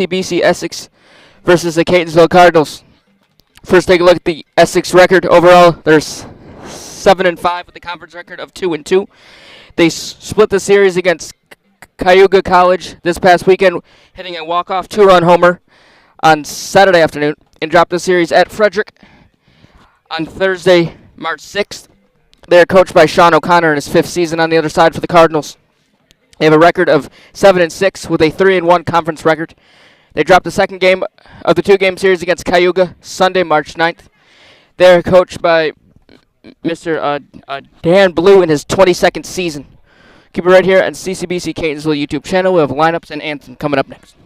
CCBC Essex versus the Catonsville Cardinals. First, take a look at the Essex record overall. There's 7-5 with the conference record of 2-2. They split the series against Cayuga College this past weekend, hitting a walk-off two-run homer on Saturday afternoon, and dropped the series at Frederick on Thursday, March 6th. They are coached by Sean O'Connor in his fifth season on the other side for the Cardinals. They have a record of 7-6 with a 3-1 conference record. They dropped the second game of the two-game series against Cayuga Sunday, March 9th. They are coached by Mr. Dan Blue in his 22nd season. Keep it right here on CCBC Catonsville YouTube channel. We'll have lineups and anthem coming up next.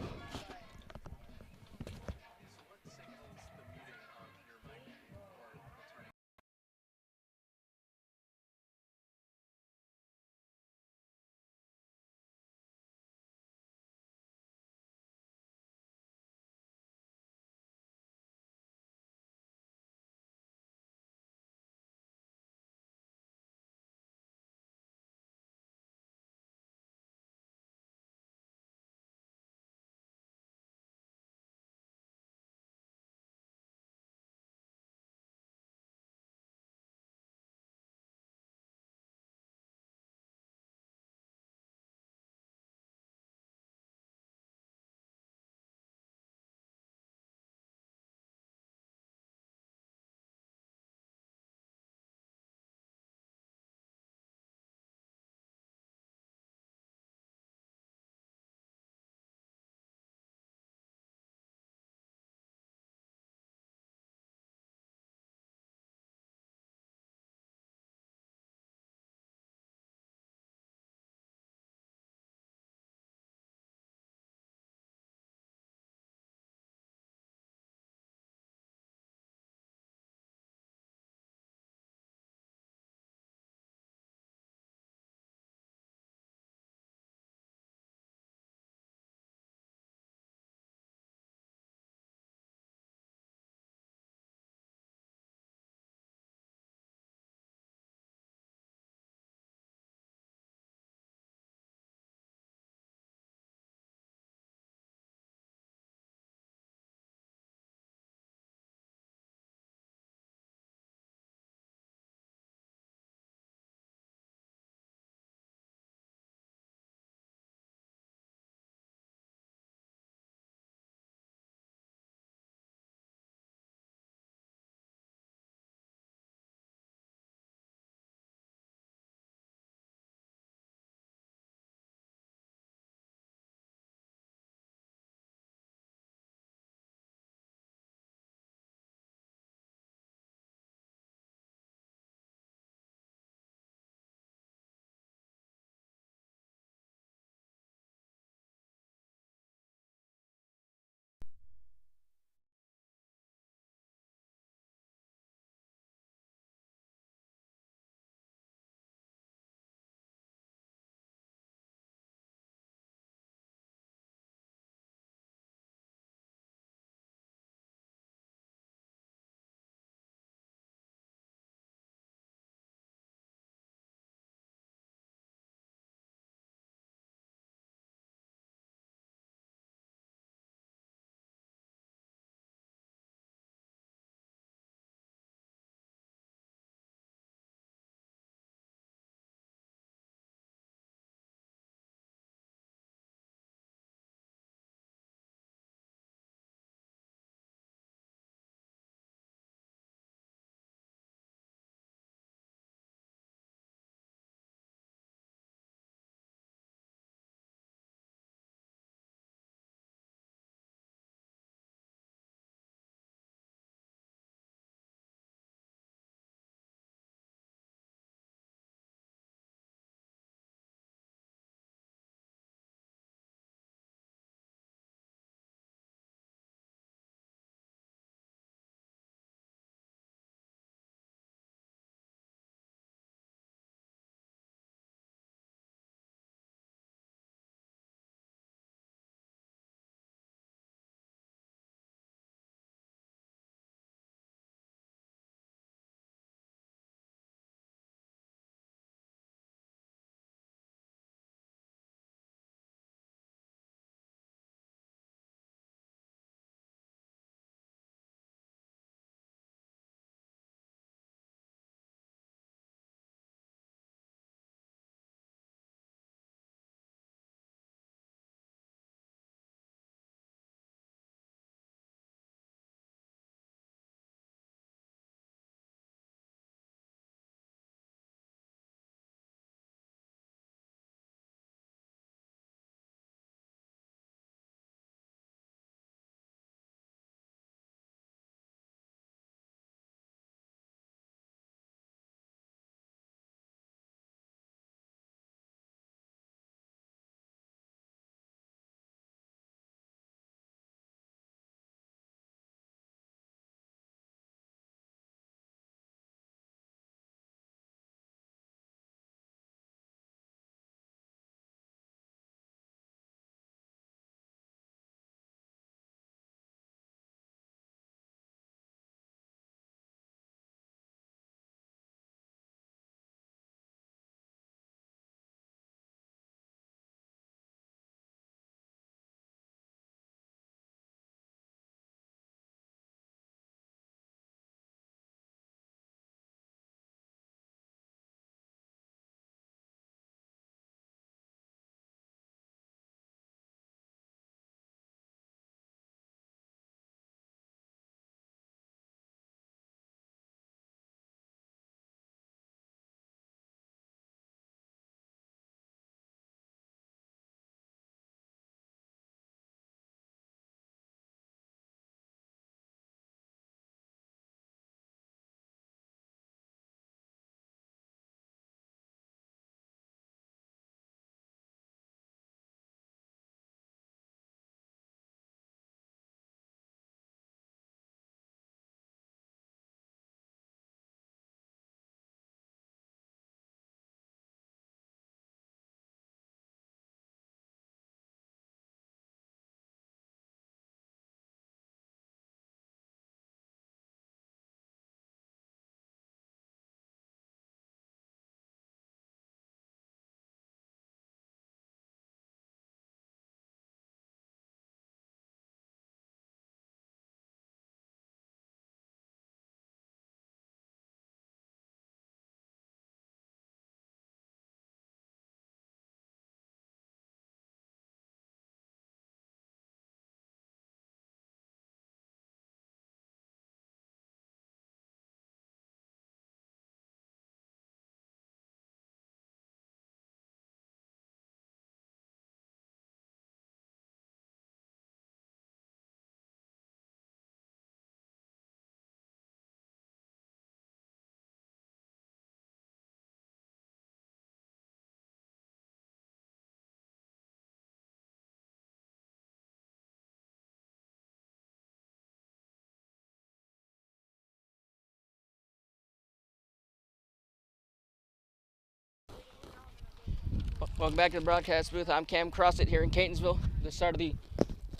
Welcome back to the broadcast booth. I'm Cam Crossett here in Catonsville. The start of the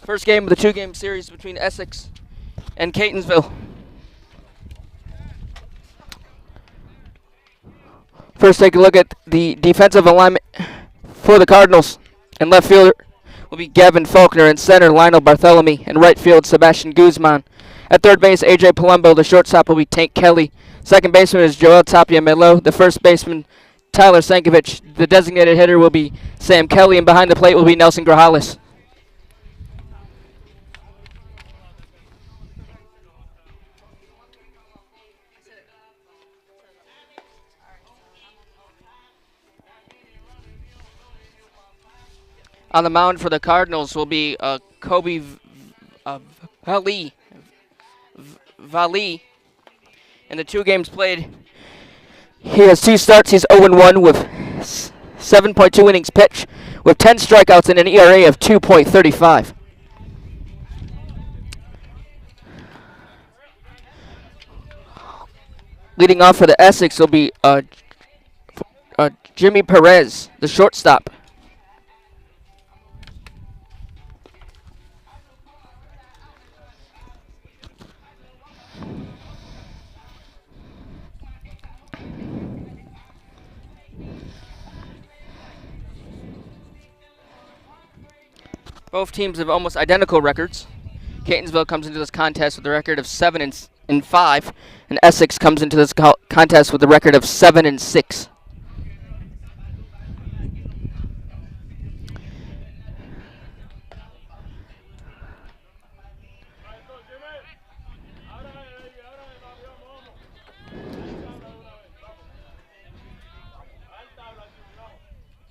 first game of the two-game series between Essex and Catonsville. First, take a look at the defensive alignment for the Cardinals. In left field will be Gavin Faulkner. In center, Lionel Bartholomew. In right field, Sebastian Guzman. At third base, AJ Palumbo. The shortstop will be Tank Kelly. Second baseman is Joel Tapia Melo. The first baseman, Tyler Sankovic. The designated hitter will be Sam Kelly, and behind the plate will be Nelson Grajales. On the mound for the Cardinals will be Kobe Valley. In the two games played, he has 2 starts. He's 0-1 with 7.2 innings pitched, with 10 strikeouts and an ERA of 2.35. Leading off for the Essex will be Jimmy Perez, the shortstop. Both teams have almost identical records. Catonsville comes into this contest with a record of 7-5, and Essex comes into this contest with a record of 7-6.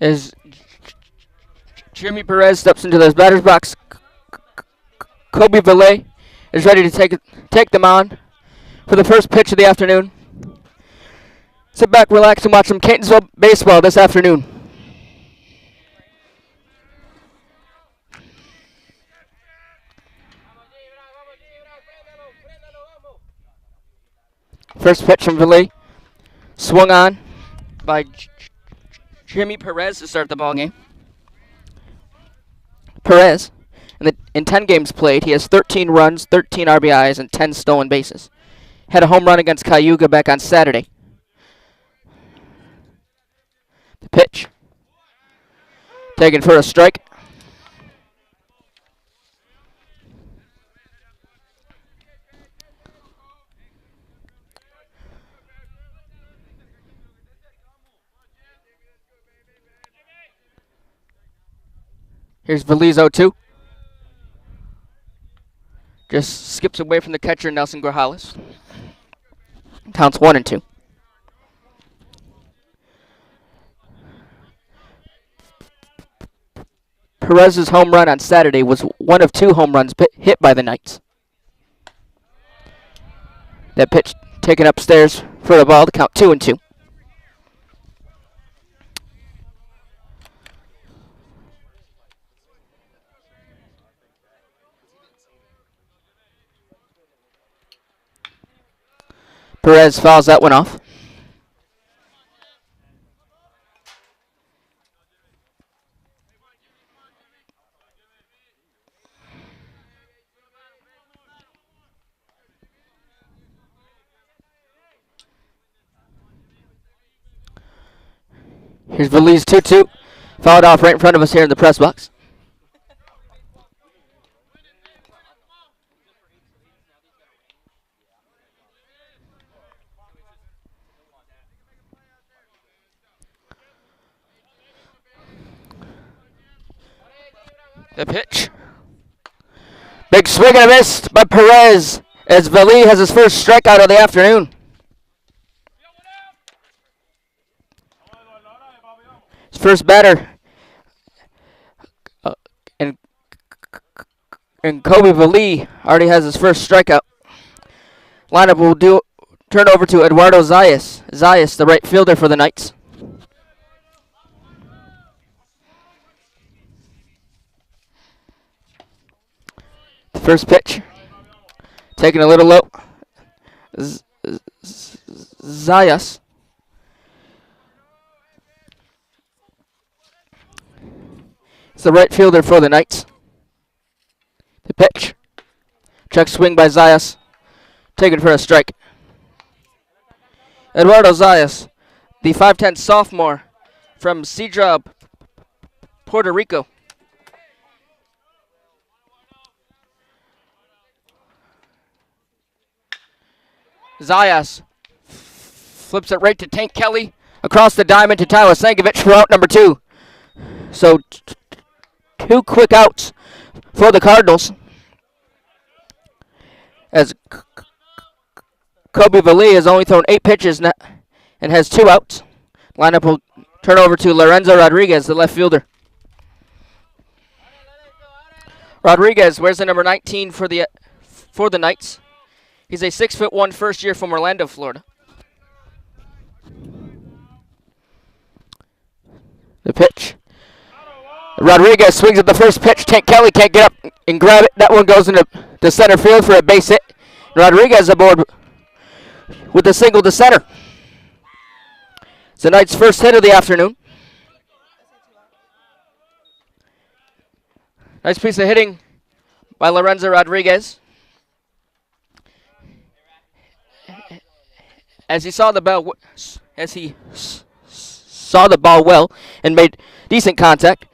As Jimmy Perez steps into the batter's box, Kobe Valle is ready to take them on for the first pitch of the afternoon. Sit back, relax, and watch some Catonsville baseball this afternoon. First pitch from Valle, swung on by Jimmy Perez to start the ball game. Perez, in 10 games played, he has 13 runs, 13 RBIs, and 10 stolen bases. Had a home run against Cayuga back on Saturday. The pitch. Taken for a strike. Here's Valizo 2. Just skips away from the catcher, Nelson Grajales. Counts 1-2. Perez's home run on Saturday was one of 2 home runs hit by the Knights. That pitch taken upstairs for the ball to count 2-2. Perez fouls that one off. Here's Valise 2-2. Fouled off right in front of us here in the press box. The pitch. Big swing and a miss by Perez as Vali has his first strikeout of the afternoon. His first batter. And Kobe Vali already has his first strikeout. Lineup will turn over to Eduardo Zayas. Zayas, the right fielder for the Knights. First pitch, taking a little low. Zayas the right fielder for the Knights. The pitch. Check swing by Zayas. Taken for a strike. Eduardo Zayas, the 5'10 sophomore from Sidra, Puerto Rico. Zayas flips it right to Tank Kelly. Across the diamond to Tyler Sankovic for out number 2. So 2 quick outs for the Cardinals. As Kobe Valley has only thrown 8 pitches and has 2 outs. Lineup will turn over to Lorenzo Rodriguez, the left fielder. Rodriguez wears the number 19 for the Knights. He's a 6'1" first year from Orlando, Florida. The pitch. Rodriguez swings at the first pitch. Tank Kelly can't get up and grab it. That one goes into the center field for a base hit. Rodriguez aboard with a single to center. It's the Knights' first hit of the afternoon. Nice piece of hitting by Lorenzo Rodriguez. As he saw the ball well and made decent contact.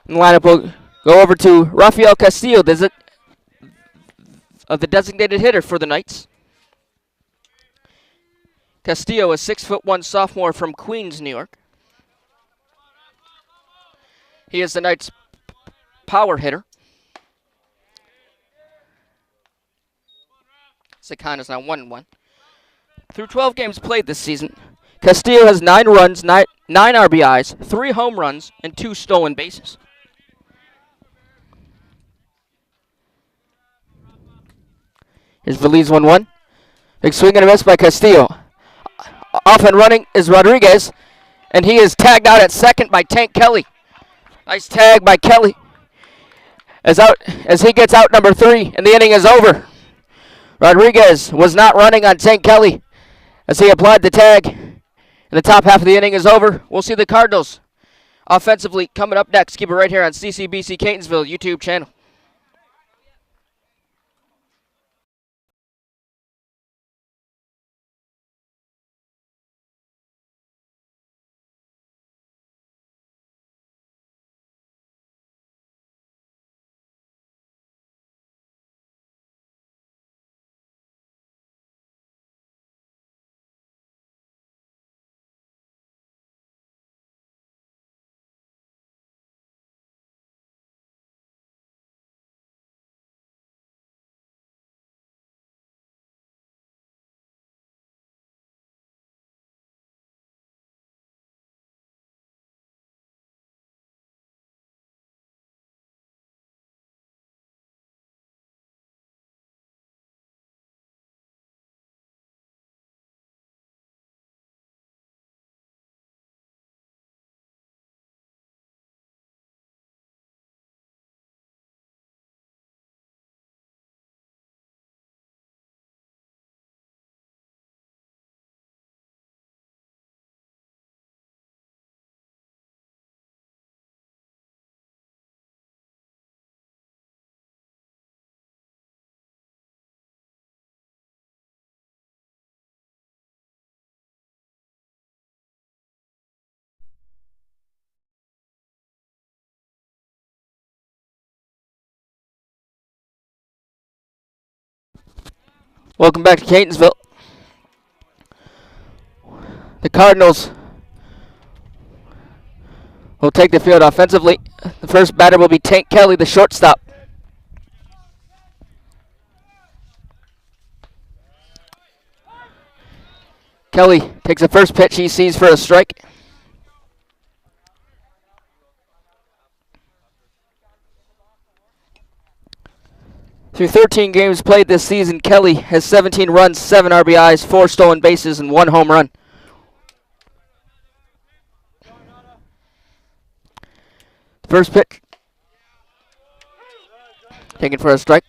And the lineup will go over to Rafael Castillo, the designated hitter for the Knights. Castillo, a 6'1" sophomore from Queens, New York. He is the Knights' power hitter. The count is now 1-1. Through 12 games played this season, Castillo has 9 runs, 9 RBIs, 3 home runs, and 2 stolen bases. Here's Veliz 1-1. Big swing and a miss by Castillo. Off and running is Rodriguez, and he is tagged out at second by Tank Kelly. Nice tag by Kelly. As he gets out number 3, and the inning is over. Rodriguez was not running on Tank Kelly as he applied the tag. And the top half of the inning is over. We'll see the Cardinals offensively coming up next. Keep it right here on CCBC Catonsville YouTube channel. Welcome back to Catonsville. The Cardinals will take the field offensively. The first batter will be Tank Kelly, the shortstop. Kelly takes the first pitch he sees for a strike. Through 13 games played this season, Kelly has 17 runs, 7 RBIs, 4 stolen bases, and 1 home run. First pitch. Taken for a strike.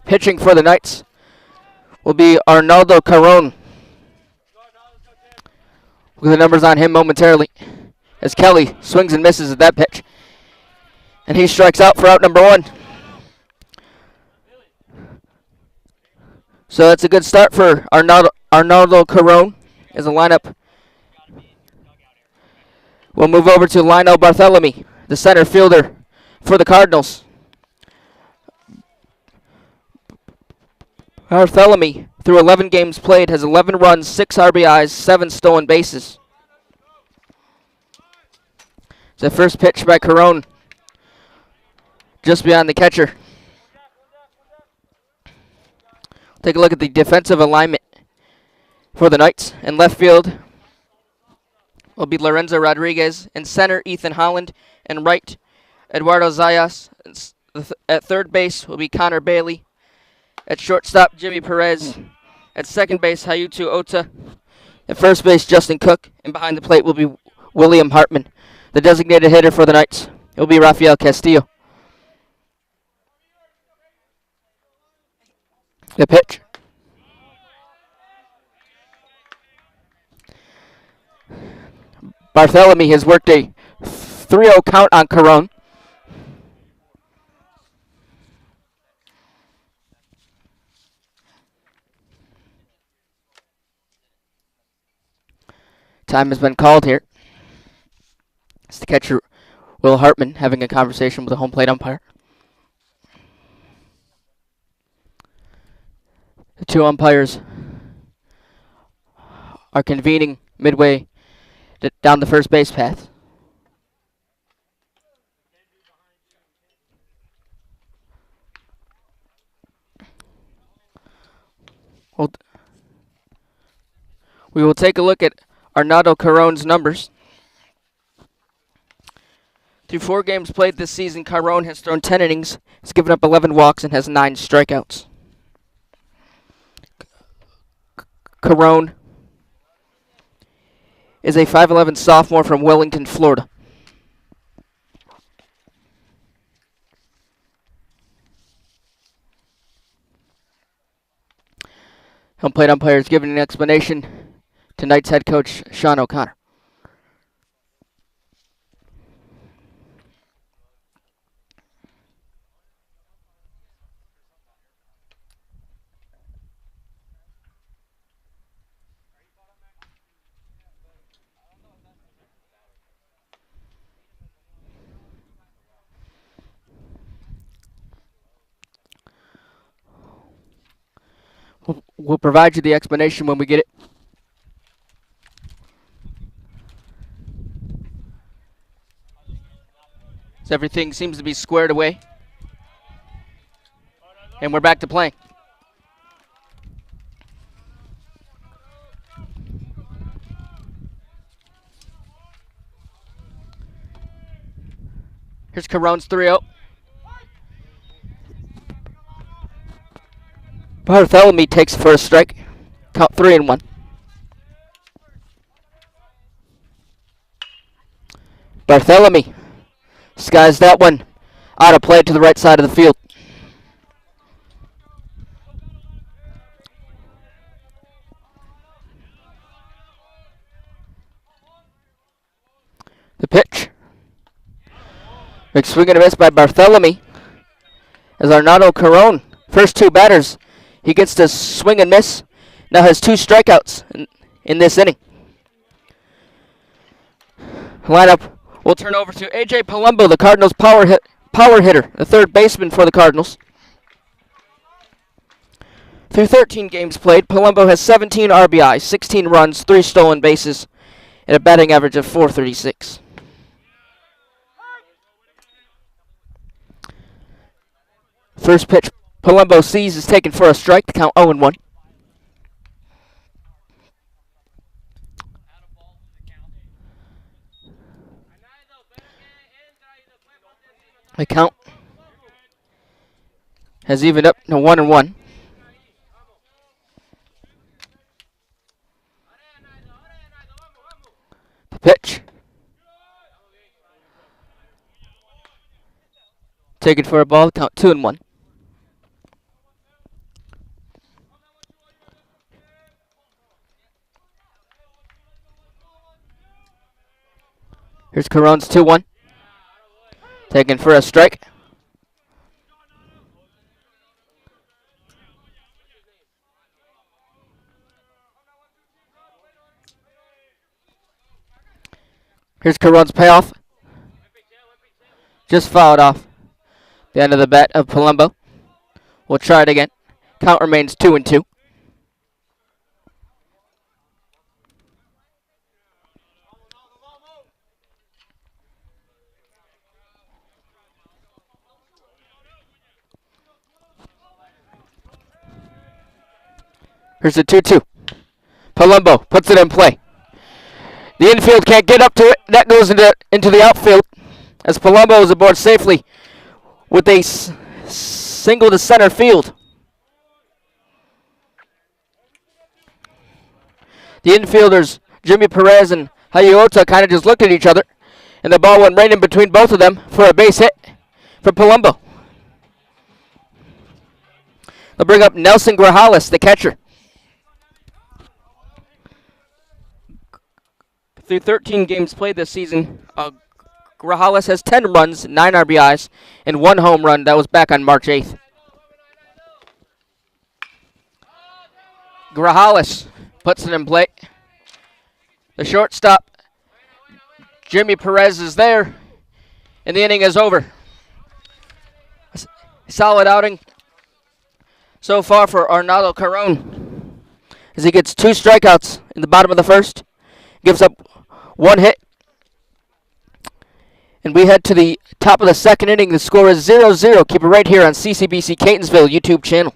Pitching for the Knights will be Arnaldo Caron. Look at the numbers on him momentarily as Kelly swings and misses at that pitch. And he strikes out for out number 1. So that's a good start for Arnaldo Caron as a lineup. We'll move over to Lionel Barthélemy, the center fielder for the Cardinals. Barthélemy, through 11 games played, has 11 runs, 6 RBIs, 7 stolen bases. The first pitch by Caron, just beyond the catcher. Take a look at the defensive alignment for the Knights. In left field will be Lorenzo Rodriguez. In center, Ethan Holland. In right, Eduardo Zayas. At third base will be Connor Bailey. At shortstop, Jimmy Perez. At second base, Hayutu Ota. At first base, Justin Cook. And behind the plate will be William Hartman. The designated hitter for the Knights, it will be Rafael Castillo. The pitch. Barthélemy has worked a 3-0 count on Caron. Time has been called here. It's the catcher, Will Hartman, having a conversation with the home plate umpire. The two umpires are convening midway down the first base path. We will take a look at Arnaldo Caron's numbers. Through 4 games played this season, Caron has thrown 10 innings, has given up 11 walks, and has 9 strikeouts. Caron is a 5'11" sophomore from Wellington, Florida. Home plate umpire is giving an explanation to Knights head coach Sean O'Connor. We'll provide you the explanation when we get it. So everything seems to be squared away. And we're back to playing. Here's Caron's 3-0. Barthélemy takes the first strike. Count 3-1. Barthélemy skies that one out of play to the right side of the field. The pitch. Big swing and a miss by Barthélemy. As Arnaldo Caron, first 2 batters, he gets to swing and miss. Now has 2 strikeouts in this inning. Lineup will turn over to A.J. Palumbo, the Cardinals' power hitter, the third baseman for the Cardinals. Through 13 games played, Palumbo has 17 RBIs, 16 runs, 3 stolen bases, and a batting average of .436. First pitch, Palumbo sees is taken for a strike to count 0-1. The count has evened up to 1-1. The pitch. Taken for a ball, count 2-1. Here's Caron's 2-1. Taken for a strike. Here's Caron's payoff. Just fouled off. The end of the bat of Palumbo. We'll try it again. Count remains 2-2. Here's the 2-2. Palumbo puts it in play. The infield can't get up to it. That goes into the outfield as Palumbo is aboard safely with a single to center field. The infielders, Jimmy Perez and Hayota, kind of just looked at each other, and the ball went right in between both of them for a base hit for Palumbo. They'll bring up Nelson Grajales, the catcher. Through 13 games played this season, Grajales has 10 runs, 9 RBIs, and 1 home run. That was back on March 8th. Grajales puts it in play. The shortstop, Jimmy Perez, is there, and the inning is over. Solid outing so far for Arnaldo Caron as he gets 2 strikeouts in the bottom of the first, gives up 1 hit. And we head to the top of the second inning. The score is 0-0. Keep it right here on CCBC Catonsville YouTube channel.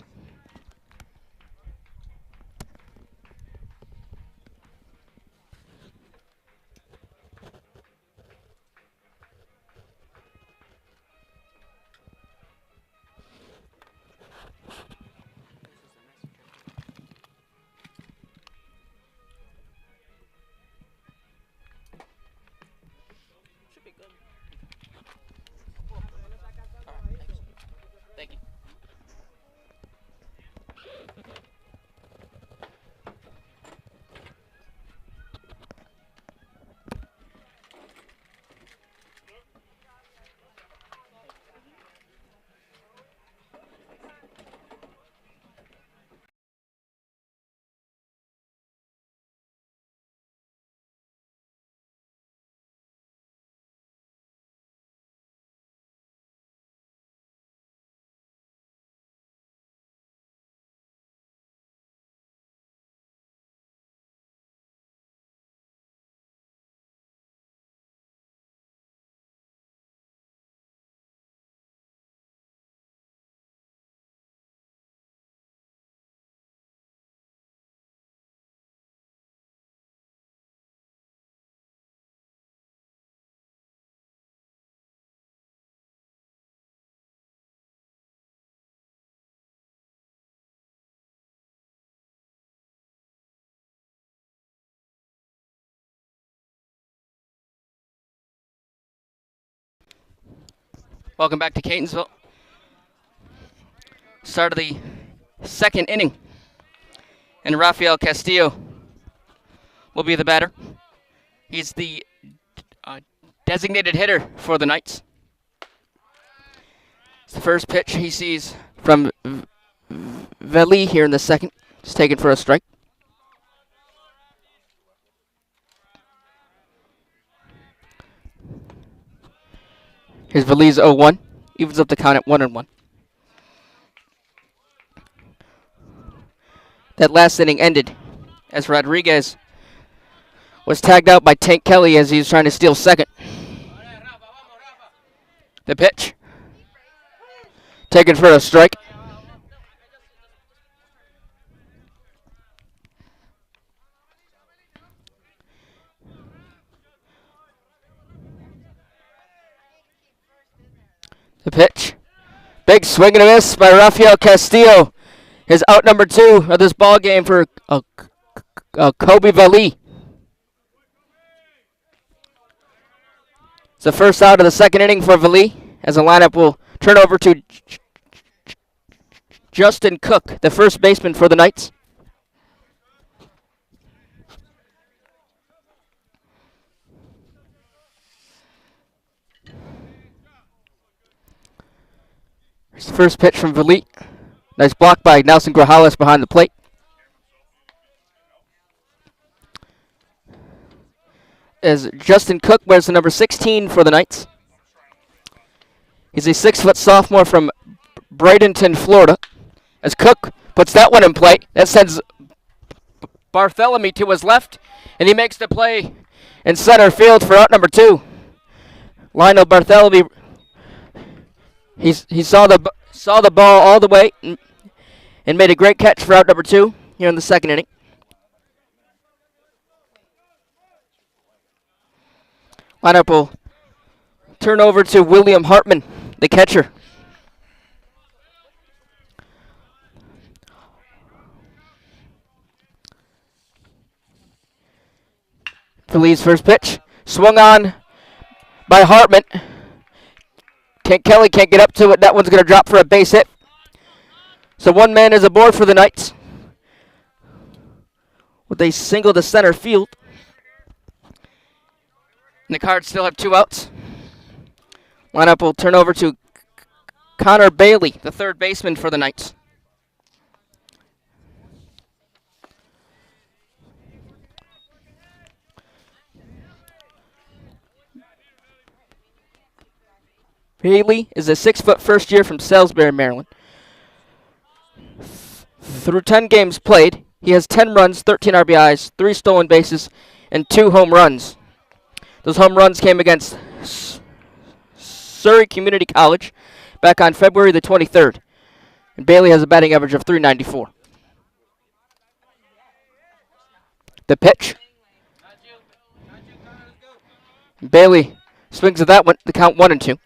Welcome back to Catonsville. Start of the second inning. And Rafael Castillo will be the batter. He's the designated hitter for the Knights. It's the first pitch he sees from Veli here in the second. It's taken for a strike. Here's Veli's 0-1. Evens up the count at 1-1. That last inning ended as Rodriguez was tagged out by Tank Kelly as he was trying to steal second. The pitch. Taken for a strike. The pitch. Big swing and a miss by Rafael Castillo. His out number 2 of this ball game for Kobe Vali. It's the first out of the second inning for Vali as the lineup will turn over to Justin Cook, the first baseman for the Knights. Here's the first pitch from Valit. Nice block by Nelson Grajales behind the plate. As Justin Cook wears the number 16 for the Knights. He's a 6-foot sophomore from Bradenton, Florida. As Cook puts that one in play, that sends Bartholomew to his left, and he makes the play in center field for out number 2. Lionel Bartholomew, he saw the ball all the way and made a great catch for out number 2 here in the second inning. Lineup will turn over to William Hartman, the catcher. Philly's first pitch. Swung on by Hartman. Kelly can't get up to it. That one's going to drop for a base hit. So one man is aboard for the Knights with a single to center field. And the Cards still have 2 outs. Lineup will turn over to Connor Bailey, the third baseman for the Knights. Bailey is a 6-foot first year from Salisbury, Maryland. Through 10 games played, he has 10 runs, 13 RBIs, 3 stolen bases, and 2 home runs. Those home runs came against Surrey Community College back on February the 23rd. And Bailey has a batting average of .394. The pitch. Bailey swings at that one, the count 1-2.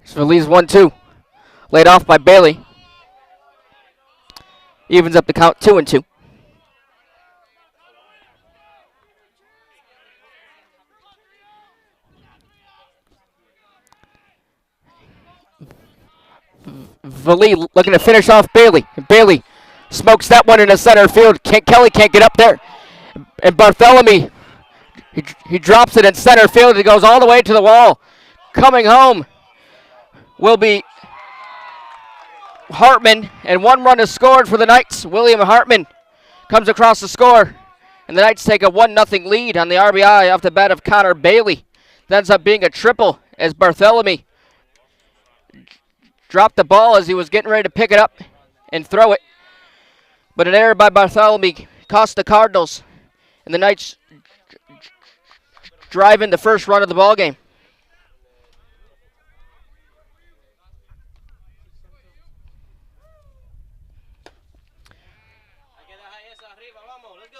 So Lee's 1-2. Laid off by Bailey. Evens up the count 2-2. Valee looking to finish off Bailey. Bailey smokes that one into center field. Kelly can't get up there. And Bartholomew, he drops it in center field. It goes all the way to the wall. Coming home will be Hartman, and 1 run is scored for the Knights. William Hartman comes across the score, and the Knights take a 1-0 lead on the RBI off the bat of Connor Bailey. That ends up being a triple as Bartholomew dropped the ball as he was getting ready to pick it up and throw it. But an error by Bartholomew cost the Cardinals, and the Knights drive in the first run of the ball game.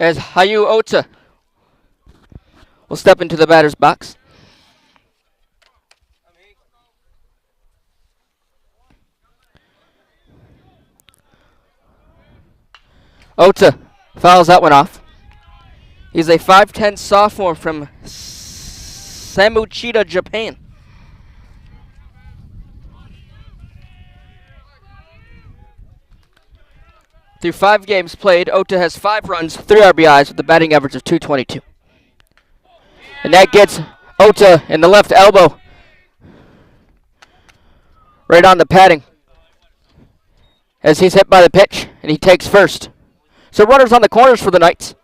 As Hayu Ota will step into the batter's box. Ota fouls that one off. He's a 5'10" sophomore from Samuchita, Japan. Through 5 games played, Ota has 5 runs, 3 RBIs with a batting average of .222. And that gets Ota in the left elbow. Right on the padding. As he's hit by the pitch, and he takes first. So runners on the corners for the Knights.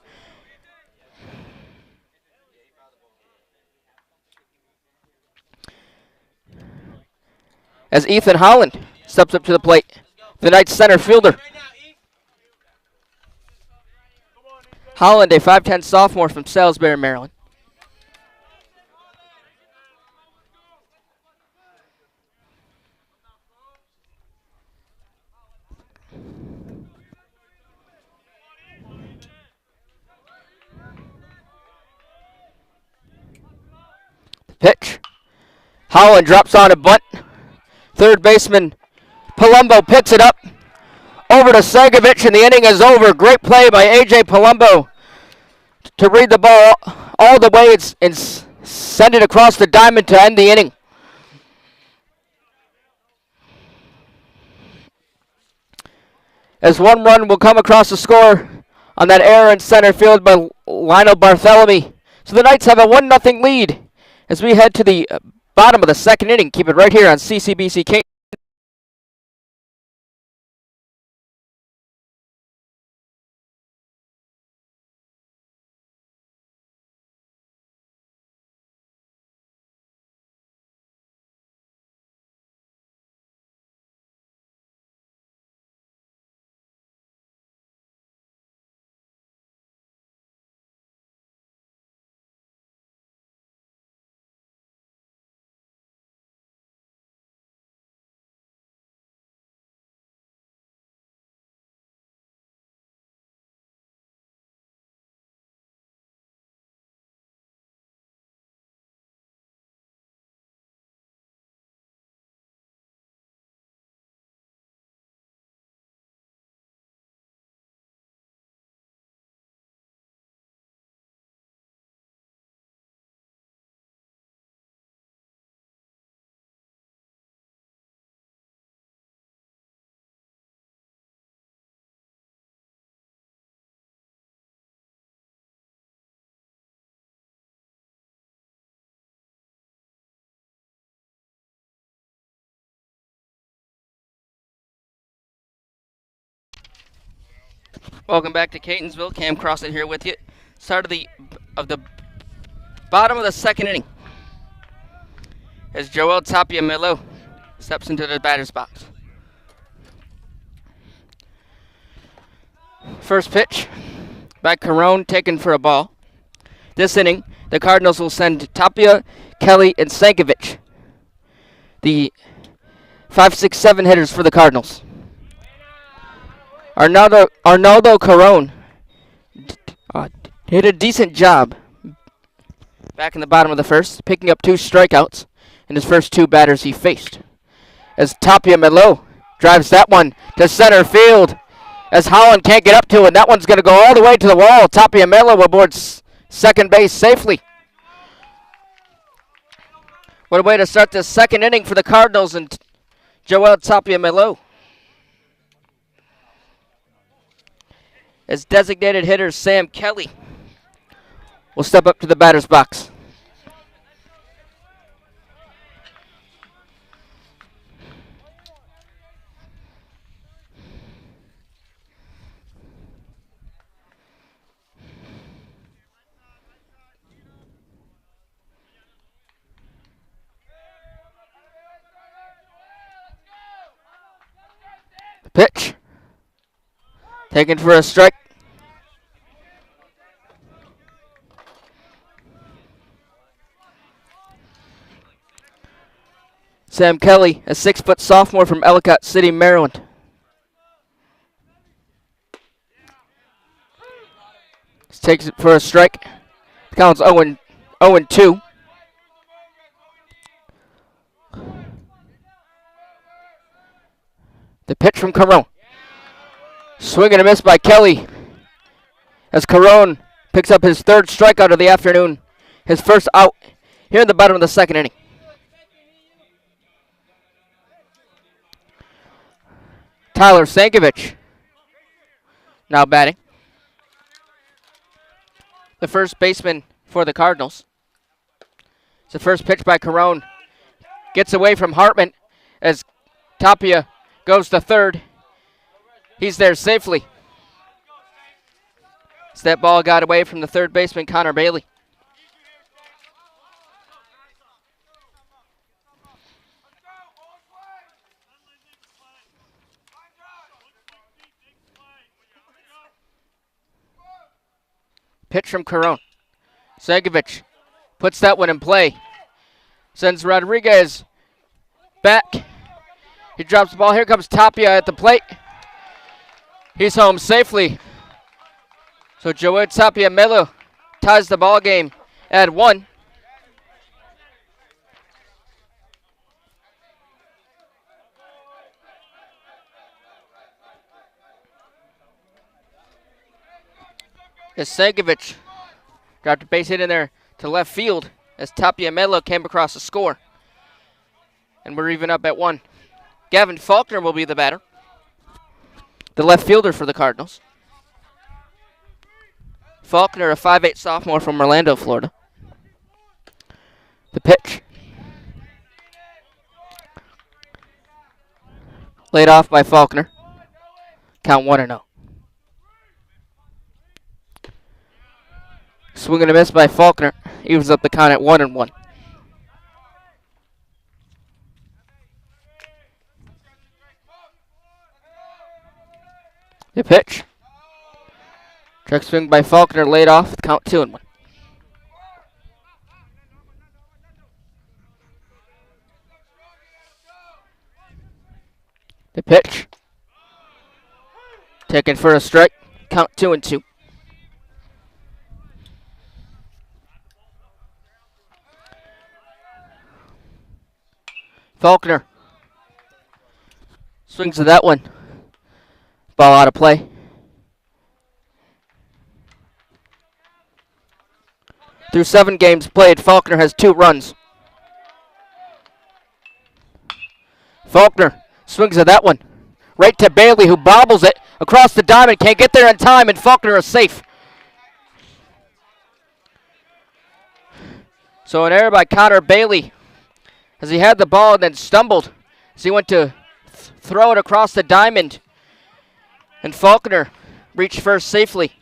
As Ethan Holland steps up to the plate, the Knights center fielder. Holland, a 5'10" sophomore from Salisbury, Maryland. Pitch. Holland drops on a bunt. Third baseman Palumbo picks it up. Over to Segovich, and the inning is over. Great play by A.J. Palumbo to read the ball all the way and send it across the diamond to end the inning. as one run will come across the score on that error in center field by Lionel Bartholomew. So the Knights have a 1-0 lead as we head to the bottom of the second inning. Keep it right here on CCBC King. Welcome back to Catonsville. Cam Crossan here with you. Start of the bottom of the second inning as Joel Tapia Melo steps into the batter's box. First pitch by Carone, taken for a ball. This inning, the Cardinals will send Tapia, Kelly, and Stankovic, the 5, 6, 7 hitters for the Cardinals. Arnaldo Carone did a decent job back in the bottom of the first, picking up 2 strikeouts in his first 2 batters he faced. As Tapia Melo drives that one to center field, as Holland can't get up to it, and that one's going to go all the way to the wall. Tapia Melo aboard second base safely. What a way to start the second inning for the Cardinals and Joel Tapia Melo. As designated hitter Sam Kelly will step up to the batter's box. The pitch. Taken for a strike. Sam Kelly, a 6-foot sophomore from Ellicott City, Maryland. Takes it for a strike. The count's 0-2. The pitch from Carone. Swing and a miss by Kelly as Carone picks up his 3rd strikeout of the afternoon. His first out here in the bottom of the second inning. Tyler Stankovic now batting. The first baseman for the Cardinals. It's the first pitch by Carone. Gets away from Hartman as Tapia goes to third. He's there safely. As that ball got away from the third baseman, Connor Bailey. Pitch from Carone. Stankovic puts that one in play. Sends Rodriguez back. He drops the ball. Here comes Tapia at the plate. He's home safely. So Joel Tapia Melo ties the ball game at 1. As Stankovic dropped a base hit in there to left field as Tapia Melo came across the score. And we're even up at 1. Gavin Faulkner will be the batter. the left fielder for the Cardinals. Faulkner, a 5'8 sophomore from Orlando, Florida. The pitch. Laid off by Faulkner. Count 1-0. Swing and a miss by Faulkner. Evens up the count at 1-1. The pitch. Check swing by Faulkner, laid off. Count 2-1. The pitch. Taken for a strike. Count 2-2. Faulkner swings to that one. Ball out of play. Through 7 games played, Faulkner has 2 runs. Faulkner swings at that one. Right to Bailey, who bobbles it across the diamond. Can't get there in time, and Faulkner is safe. So an error by Connor Bailey as he had the ball and then stumbled as he went to throw it across the diamond. And Faulkner reached first safely.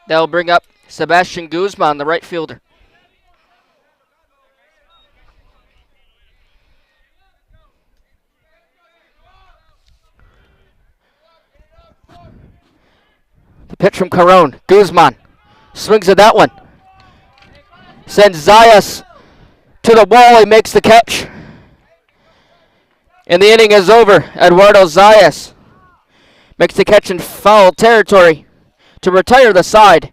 That'll bring up Sebastian Guzman, the right fielder. The pitch from Carone. Guzman swings at that one. Sends Zayas to the wall. He makes the catch. And the inning is over. Eduardo Zayas makes the catch in foul territory to retire the side.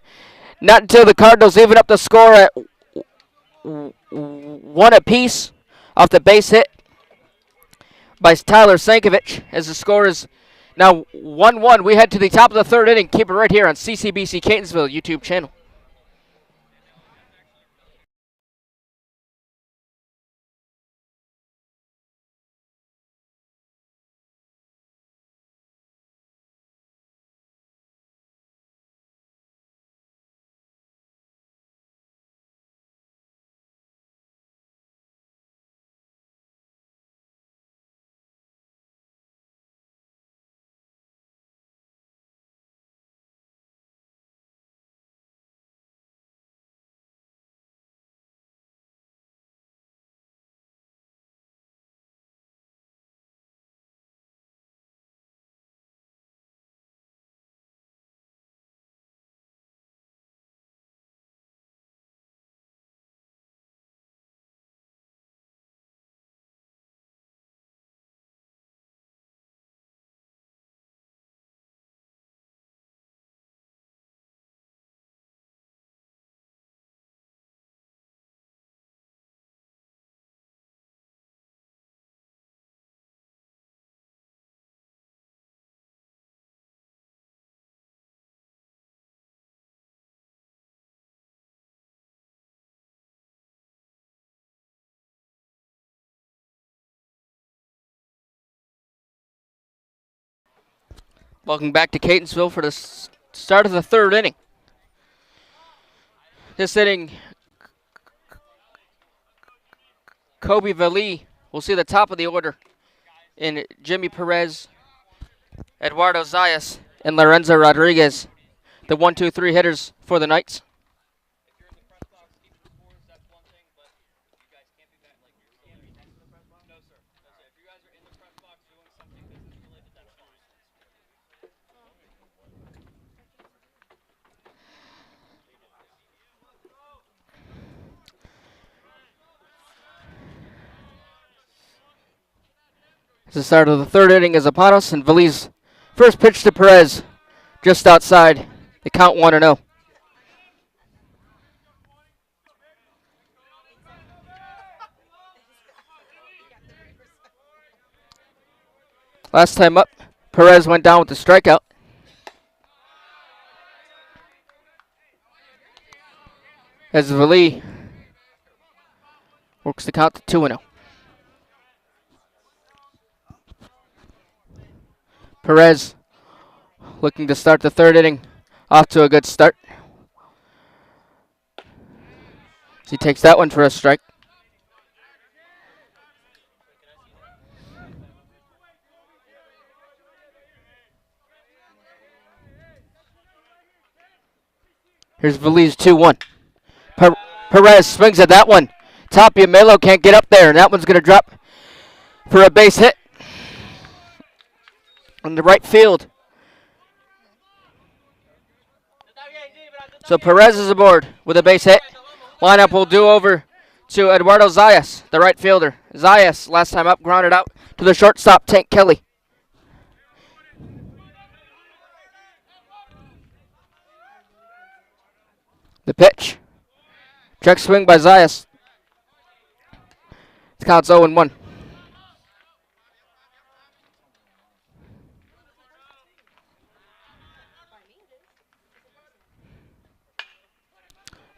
Not until the Cardinals even up the score at 1 apiece off the base hit by Tyler Sankovic, as the score is now 1-1. We head to the top of the 3rd inning. Keep it right here on CCBC Catonsville YouTube channel. Welcome back to Catonsville for the start of the 3rd inning. This inning, Kobe Valley will see the top of the order in Jimmy Perez, Eduardo Zayas, and Lorenzo Rodriguez, the 1-2-3 hitters for the Knights. The start of the 3rd inning is upon us, and Valley's first pitch to Perez, just outside. The count 1-0. Last time up, Perez went down with the strikeout. as Vali works the count to 2-0. Perez looking to start the third inning off to a good start. He takes that one for a strike. Here's Vali's 2-1. Perez swings at that one. Tapia Melo can't get up there, and that one's going to drop for a base hit on the right field. So Perez is aboard with a base hit. Lineup will do over to Eduardo Zayas, the right fielder. Zayas, last time up, grounded out to the shortstop, Tank Kelly. The pitch. Check swing by Zayas. It counts 0-1.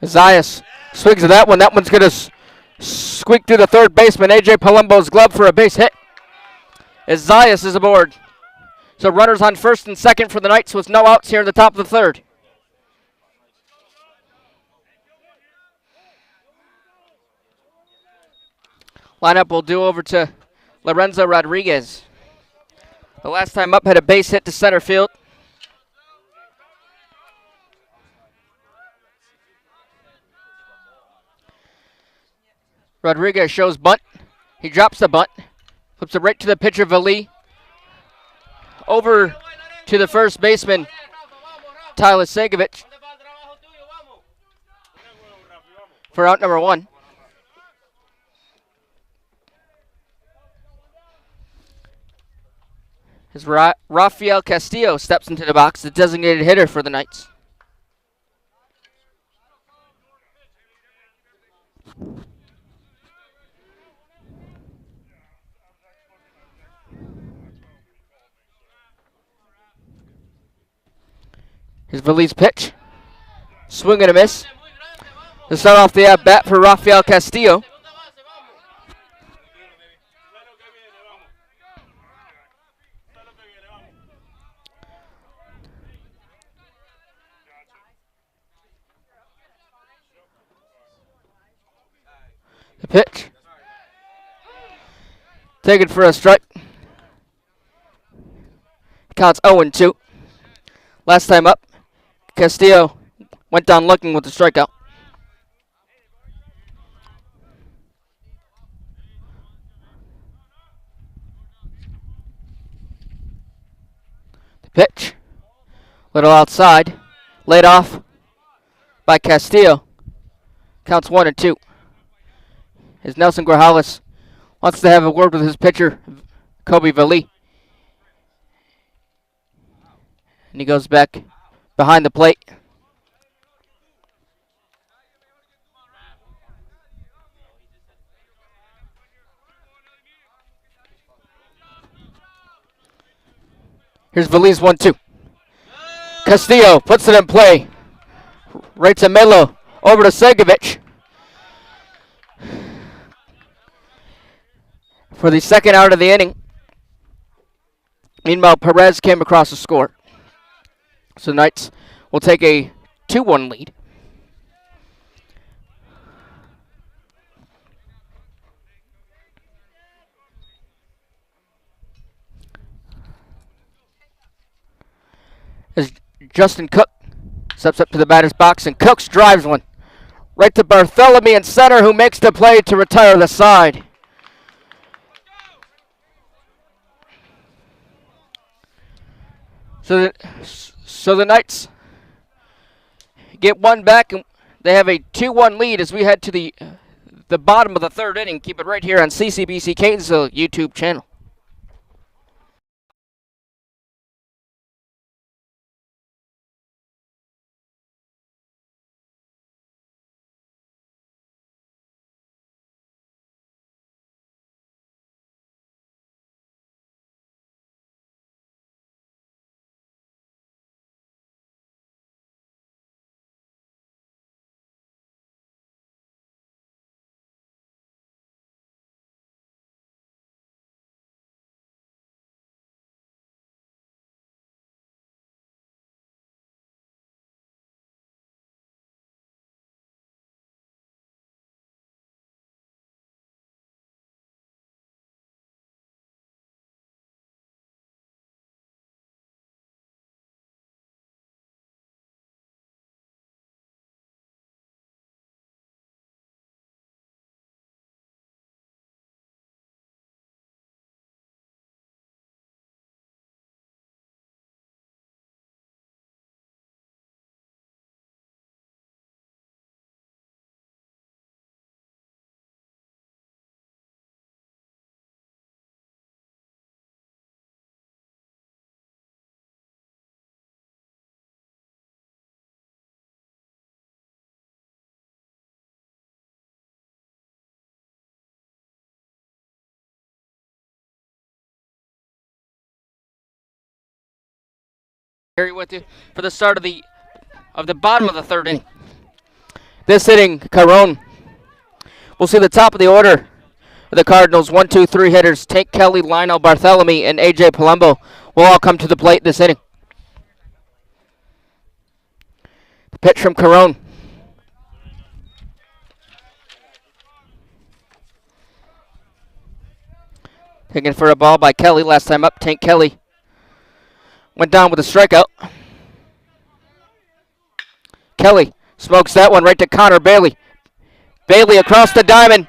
Zayas swings at that one. That one's going to squeak through the third baseman, A.J. Palumbo's glove for a base hit. As Zayas is aboard. So runners on first and second for the Knights with no outs here in the top of the third. Lineup will do over to Lorenzo Rodriguez. The last time up had a base hit to center field. Rodriguez shows bunt. He drops the bunt. Flips it right to the pitcher, Vali. Over to the first baseman, Tyler Segovich, for out number 1. As Rafael Castillo steps into the box, the designated hitter for the Knights. Here's Vali's pitch. Swing and a miss. To start off the at-bat for Rafael Castillo. The pitch. Taken for a strike. Counts 0-2. Last time up, Castillo went down looking with the strikeout. The pitch. Little outside. Laid off by Castillo. Counts 1-2. As Nelson Grajales wants to have a word with his pitcher, Kobe Vali. And he goes back behind the plate. Here's Vali's 1-2. Castillo puts it in play. Right to Melo. Over to Segovich. For the second out of the inning. Meanwhile, Perez came across the score. So the Knights will take a 2-1 lead. As Justin Cook steps up to the batter's box, and Cooks drives one right to Bartholomew in center, who makes the play to retire the side. So the Knights get one back, and they have a 2-1 lead as we head to the bottom of the third inning. Keep it right here on CCBC Catonsville YouTube channel. Here with you for the start of the bottom of the third inning. This inning, Carone. We'll see the top of the order of the Cardinals. 1, 2, 3 hitters. Tank Kelly, Lionel Bartholomew, and AJ Palumbo will all come to the plate this inning. The pitch from Carone. Taken for a ball by Kelly. Last time up, Tank Kelly went down with a strikeout. Kelly smokes that one right to Connor Bailey. Bailey across the diamond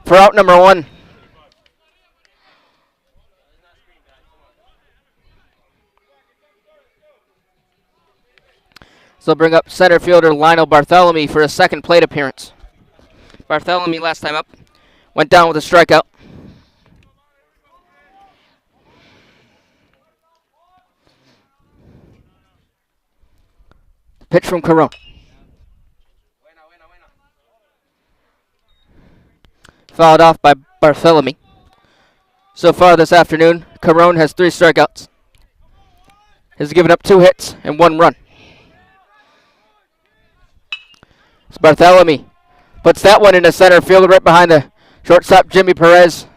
for out number 1. So bring up center fielder Lionel Bartholomew for a second plate appearance. Bartholomew last time up went down with a strikeout. Pitch from Carone. Fouled off by Bartholomew. So far this afternoon, Carone has 3 strikeouts. Has given up 2 hits and 1 run. So Bartholomew puts that one into center field right behind the shortstop Jimmy Perez.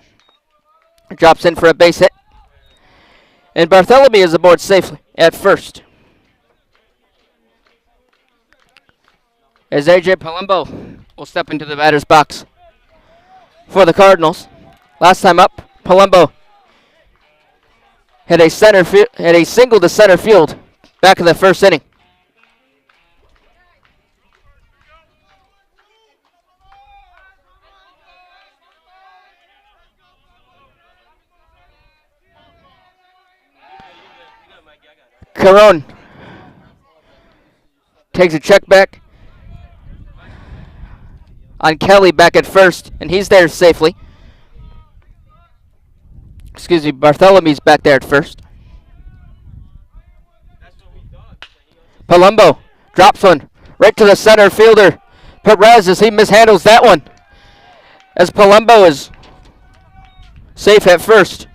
Drops in for a base hit. And Bartholomew is aboard safely at first. As AJ Palumbo will step into the batter's box for the Cardinals. Last time up, Palumbo had a single to center field back in the first inning. Carone takes a check back on Kelly back at first, and he's there safely. Excuse me, Bartholomew's back there at first. Palumbo drops one right to the center fielder Perez as he mishandles that one. As Palumbo is safe at first.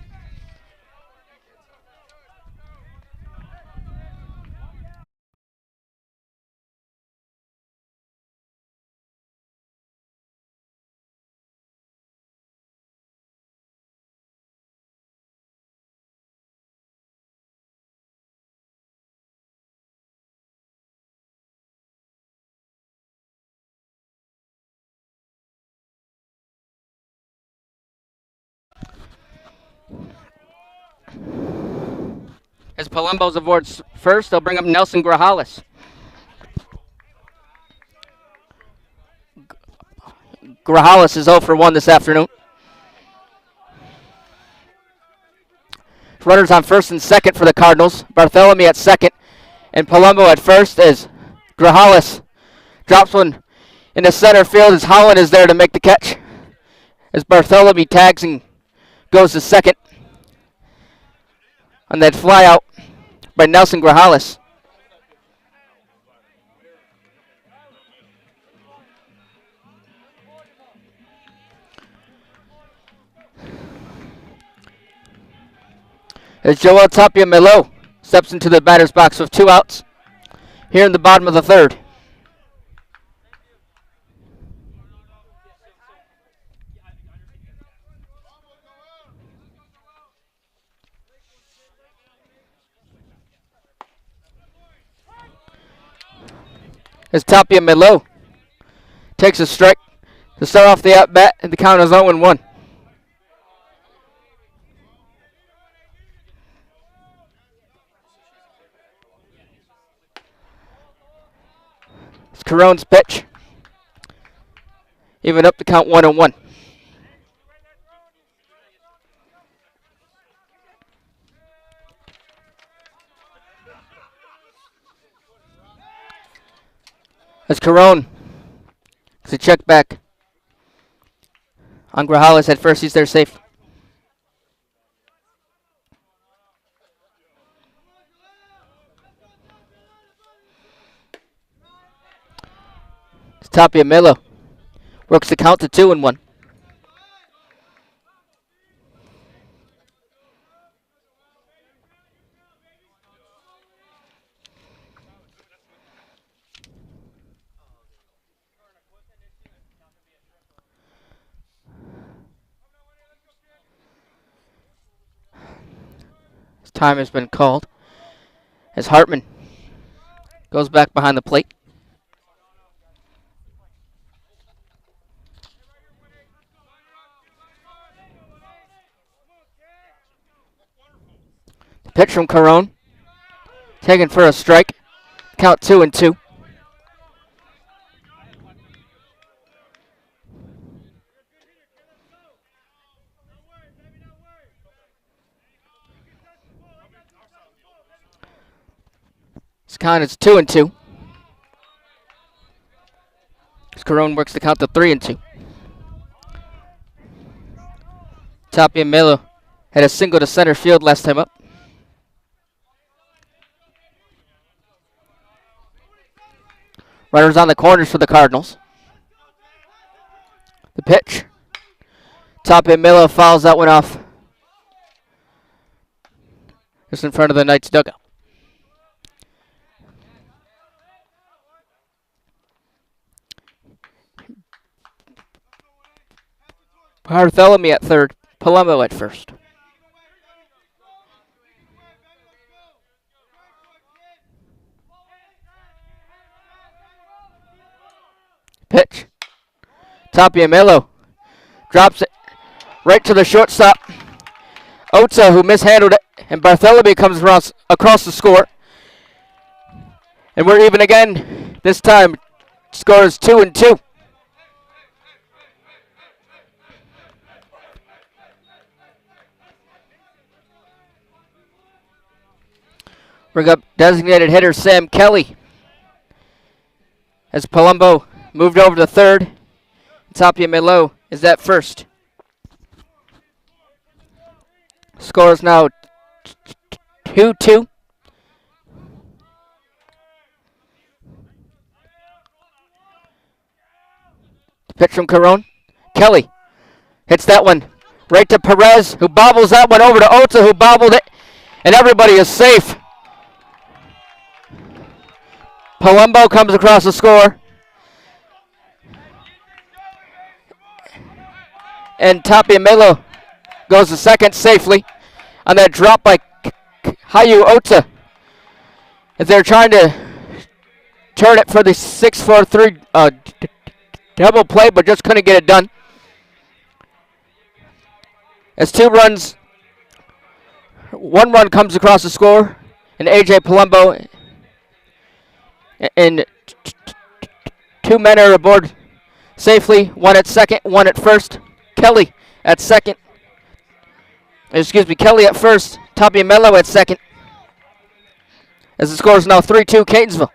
As Palumbo's aboard first, they'll bring up Nelson Grajales. Grajales is 0 for 1 this afternoon. Runners on first and second for the Cardinals. Bartholomew at second and Palumbo at first as Grajales drops one into center field as Holland is there to make the catch. As Bartholomew tags and goes to second on that fly out by Nelson Grajales. As Joel Tapia Melo steps into the batter's box with 2 outs here in the bottom of the third. As Tapia Melo takes a strike to start off the at-bat, and the count is 0-1. It's Carone's pitch. Even up the count 1-1. As Carone gets a check back on Grajales at first, he's there safe. It's Tapia Melo works the count to 2-1. Time has been called as Hartman goes back behind the plate. Pitch from Carone. Taken for a strike. Count 2-2. This count is 2-2. Carone works the count to 3-2. Tapia Melo had a single to center field last time up. Runners on the corners for the Cardinals. The pitch. Tapia Melo fouls that one off. Just in front of the Knights dugout. Bartholomew at third. Palumbo at first. Pitch. Tapia Melo drops it right to the shortstop. Ota, who mishandled it, and Bartholomew comes across the score. And we're even again. This time, score is 2-2. Bring up designated hitter Sam Kelly as Palumbo moved over to third. Tapia Melo is at first. Score is now 2-2. Pitch from Carone. Kelly hits that one right to Perez, who bobbles that one over to Ota, who bobbled it, and everybody is safe. Palumbo comes across the score. And Tapia Melo goes to second safely on that drop by Hayu Ota, as they're trying to turn it for the 6-4-3 double play, but just couldn't get it done. As one run comes across the score, and A.J. Palumbo and two men are aboard safely, one at second, one at first. Kelly at second. Kelly at first. Tapia Melo at second. As the score is now 3-2 Catonsville.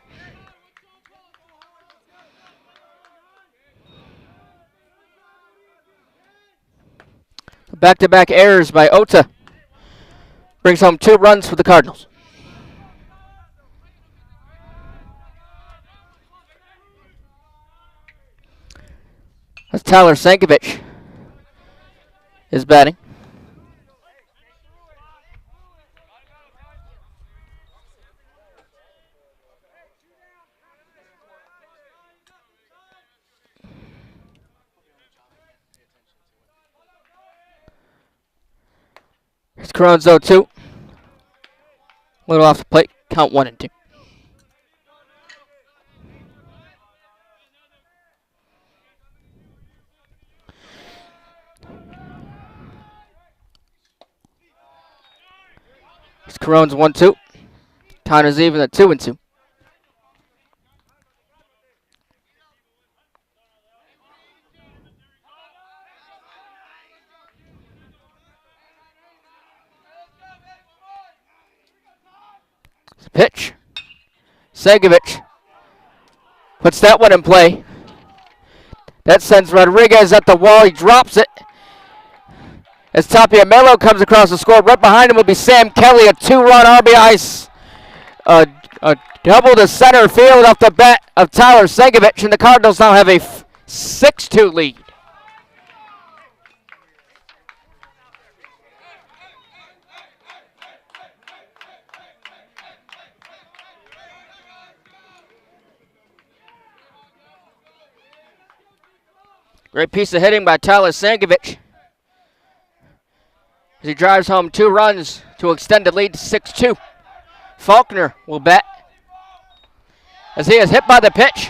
Back-to-back errors by Ota brings home 2 runs for the Cardinals. That's Tyler Sankovic is batting. It's Carone's 0-2. Little off the plate. Count 1-2. It's Carone's 1-2. Count is even at 2-2. Pitch. Segovic puts that one in play. That sends Rodriguez at the wall. He drops it. As Tapia Melo comes across the score, right behind him will be Sam Kelly, a 2-run RBI. A double to center field off the bat of Tyler Segovic, and the Cardinals now have a 6-2 lead. Great piece of hitting by Tyler Sankovic as he drives home 2 runs to extend the lead to 6-2. Faulkner will bat as he is hit by the pitch.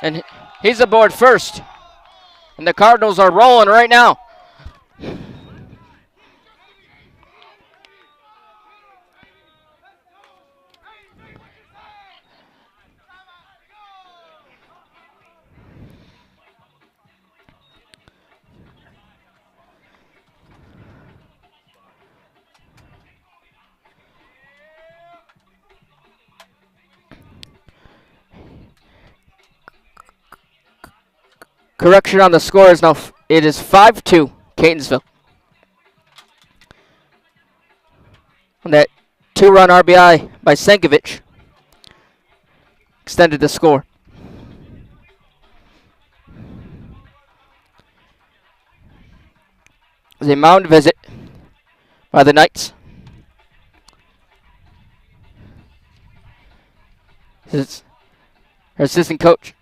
And he's aboard first. And the Cardinals are rolling right now. Correction on the score is now, it is 5-2, Catonsville. And that 2-run RBI by Senkovic extended the score. The mound visit by the Knights. This is our assistant coach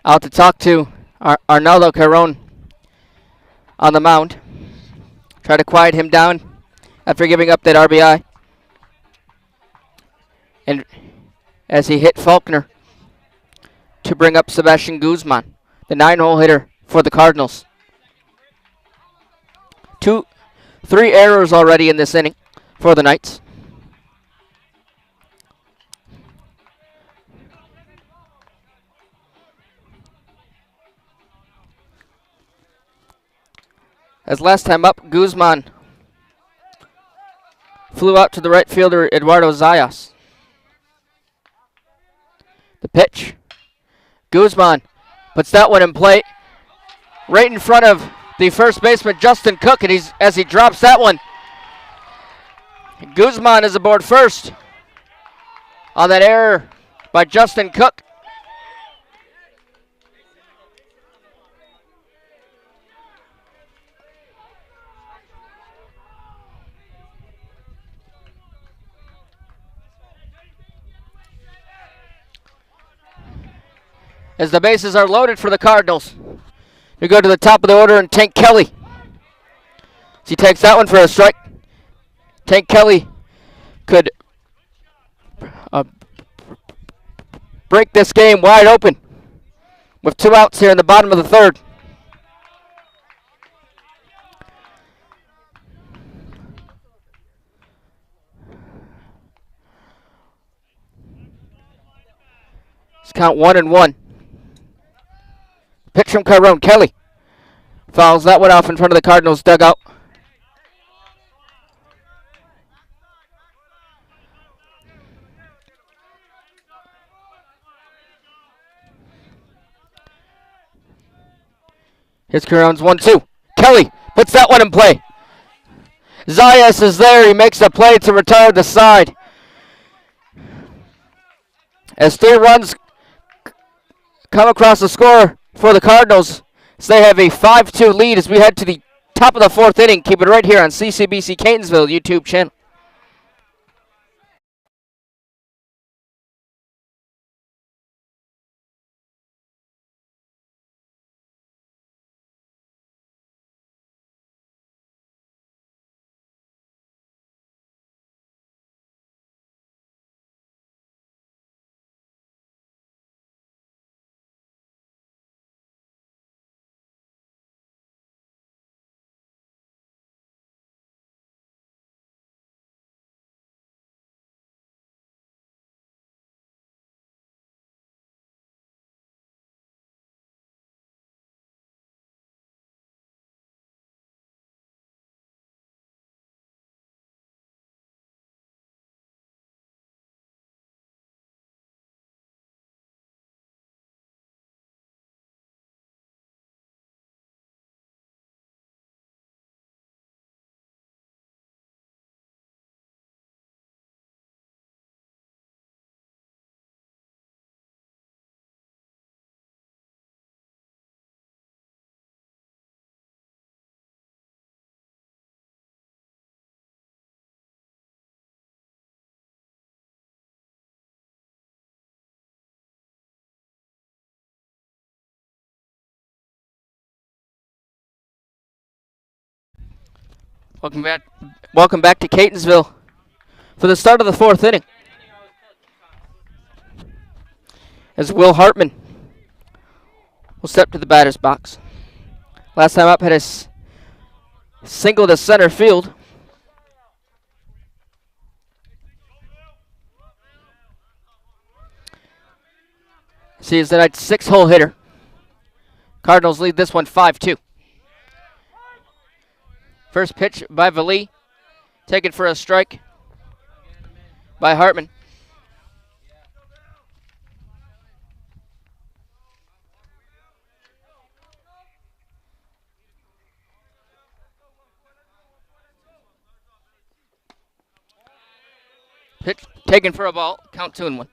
out to talk to Arnaldo Caron on the mound. Try to quiet him down after giving up that RBI. And as he hit Faulkner to bring up Sebastian Guzman, the 9-hole hitter for the Cardinals. 3 errors already in this inning for the Knights. As last time up, Guzman flew out to the right fielder, Eduardo Zayas. The pitch. Guzman puts that one in play right in front of the first baseman, Justin Cook, and as he drops that one, Guzman is aboard first on that error by Justin Cook. As the bases are loaded for the Cardinals, we go to the top of the order, and Tank Kelly. As he takes that one for a strike. Tank Kelly could break this game wide open with 2 outs here in the bottom of the 3rd. Let's count 1-1. Pitch from Caron. Kelly fouls that one off in front of the Cardinals dugout. Here's Caron's 1-2. Kelly puts that one in play. Zayas is there. He makes a play to retire the side. As 3 runs come across the score for the Cardinals, so they have a 5-2 lead as we head to the top of the 4th inning. Keep it right here on CCBC Catonsville YouTube channel. Welcome back to Catonsville for the start of the fourth inning. As Will Hartman will step to the batter's box. Last time up had a single to center field. He is tonight's 6-hole hitter. Cardinals lead this one 5-2. First pitch by Vali, taken for a strike by Hartman. Pitch taken for a ball, count 2-1.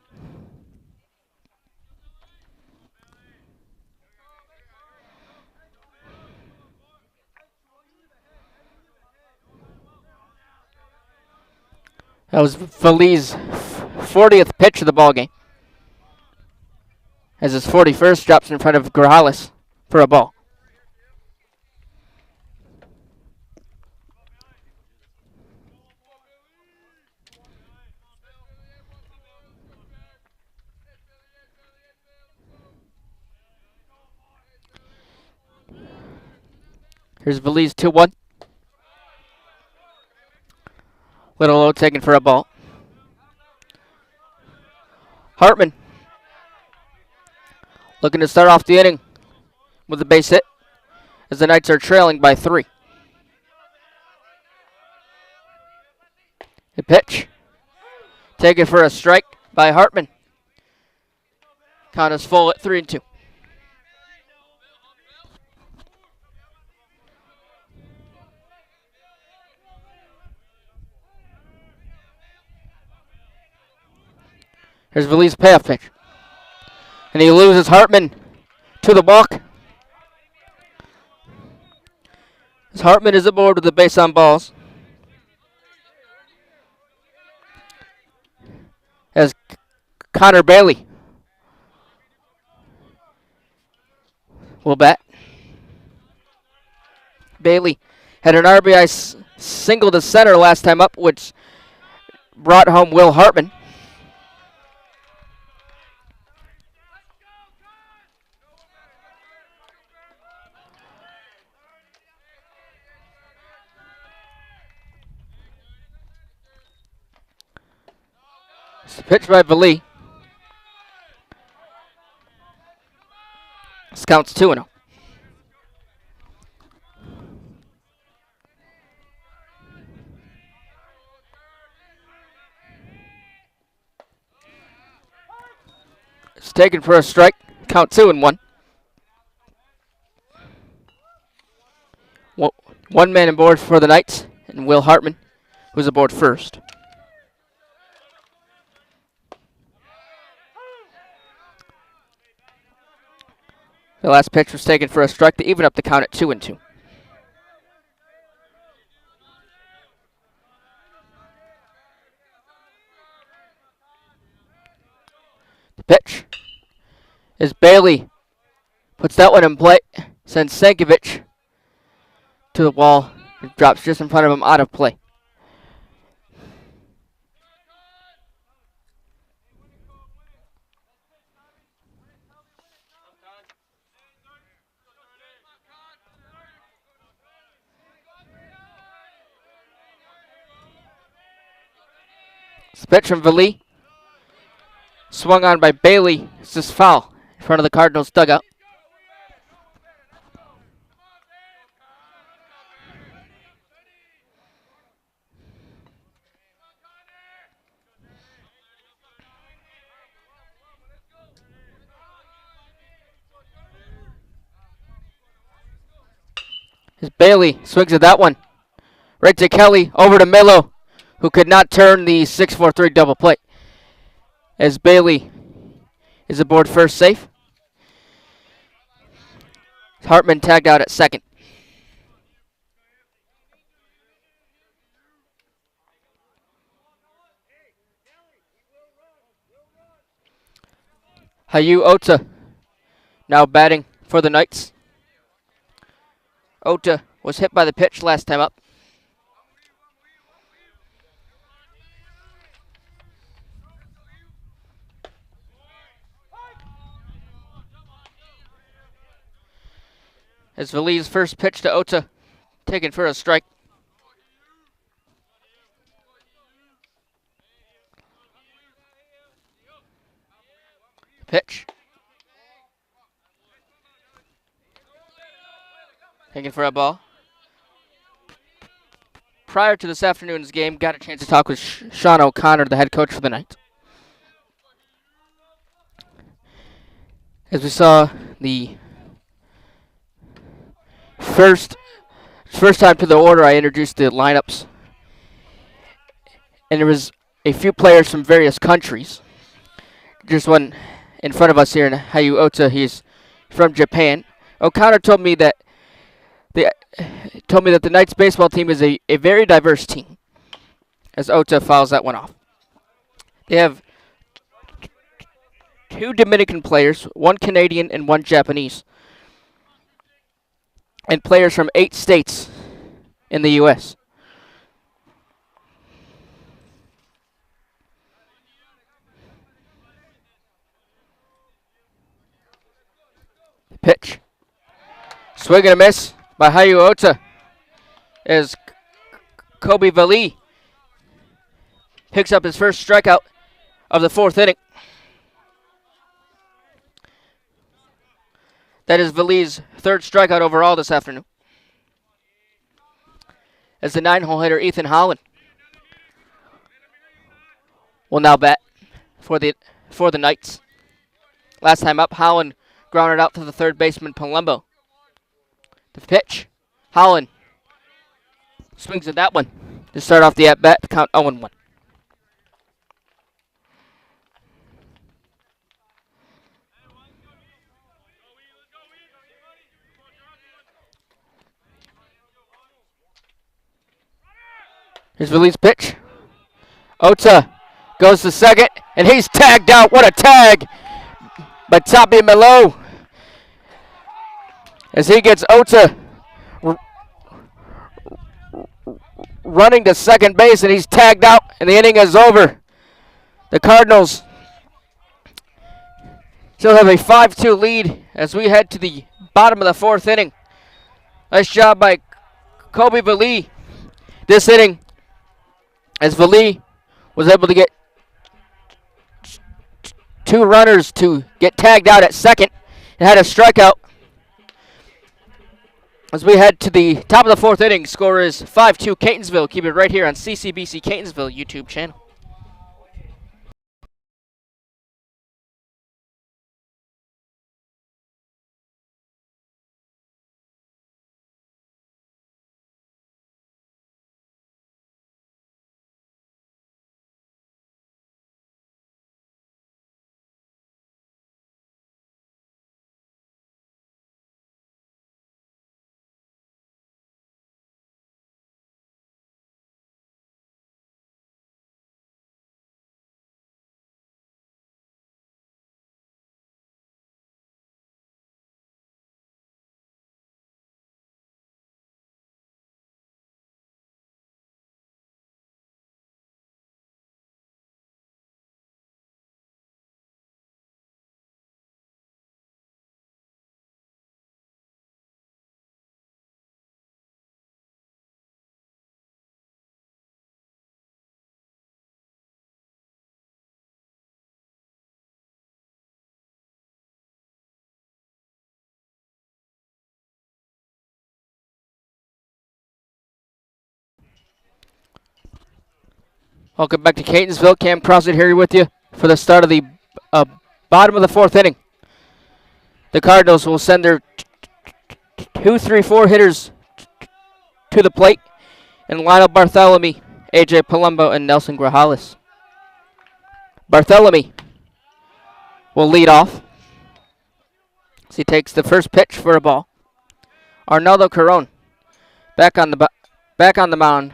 That was Vali's 40th pitch of the ball game. As his 41st drops in front of Grajales for a ball. Here's Vali's 2-1. Little low, taken for a ball. Hartman looking to start off the inning with a base hit as the Knights are trailing by 3. The pitch taken for a strike by Hartman. Count is full at 3-2. Here's Vali's payoff pitch. And he loses Hartman to the walk. As Hartman is aboard with the base on balls. As Connor Bailey will bat. Bailey had an RBI single to center last time up, which brought home Will Hartman. Pitch by Vali. This counts 2-0. It's taken for a strike. Count 2-1. One man aboard for the Knights, and Will Hartman, who's aboard first. The last pitch was taken for a strike to even up the count at 2-2. The pitch is Bailey. Puts that one in play. Sends Sankovic to the wall. It drops just in front of him, out of play. Pitch from Vali. Swung on by Bailey. It's just foul in front of the Cardinals dugout. As Bailey swings at that one. Right to Kelly. Over to Milo, who could not turn the 6-4-3 double play. As Bailey is aboard first safe. Hartman tagged out at second. Hayu Ota now batting for the Knights. Ota was hit by the pitch last time up. As Vali's first pitch to Ota, taken for a strike. Pitch. Taken for a ball. Prior to this afternoon's game, got a chance to talk with Sean O'Connor, the head coach for the Knights. As we saw the first time to the order, I introduced the lineups. And there was a few players from various countries. There's one in front of us here in Hayu Ota. He's from Japan. O'Connor told me that the Knights baseball team is a very diverse team, as Ota fouls that one off. They have 2 Dominican players, 1 Canadian and 1 Japanese, and players from 8 states in the U.S. Pitch. Swing and a miss by Hayu Ota as Kobe Vali picks up his first strikeout of the 4th inning. That is Vali's 3rd strikeout overall this afternoon. As the 9-hole hitter Ethan Holland will now bat for the Knights. Last time up, Holland grounded out to the 3rd baseman Palumbo. The pitch. Holland swings at that one to start off the at-bat to count 0-1. Here's Vali's pitch. Ota goes to second, and he's tagged out. What a tag by Tapi Melo. As he gets Ota running to second base, and he's tagged out, and the inning is over. The Cardinals still have a 5-2 lead as we head to the bottom of the 4th inning. Nice job by Kobe Vali this inning, as Vali was able to get 2 runners to get tagged out at second and had a strikeout. As we head to the top of the 4th inning, score is 5-2 Catonsville. Keep it right here on CCBC Catonsville YouTube channel. Welcome back to Catonsville. Cam Crosset here with you for the start of the bottom of the 4th inning. The Cardinals will send their 2-3-4 hitters to the plate and line up Bartholomew, AJ Palumbo, and Nelson Grajales. Bartholomew will lead off as he takes the first pitch for a ball. Arnaldo Caron back on the mound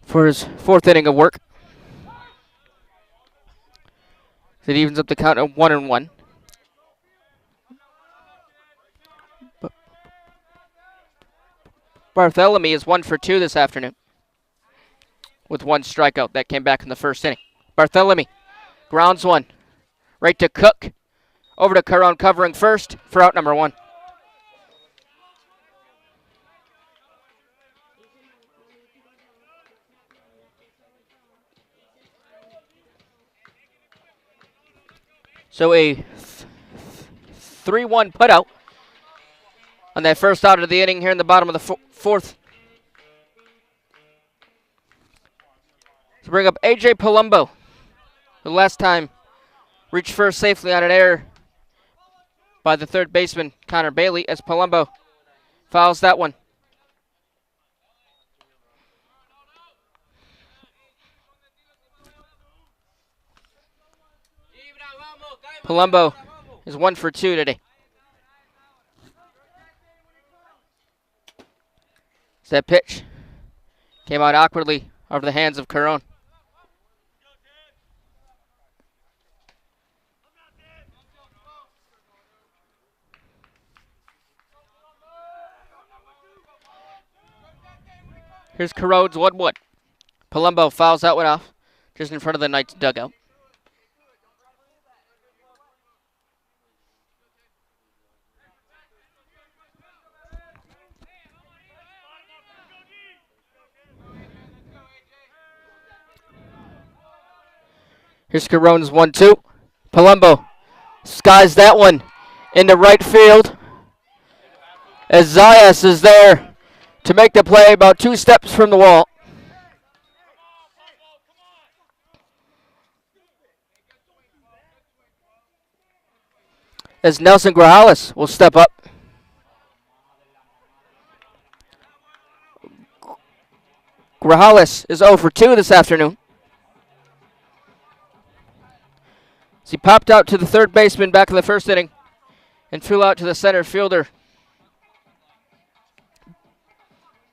for his 4th inning of work. It evens up the count at 1-1. Bartholomew is 1 for 2 this afternoon with 1 strikeout. That came back in the 1st inning. Bartholomew grounds one right to Cook. Over to Caron covering first for out number 1. So a 3-1 putout on that first out of the inning here in the bottom of the fourth. To bring up A.J. Palumbo, who last time reached first safely on an error by the third baseman, Connor Bailey, as Palumbo fouls that one. Palumbo is 1 for 2 today. That pitch came out awkwardly over the hands of Caron. Here's Caron's 1-1. Palumbo fouls that one off just in front of the Knights dugout. Here's Caron's 1-2. Palumbo skies that one into right field as Zayas is there to make the play about 2 steps from the wall. As Nelson Grajales will step up. Grajales is 0 for 2 this afternoon. As he popped out to the third baseman back in the first inning and flew out to the center fielder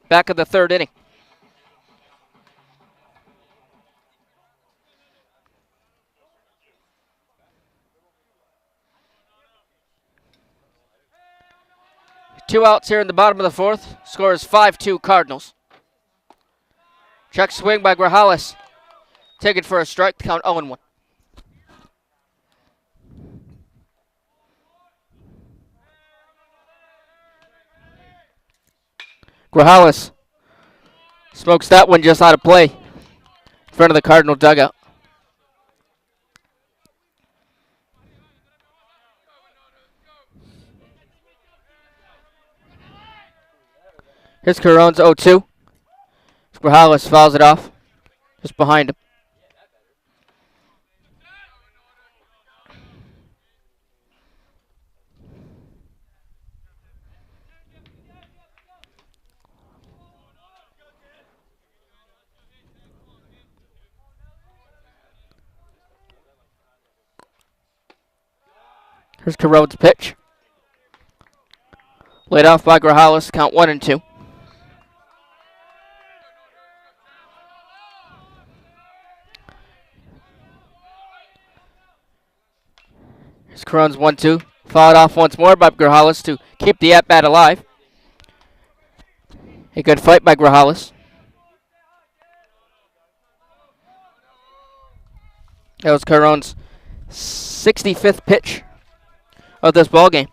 back of the third inning. Two outs here in the bottom of the fourth. Score is 5-2 Cardinals. Check swing by Grajales. Taken for a strike. Count 0-1. Grajales smokes that one just out of play in front of the Cardinal dugout. Here's Caron's 0-2. Grajales fouls it off just behind him. Here's Caron's pitch. Laid off by Grajales. Count 1-2. Here's Caron's 1-2. Fouled off once more by Grajales to keep the at-bat alive. A good fight by Grajales. That was Caron's 65th pitch of this ballgame.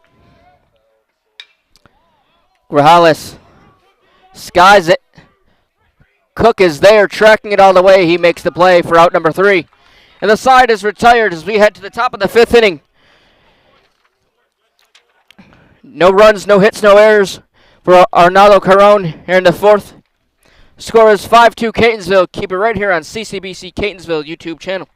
Grajales skies it. Cook is there, tracking it all the way. He makes the play for out number 3. And the side is retired as we head to the top of the 5th inning. No runs, no hits, no errors for Arnaldo Caron here in the 4th. Score is 5-2 Catonsville. Keep it right here on CCBC Catonsville YouTube channel.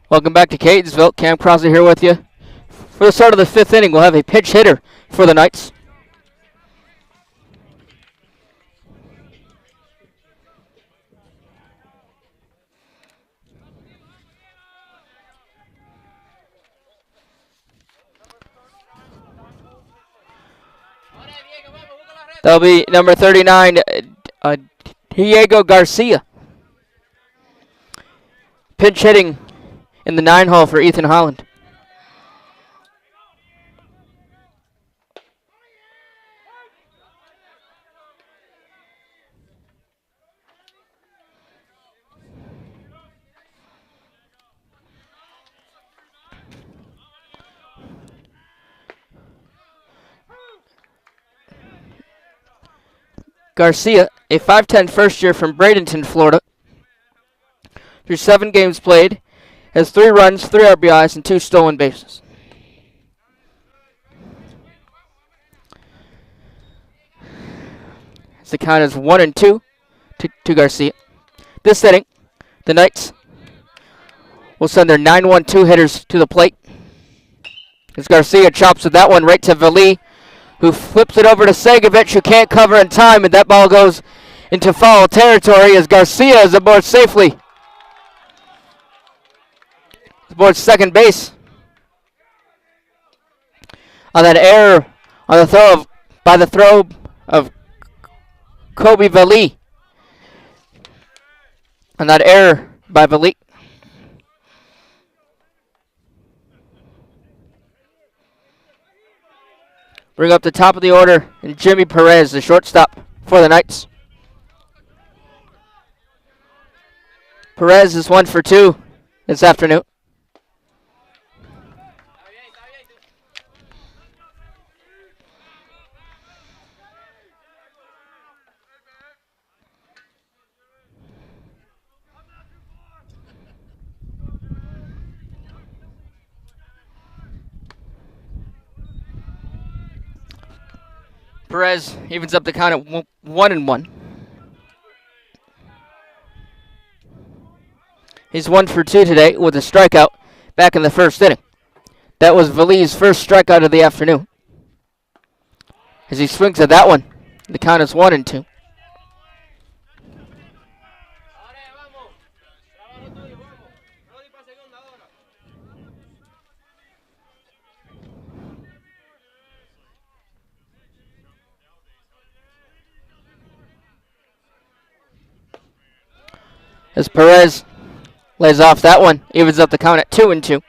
Welcome back to Catonsville. Cam Crossley here with you. For the start of the 5th inning, we'll have a pinch hitter for the Knights. That'll be number 39, Diego Garcia. Pinch hitting in the 9 hole for Ethan Holland. Garcia, a 5'10 first year from Bradenton, Florida. Through 7 games played, has 3 runs, 3 RBIs, and 2 stolen bases. As the count is 1-2 to Garcia. This inning, the Knights will send their 9-1-2 hitters to the plate. As Garcia chops with that one right to Vali, who flips it over to Segovich, who can't cover in time, and that ball goes into foul territory as Garcia is aboard safely. Aboard second base. On that error on the throw of Kobe Vali. On that error by Vali. Bring up the top of the order, and Jimmy Perez, the shortstop for the Knights. Perez is 1 for 2 this afternoon. Perez evens up the count at 1-1. He's 1 for 2 today with a strikeout back in the 1st inning. That was Vali's first strikeout of the afternoon. As he swings at that one, the count is 1-2. As Perez lays off that one, evens up the count at 2-2.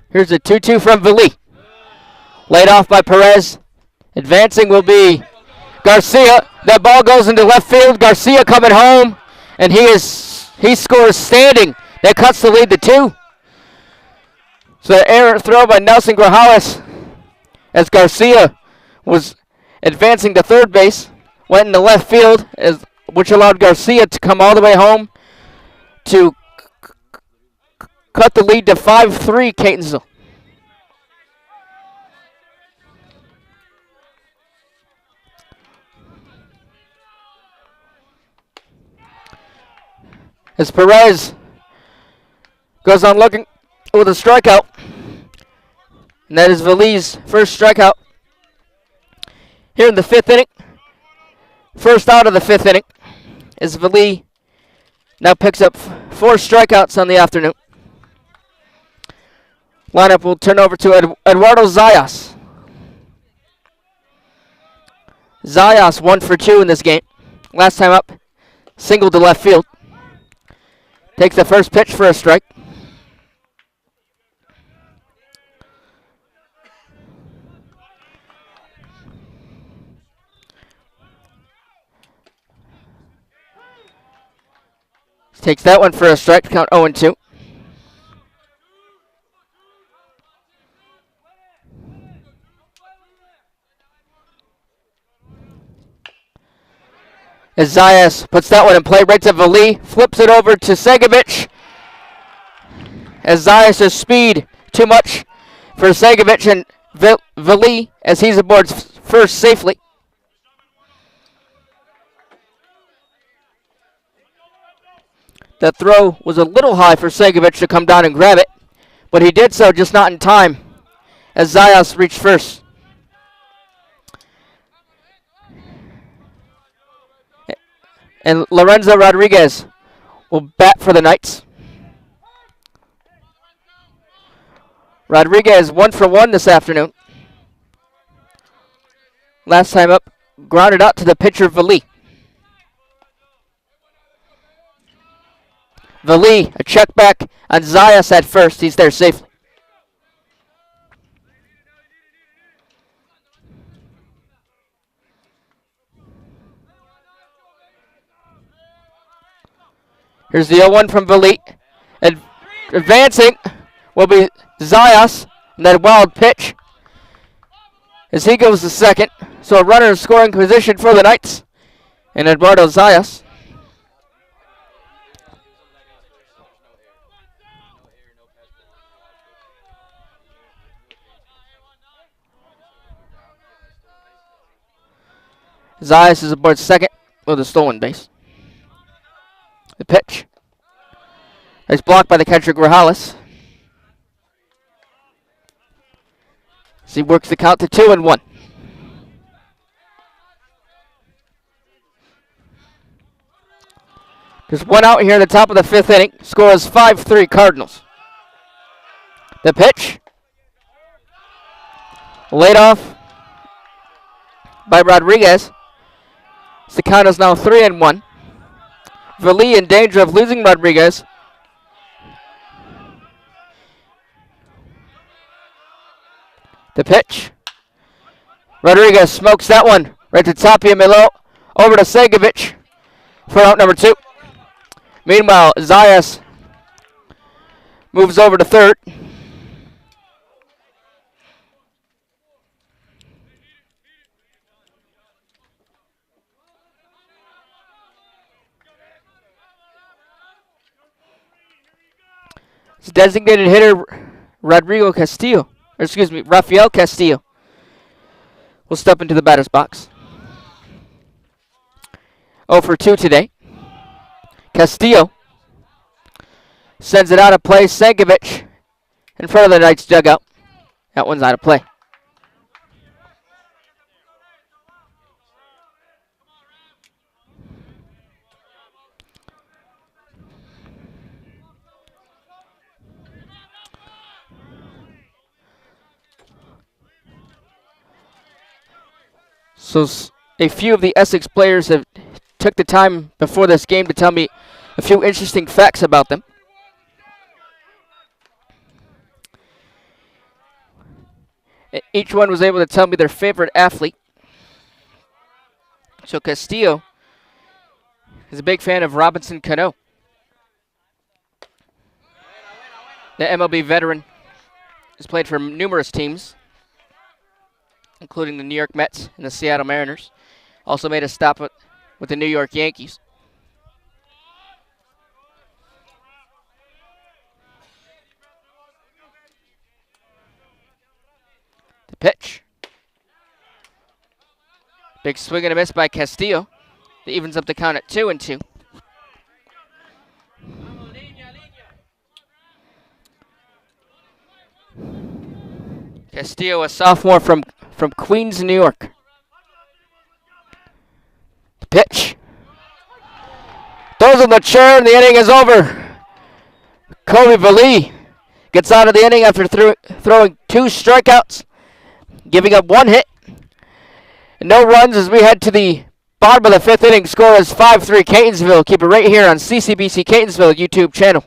Here's a 2-2 from Vali. Laid off by Perez. Advancing will be Garcia. That ball goes into left field. Garcia coming home, and he scores standing. That cuts the lead to 2. So the errant throw by Nelson Grajales as Garcia was advancing to third base, went into left field, which allowed Garcia to come all the way home to cut the lead to 5-3 Catonsville. As Perez goes on looking with a strikeout. And that is Vali's first strikeout here in the 5th inning. First out of the 5th inning as Vali now picks up 4 strikeouts on the afternoon. Lineup will turn over to Eduardo Zayas. Zayas 1 for 2 in this game. Last time up, single to left field. Takes the first pitch for a strike. Takes that one for a strike, count 0-2. As Zayas puts that one in play right to Vali. Flips it over to Segovic. As Zayas' speed too much for Segovic and Vali as he's aboard first safely. That throw was a little high for Segovic to come down and grab it, but he did so just not in time as Zayas reached first. And Lorenzo Rodriguez will bat for the Knights. Rodriguez 1 for 1 this afternoon. Last time up, grounded out to the pitcher Vali. Vali, a check back on Zayas at first. He's there safely. Here's the 0-1 from Vali. And advancing will be Zayas. And that wild pitch as he goes to second. So a runner in scoring position for the Knights. And Eduardo Zayas. Zayas is aboard second with a stolen base. The pitch is blocked by the catcher Grajales. As he works the count to 2-1. There's one out here at the top of the fifth inning. Score is 5-3 Cardinals. The pitch. Laid off by Rodriguez. So the count is now 3-1. Vali in danger of losing Rodriguez. The pitch. Rodriguez smokes that one right to Tapia Milo. Over to Segovic for out number 2. Meanwhile, Zayas moves over to third. His designated hitter, Rafael Castillo, will step into the batter's box. 0 for 2 today. Castillo sends it out of play. Segovic in front of the Knights dugout. That one's out of play. So a few of the Essex players have took the time before this game to tell me a few interesting facts about them. Each one was able to tell me their favorite athlete. So Castillo is a big fan of Robinson Cano, the MLB veteran. Has played for numerous teams, including the New York Mets and the Seattle Mariners. Also made a stop with the New York Yankees. The pitch. Big swing and a miss by Castillo. That evens up the count at 2-2. Castillo, a sophomore from Queens, New York. The pitch. Throws in the chair and the inning is over. Kobe Vali gets out of the inning after throwing 2 strikeouts, giving up 1 hit. And no runs as we head to the bottom of the 5th inning. Score is 5-3 Catonsville. Keep it right here on CCBC Catonsville YouTube channel.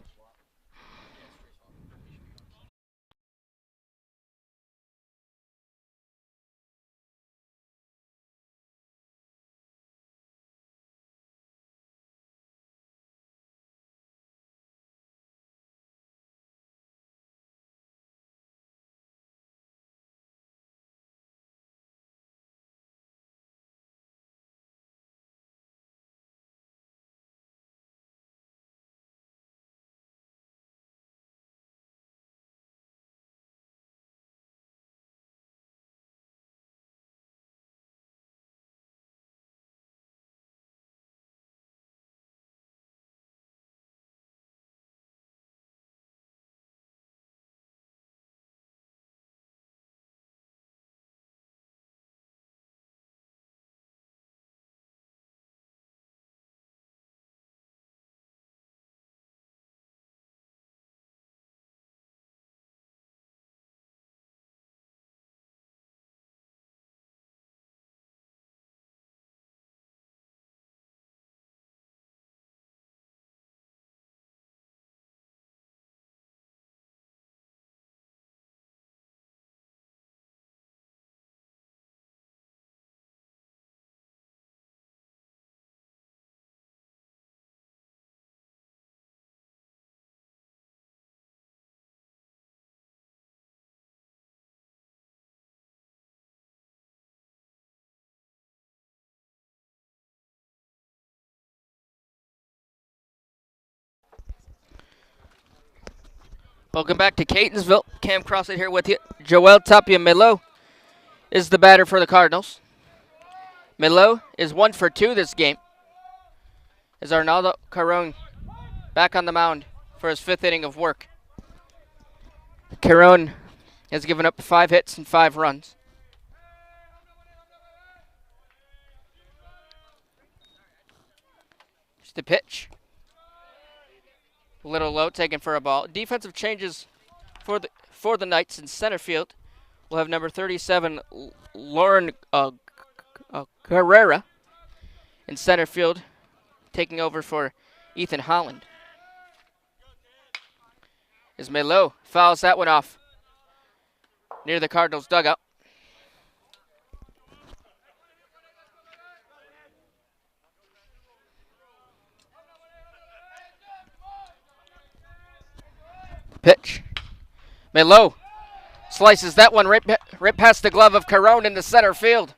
Welcome back to Catonsville. Cam Crossley here with you. Joel Tapia Milo is the batter for the Cardinals. Milo is 1 for 2 this game. As Arnaldo Caron back on the mound for his 5th inning of work. Caron has given up 5 hits and 5 runs. Here's the pitch. A little low, taken for a ball. Defensive changes for the Knights in center field. We'll have number 37, Lauren Carrera, in center field, taking over for Ethan Holland. As Melo fouls that one off near the Cardinals' dugout. Pitch. Melo slices that one right past the glove of Caron in the center field.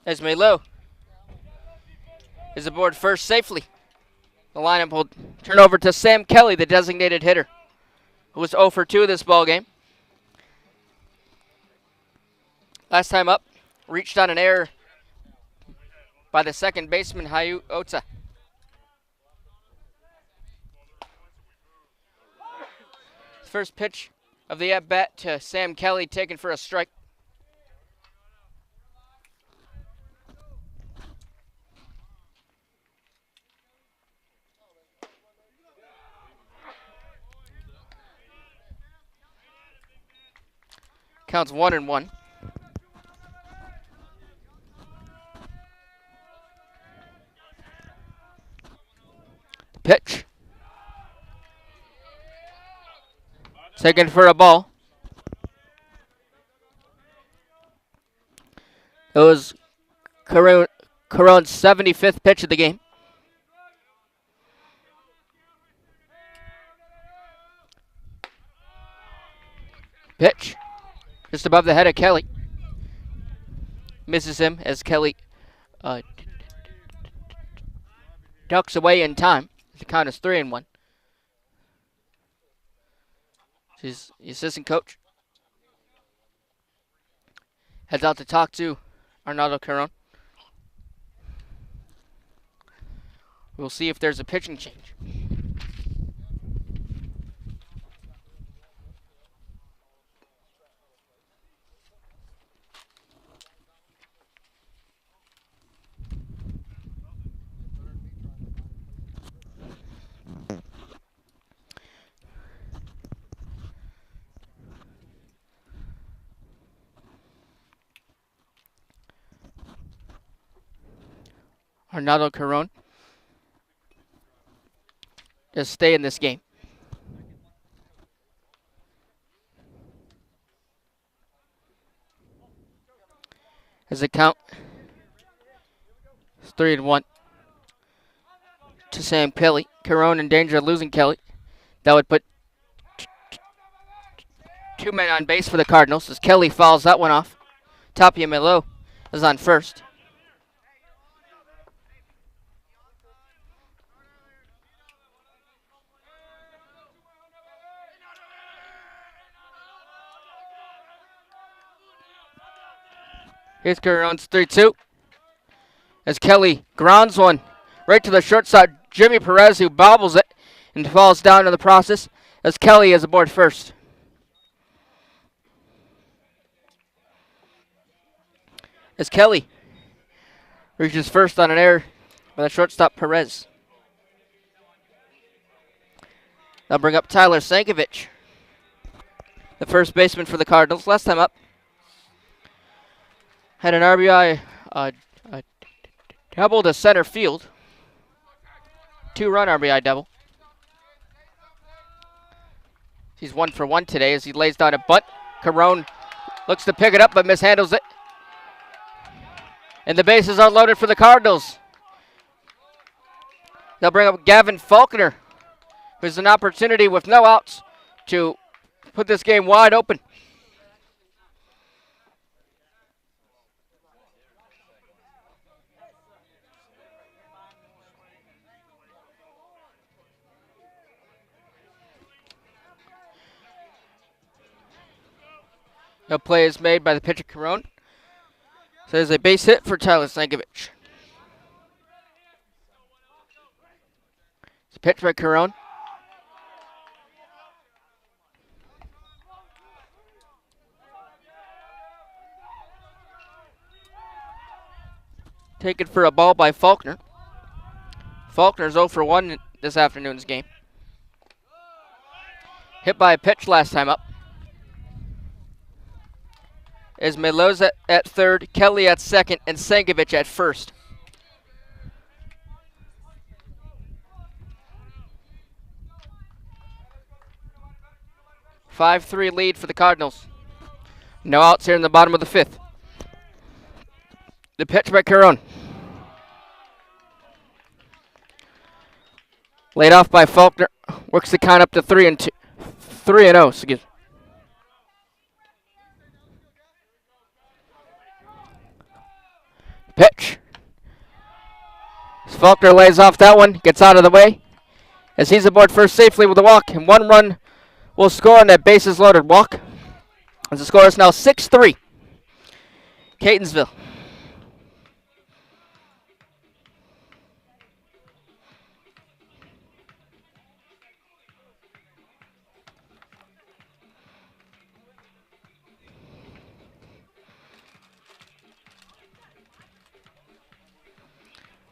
As Melo is aboard first safely. The lineup will turn over to Sam Kelly, the designated hitter, who was 0 for 2 this ball game. Last time up, reached on an error by the second baseman, Hayu Ota. First pitch of the at-bat to Sam Kelly, taken for a strike. Counts 1-1. Pitch. Taken for a ball. It was Caron's 75th pitch of the game. Pitch. Just above the head of Kelly. Misses him as Kelly ducks away in time. The count is 3-1. She's the assistant coach. Heads out to talk to Arnaldo Caron. We'll see if there's a pitching change. Arnaldo Caron just stay in this game. As the count is 3-1 to Sam Kelly. Caron in danger of losing Kelly. That would put 2 men on base for the Cardinals as Kelly fouls that one off. Tapia Melo is on first. Here's Caron's 3-2. As Kelly grounds one right to the shortstop, Jimmy Perez, who bobbles it and falls down in the process as Kelly is aboard first. As Kelly reaches first on an error by the shortstop Perez. They'll bring up Tyler Sankovic, the first baseman for the Cardinals. Last time up, had an RBI double to center field. 2-run RBI double. He's 1 for 1 today as he lays down a bunt. Caron looks to pick it up but mishandles it. And the bases are loaded for the Cardinals. They'll bring up Gavin Faulkner, who has an opportunity with no outs to put this game wide open. The play is made by the pitcher Carone. So there's a base hit for Tyler Stankovic. It's a pitch by Carone. Taken for a ball by Faulkner. Faulkner's 0 for 1 in this afternoon's game. Hit by a pitch last time up. Is Meloza at third, Kelly at second, and Stankovic at first. (5-3) lead for the Cardinals. No outs here in the bottom of the fifth. The pitch by Carone. Laid off by Faulkner. Works the count up to 3-0. Excuse me. Pitch. Faulkner lays off that one. Gets out of the way. As he's aboard first safely with a walk. And 1 run will score on that bases loaded walk. As the score is now 6-3. Catonsville.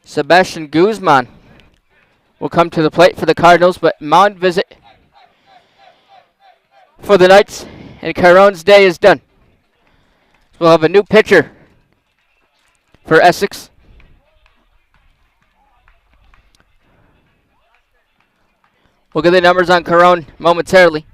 Sebastian Guzman will come to the plate for the Cardinals, but mound visit for the Knights, and Carone's day is done. We'll have a new pitcher for Essex. We'll get the numbers on Carone momentarily.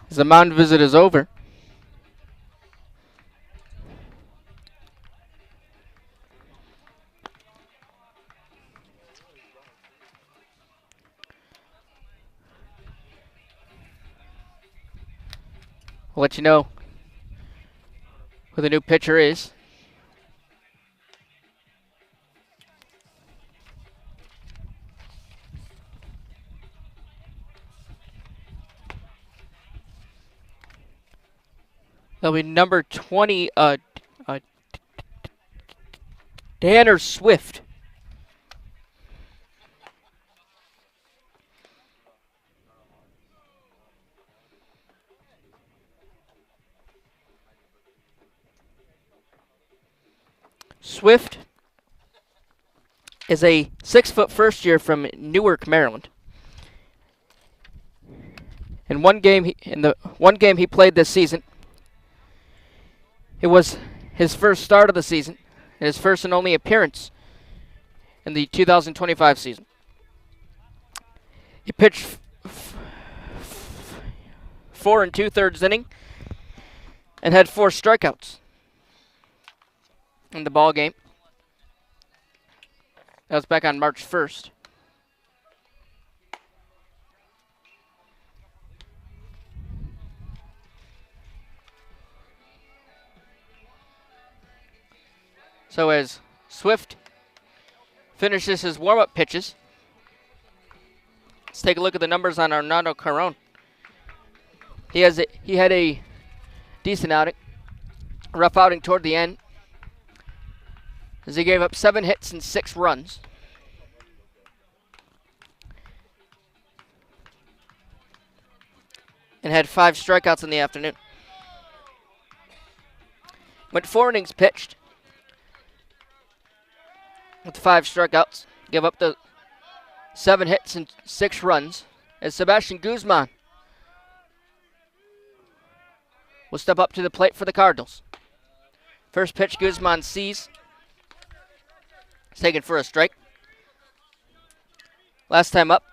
As the mound visit is over. I'll let you know who the new pitcher is. That'll be number 20, Tanner Swift. Swift is a 6-foot first year from Newark, Maryland. In the one game he played this season, it was his first start of the season and his first and only appearance in the 2025 season. He pitched 4 2/3 inning and had 4 strikeouts in the ball game. That was back on March 1st. So as Swift finishes his warm-up pitches, let's take a look at the numbers on Arnaldo Carone. He had a decent outing, a rough outing toward the end, as he gave up 7 hits and 6 runs. And had 5 strikeouts in the afternoon. Went 4 innings pitched with 5 strikeouts. Give up the 7 hits and 6 runs. As Sebastian Guzman will step up to the plate for the Cardinals. First pitch Guzman sees. It's taken for a strike. Last time up,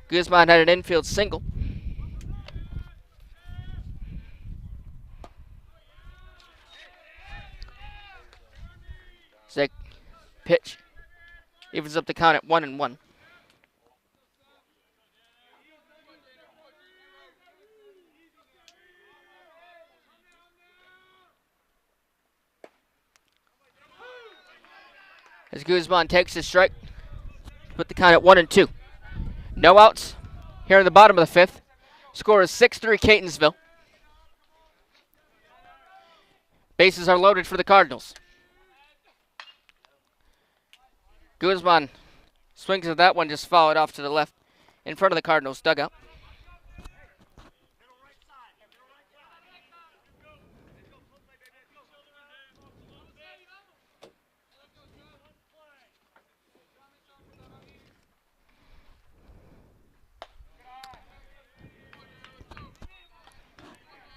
Guzman had an infield single. Sick pitch. Evens up the count at 1-1. As Guzman takes his strike, Put the count at 1-2. No outs here in the bottom of the fifth. Score is 6-3 Catonsville. Bases are loaded for the Cardinals. Guzman swings at that one, just fouled off to the left in front of the Cardinals dugout.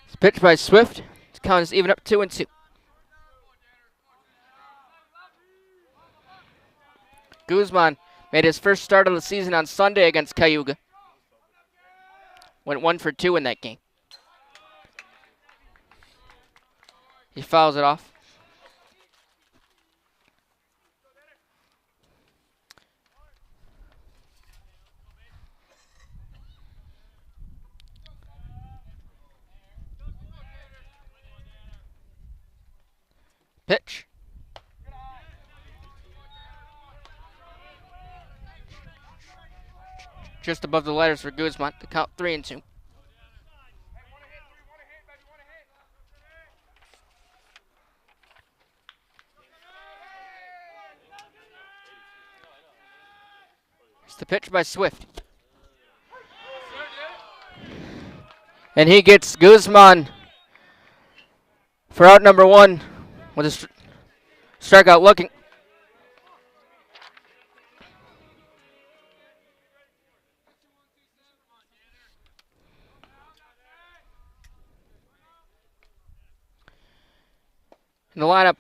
It's pitched by Swift. The count is even up 2-2. Guzman made his first start of the season on Sunday against Cayuga. Went 1 for 2 in that game. He fouls it off. Pitch. Just above the letters for Guzman. The count 3-2. It's the pitch by Swift. And he gets Guzman for out number 1 with a strikeout looking. In the lineup,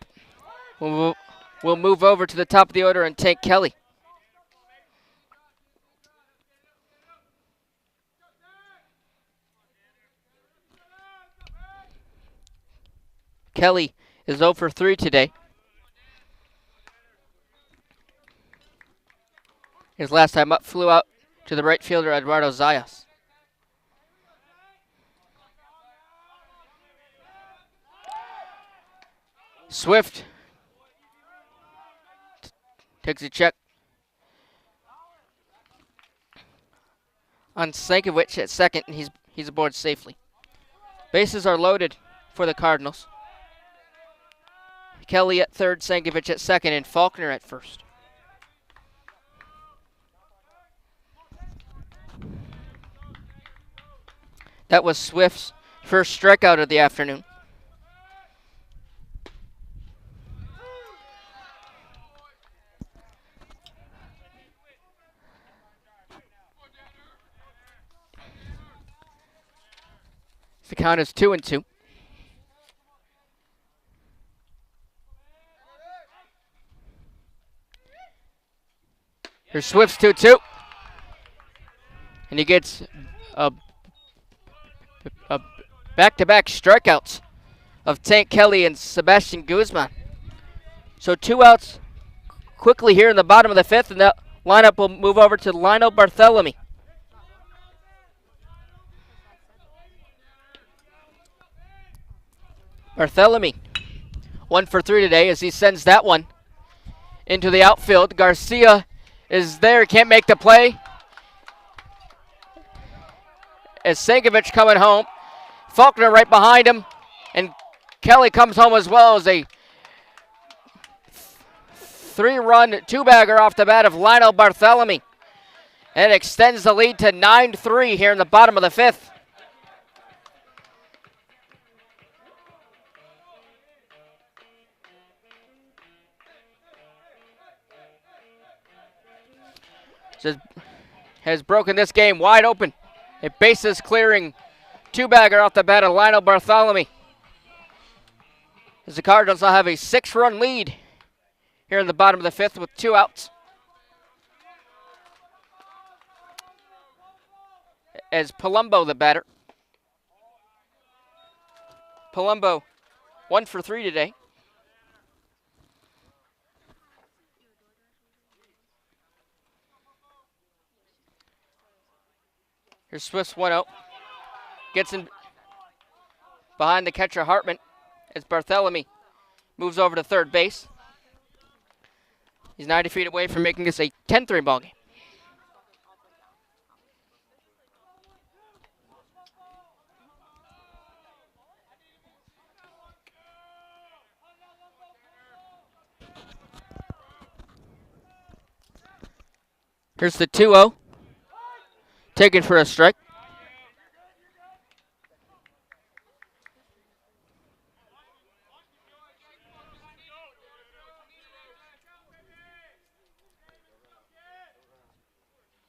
we'll move over to the top of the order and take Kelly. Kelly is 0 for 3 today. His last time up flew out to the right fielder Eduardo Zayas. Swift takes a check on Sankovic at second, and he's aboard safely. Bases are loaded for the Cardinals. Kelly at third, Sankovic at second, and Faulkner at first. That was Swift's first strikeout of the afternoon. The count is 2-2. Here's Swift's 2-2. And he gets a back-to-back strikeouts of Tank Kelly and Sebastian Guzman. So 2 outs quickly here in the bottom of the fifth, and that lineup will move over to Lionel Barthélemy. Barthélemy, 1 for 3 today as he sends that one into the outfield. Garcia is there, can't make the play. As Sankovic coming home. Faulkner right behind him. And Kelly comes home as well as a 3-run 2-bagger off the bat of Lionel Barthélemy. And it extends the lead to 9-3 here in the bottom of the fifth. Has broken this game wide open. A bases clearing 2-bagger off the bat of Lionel Barthélemy. As the Cardinals will have a 6-run lead here in the bottom of the fifth with 2 outs. As Palumbo the batter. Palumbo 1 for 3 today. Here's Swift's 1-0. Gets in behind the catcher Hartman as Barthélemy moves over to third base. He's 90 feet away from making this a 10-3 ball game. Here's the 2-0. Taken for a strike.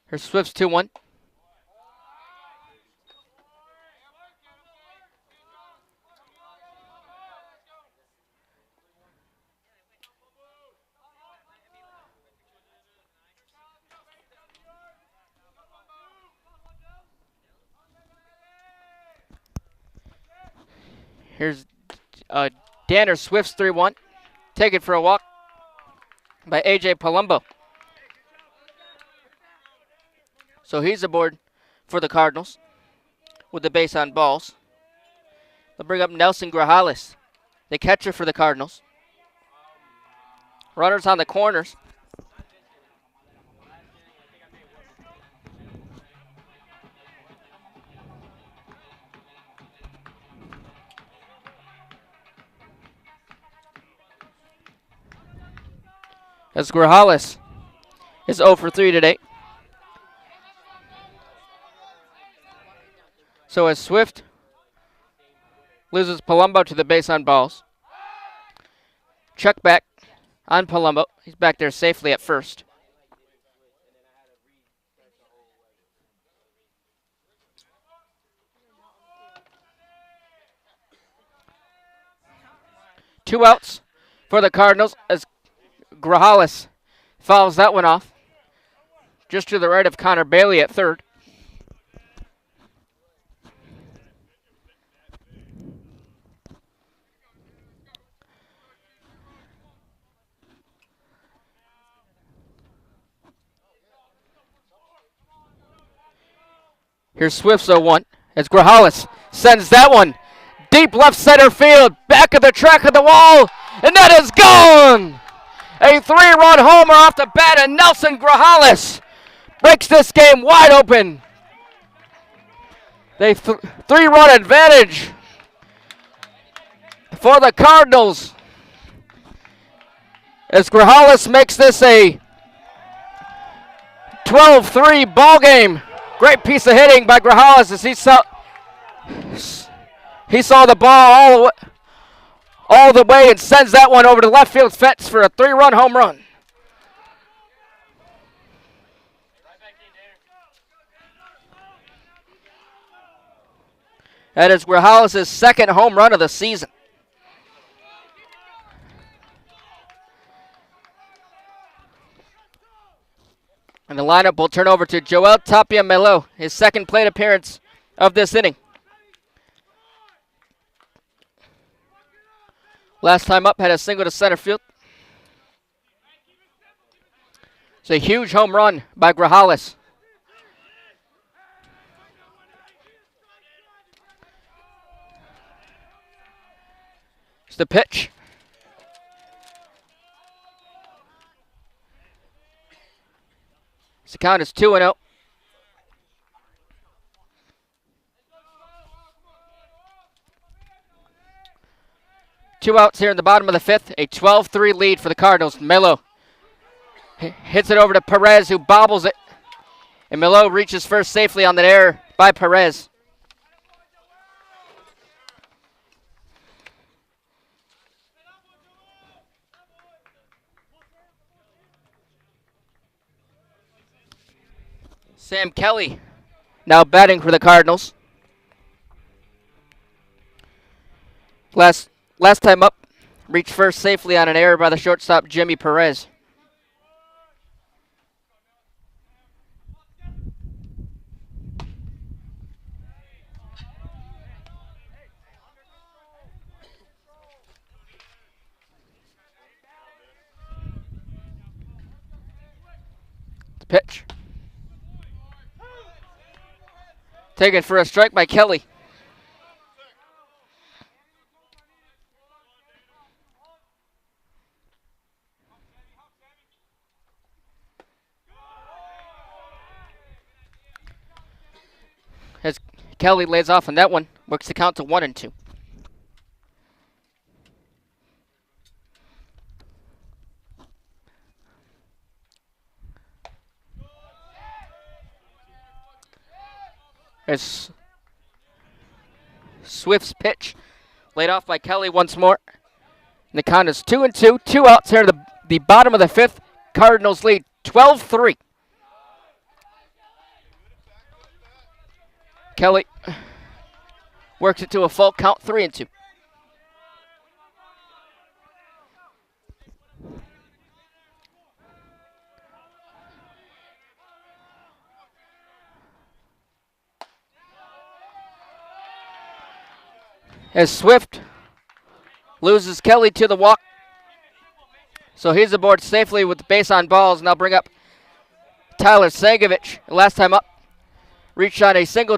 Here's Swift's 2-1. Here's Danner Swift's 3-1. Taken for a walk by A.J. Palumbo. So he's aboard for the Cardinals with the base on balls. They'll bring up Nelson Grajales, the catcher for the Cardinals. Runners on the corners. As Grajales is 0 for 3 today. So as Swift loses Palumbo to the base on balls. Check back on Palumbo. He's back there safely at first. Two outs for the Cardinals as Grajales fouls that one off. Just to the right of Connor Bailey at third. Here's Swift's 0-1 as Grajales sends that one deep left center field, back of the track of the wall, and that is gone! A 3-run homer off the bat, and Nelson Grajales breaks this game wide open. They 3-run advantage for the Cardinals as Grajales makes this a 12-3 ball game. Great piece of hitting by Grajales as he saw the ball all the way and sends that one over to left field fence for a 3-run home run. That is Grajales' second home run of the season. And the lineup will turn over to Joel Tapia Melo, his second plate appearance of this inning. Last time up, had a single to center field. It's a huge home run by Grajales. It's the pitch. The count is 2-0. Two outs here in the bottom of the fifth. A 12-3 lead for the Cardinals. Melo hits it over to Perez, who bobbles it. And Melo reaches first safely on that error by Perez. Sam Kelly now batting for the Cardinals. Last time up, reached first safely on an error by the shortstop Jimmy Perez. The pitch. Taken for a strike by Kelly. As Kelly lays off on that one, works the count to 1-2. As Swift's pitch laid off by Kelly once more. And the count is 2-2. 2 outs here in the bottom of the fifth. Cardinals lead 12-3. Kelly works it to a full count, 3-2. As Swift loses Kelly to the walk. So he's aboard safely with the base on balls. Now bring up Tyler Sangovich. Last time up, reached on a single.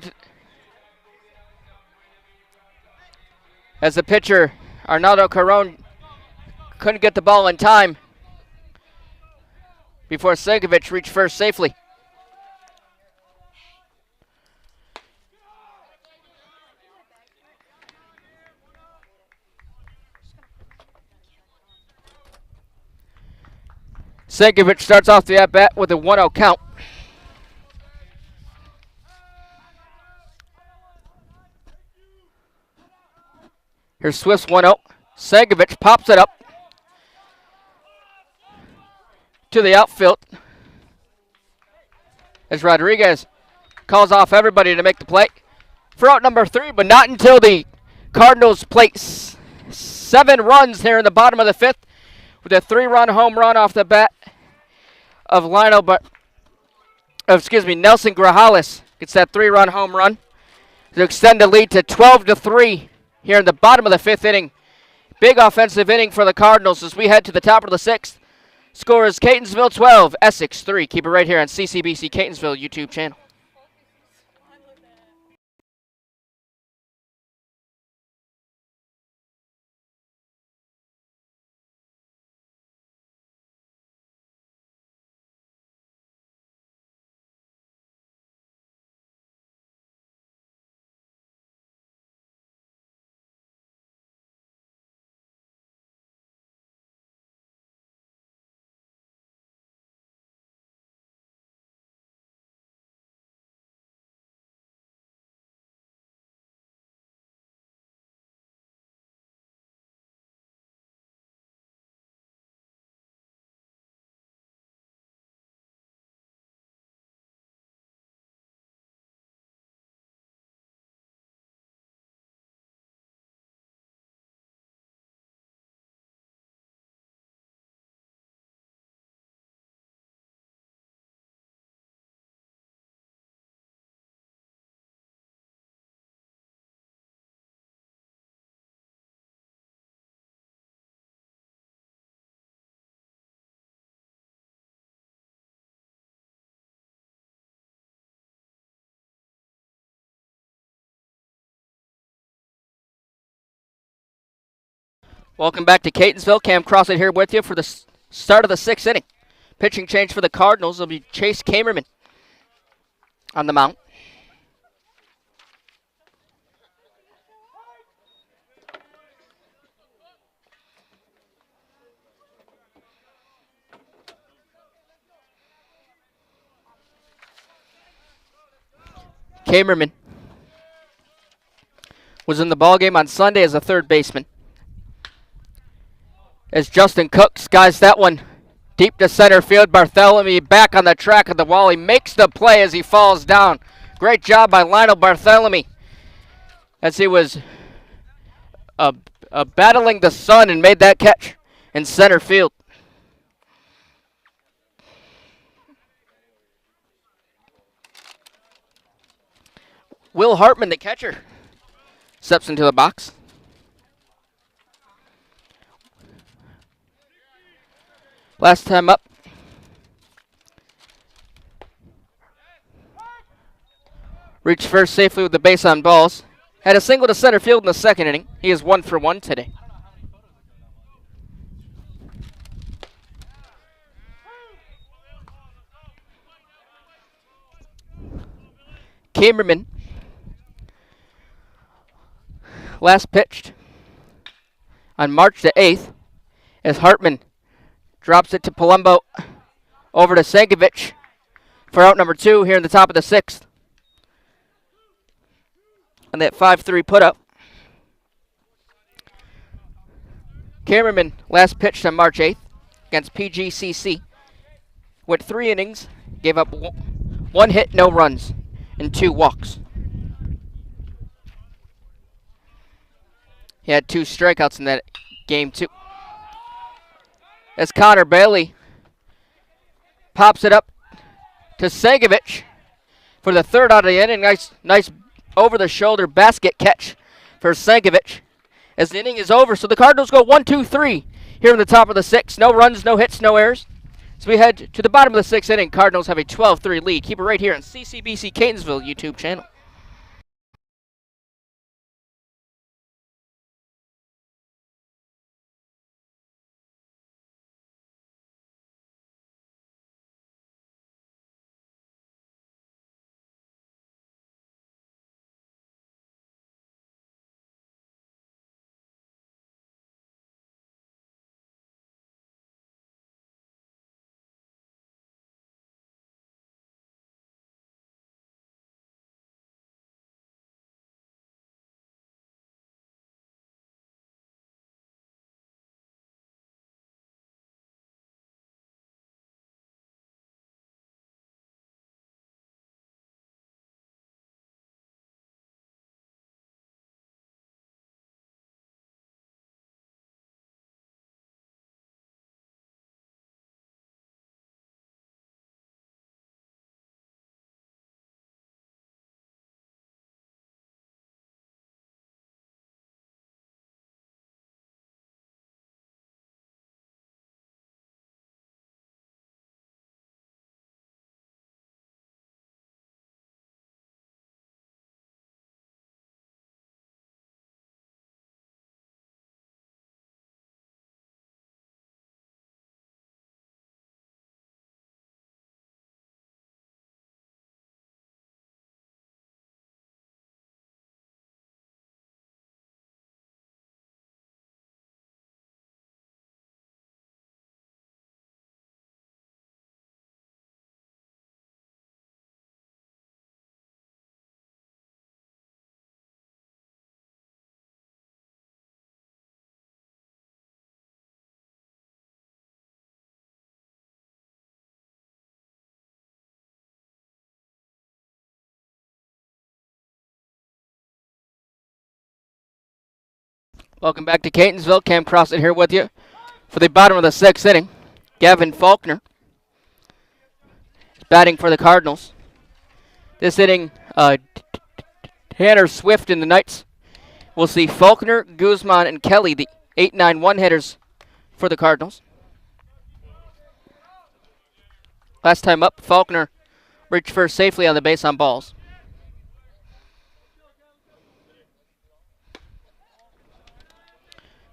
As the pitcher, Arnaldo Caron, couldn't get the ball in time before Sangovich reached first safely. Sankovich starts off the at-bat with a 1-0 count. Here's Swift's 1-0. Sankovich pops it up to the outfield as Rodriguez calls off everybody to make the play for out number 3, but not until the Cardinals place 7 runs here in the bottom of the fifth with a 3-run home run off the bat of Nelson Grajales. Gets that 3-run home run to extend the lead to 12-3 here in the bottom of the fifth inning. Big offensive inning for the Cardinals as we head to the top of the sixth. Score is Catonsville 12, Essex 3. Keep it right here on CCBC Catonsville YouTube channel. Welcome back to Catonsville. Cam Crossley here with you for the start of the sixth inning. Pitching change for the Cardinals will be Chase Kamerman on the mound. Kamerman was in the ballgame on Sunday as a third baseman. As Justin Cook skies that one deep to center field. Barthélemy back on the track of the wall. He makes the play as he falls down. Great job by Lionel Barthélemy as he was battling the sun and made that catch in center field. Will Hartman, the catcher, steps into the box. Last time up, reached first safely with the base on balls. Had a single to center field in the second inning. He is 1 for 1 today. Kamerman last pitched on March the 8th as Hartman drops it to Palumbo over to Sankovich for out number 2 here in the top of the sixth. on that 5-3 put-up. Cameraman last pitched on March 8th against PGCC. Went 3 innings, gave up 1 hit, no runs, and 2 walks. He had 2 strikeouts in that game, too. As Connor Bailey pops it up to Sankovic for the 3rd out of the inning. Nice over-the-shoulder basket catch for Sankovic. As the inning is over, so the Cardinals go 1-2-3 here in the top of the 6th. No runs, no hits, no errors. So we head to the bottom of the 6th inning. Cardinals have a 12-3 lead. Keep it right here on CCBC Catonsville YouTube channel. Welcome back to Catonsville. Cam Crossett here with you for the bottom of the 6th inning. Gavin Faulkner is batting for the Cardinals. This inning, Tanner Swift and the Knights will see Faulkner, Guzman, and Kelly, the 8-9-1 hitters for the Cardinals. Last time up, Faulkner reached first safely on the base on balls.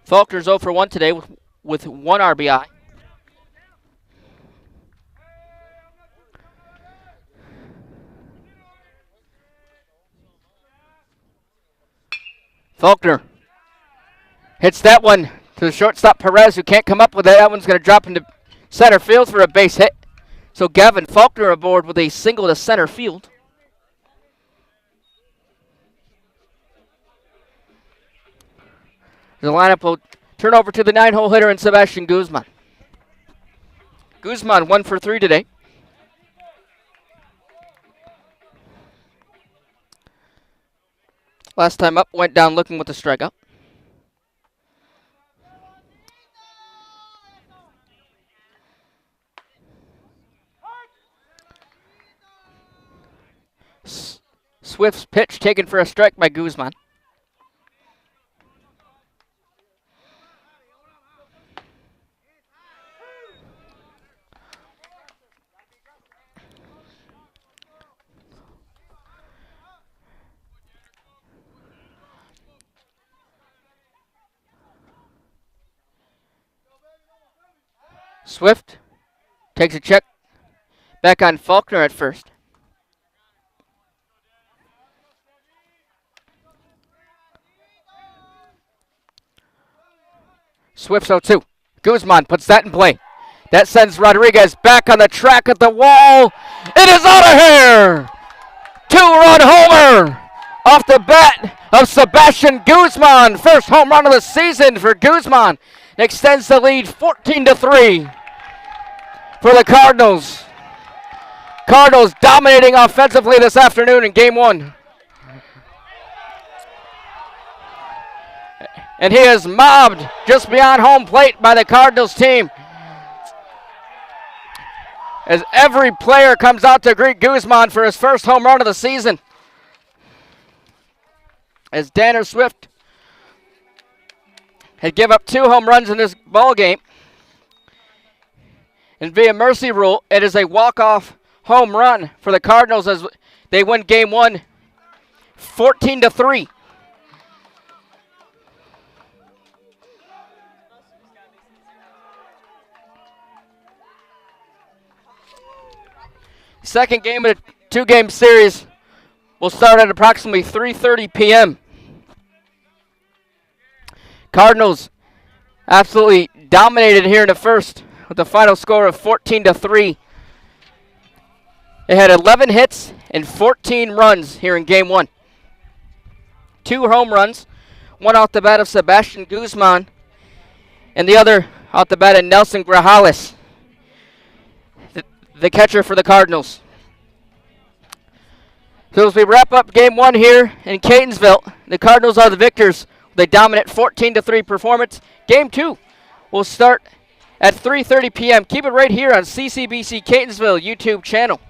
Faulkner's 0 for 1 today with 1 RBI. Faulkner hits that one to the shortstop Perez, who can't come up with it. That one's going to drop into center field for a base hit. So Gavin Faulkner aboard with a single to center field. The lineup will turn over to the 9-hole hitter and Sebastian Guzman. Guzman 1 for 3 today. Last time up, went down looking with a strikeout. Swift's pitch taken for a strike by Guzman. Swift takes a check back on Faulkner at first. Swift's 0-2. Guzman puts that in play. That sends Rodriguez back on the track at the wall. It is out of here! 2-run homer off the bat of Sebastian Guzman. First home run of the season for Guzman. Extends the lead 14-3 for the Cardinals. Cardinals dominating offensively this afternoon in game one. And he is mobbed just beyond home plate by the Cardinals team. As every player comes out to greet Guzman for his first home run of the season. As Danner Swift had give up 2 home runs in this ball game. And via mercy rule, it is a walk-off home run for the Cardinals as they win game one 14-3. Second game of the 2-game series will start at approximately 3:30 p.m. Cardinals absolutely dominated here in the first with a final score of 14-3. They had 11 hits and 14 runs here in game one. 2 home runs, one off the bat of Sebastian Guzman, and the other off the bat of Nelson Grajales, the catcher for the Cardinals. So as we wrap up game one here in Catonsville, the Cardinals are the victors with a dominant 14-3 performance. Game two will start at 3:30 p.m. Keep it right here on CCBC Catonsville YouTube channel.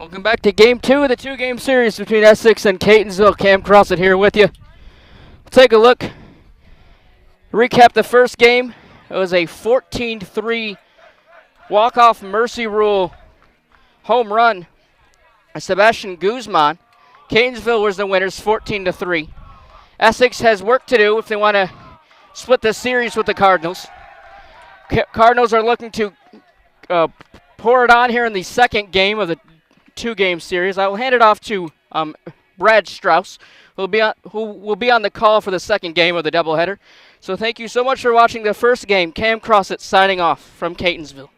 Welcome back to Game 2 of the two-game series between Essex and Catonsville. Cam Crosset here with you. Take a look. Recap the first game. It was a 14-3 walk-off mercy rule home run. Sebastian Guzman. Catonsville was the winners, 14-3. Essex has work to do if they want to split the series with the Cardinals. Cardinals are looking to pour it on here in the second game of the two-game series. I will hand it off to Brad Strauss, who will be on the call for the second game of the doubleheader. So thank you so much for watching the first game. Cam Crosset signing off from Catonsville.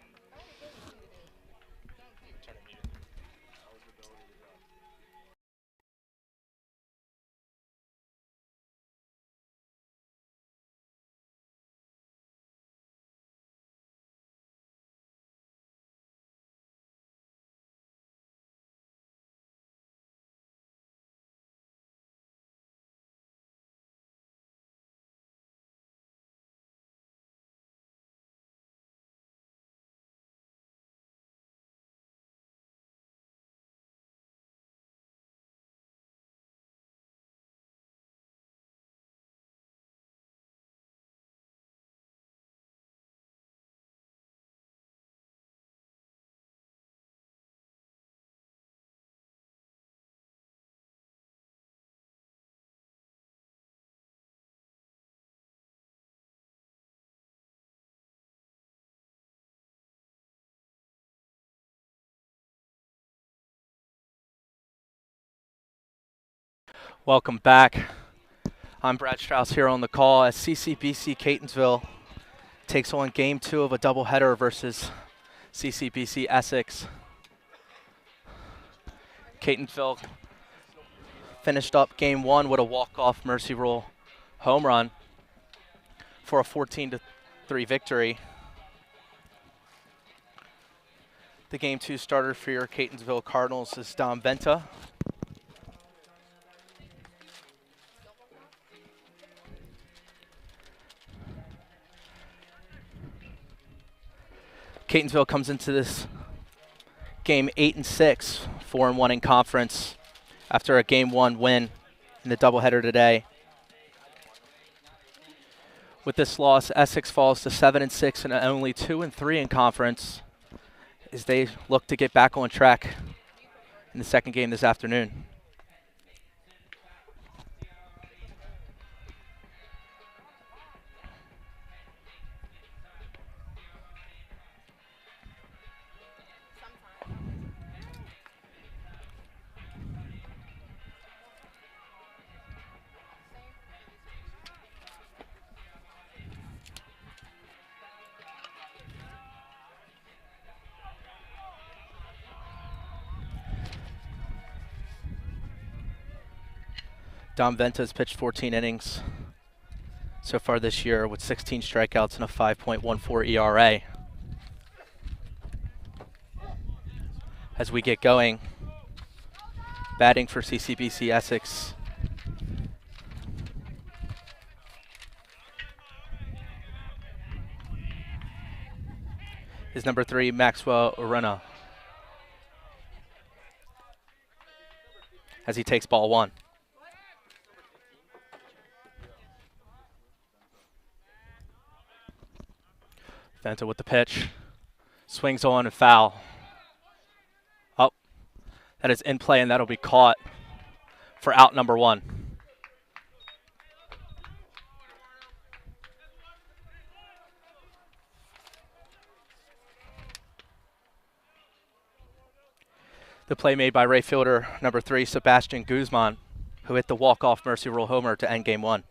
Welcome back. I'm Brad Strauss here on the call as CCBC Catonsville takes on Game 2 of a doubleheader versus CCBC Essex. Catonsville finished up Game 1 with a walk-off mercy rule home run for a 14-3 victory. The Game 2 starter for your Catonsville Cardinals is Dom Venta. Catonsville comes into this game 8-6, 4-1 in conference after a Game 1 win in the doubleheader today. With this loss, Essex falls to 7-6 and only 2-3 in conference as they look to get back on track in the second game this afternoon. Dom Venta has pitched 14 innings so far this year with 16 strikeouts and a 5.14 ERA. As we get going, batting for CCBC Essex is number 3, Maxwell Urena, as he takes ball 1. Venta with the pitch, swings on and foul. Oh, that is in play and that'll be caught for out number 1. The play made by right fielder number 3, Sebastian Guzman, who hit the walk-off mercy rule homer to end Game 1.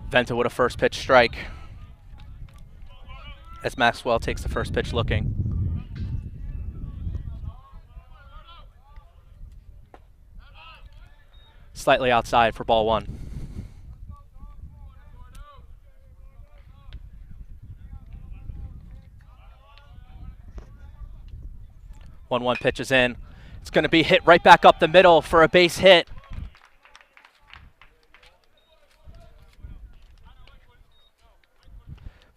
Venta with a first pitch strike as Maxwell takes the first pitch looking. Slightly outside for ball 1. One pitch is in. It's going to be hit right back up the middle for a base hit.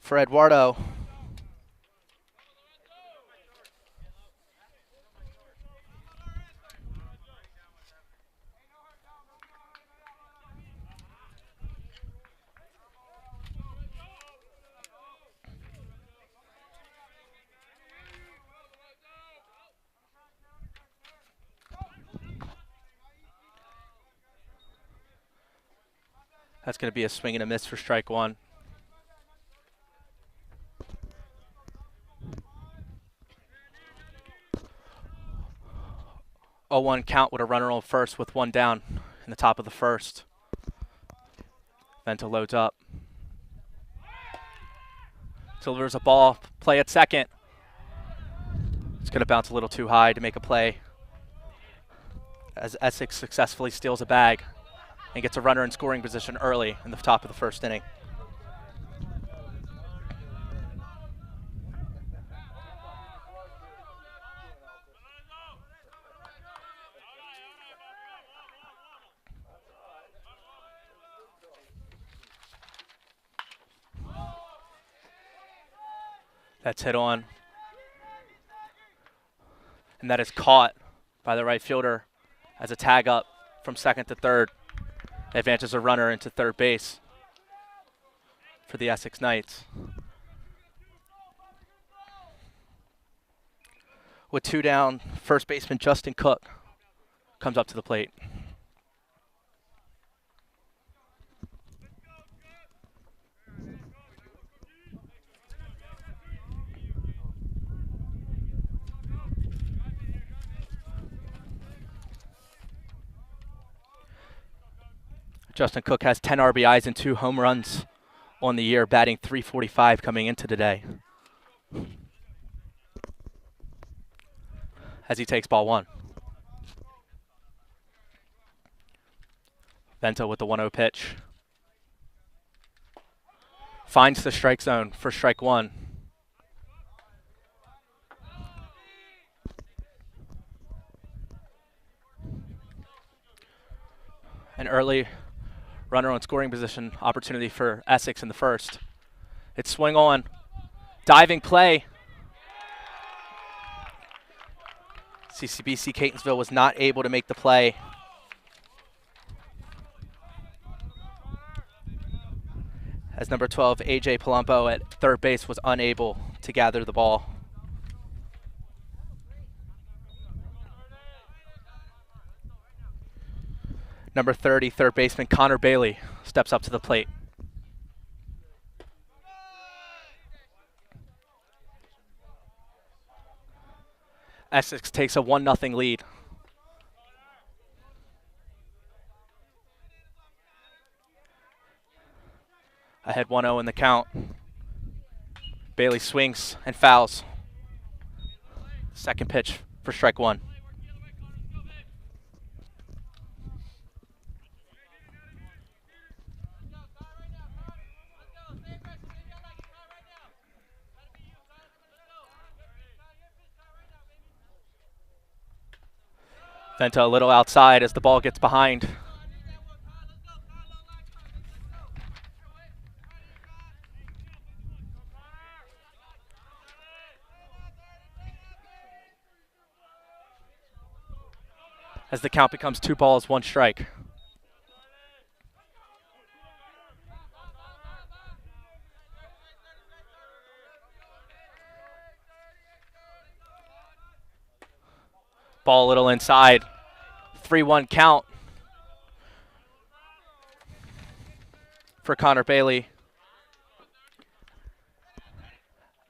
for Eduardo. That's going to be a swing and a miss for strike one. 0-1 count with a runner on first with one down in the top of the first. Venta loads up. Delivers a ball, play at second. It's going to bounce a little too high to make a play as Essex successfully steals a bag and gets a runner in scoring position early in the top of the first inning. That's hit on. And that is caught by the right fielder as a tag up from second to third. Advances a runner into third base for the Essex Knights. With two down, first baseman Justin Cook comes up to the plate. Justin Cook has 10 RBIs and 2 home runs on the year, batting .345 coming into today. As he takes ball one. Venta with the 1-0 pitch. Finds the strike zone for strike one. An early runner on scoring position opportunity for Essex in the first. It's swing on. Diving play. CCBC Catonsville was not able to make the play. As number 12, AJ Palumbo at third base was unable to gather the ball. Number 30, third baseman Connor Bailey steps up to the plate. Essex takes a 1-0 lead. Ahead 1-0 in the count. Bailey swings and fouls. Second pitch for strike one. Venta a little outside as the ball gets behind. As the count becomes 2 balls, 1 strike. Ball a little inside. 3-1 count for Connor Bailey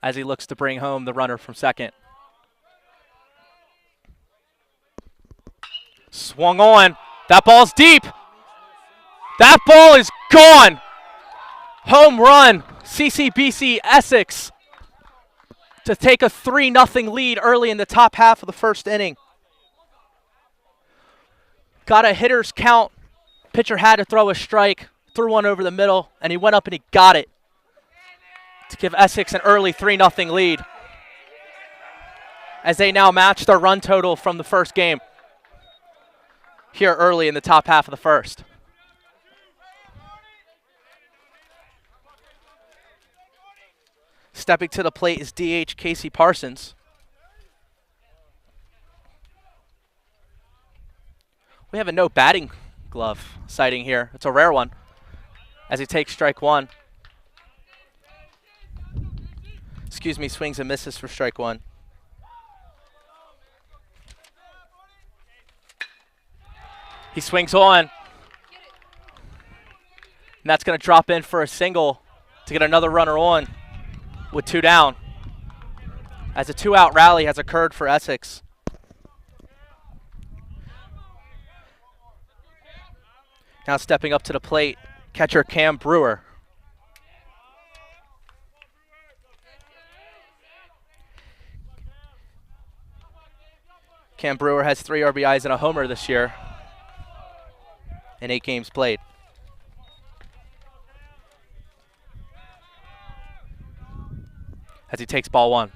as he looks to bring home the runner from second. Swung on. That ball's deep. That ball is gone. Home run, CCBC Essex, to take a 3-0 lead early in the top half of the first inning. Got a hitter's count. Pitcher had to throw a strike, threw one over the middle, and he went up and he got it to give Essex an early 3-0 lead as they now match their run total from the first game here early in the top half of the first. Stepping to the plate is DH Casey Parsons. We have a no batting glove sighting here. It's a rare one as he takes strike one. Excuse me, swings and misses for strike one. He swings on. And that's going to drop in for a single to get another runner on with 2 down. As a 2-out rally has occurred for Essex. Now stepping up to the plate, catcher Cam Brewer. Cam Brewer has 3 RBIs and a homer this year in 8 games played. As he takes ball 1.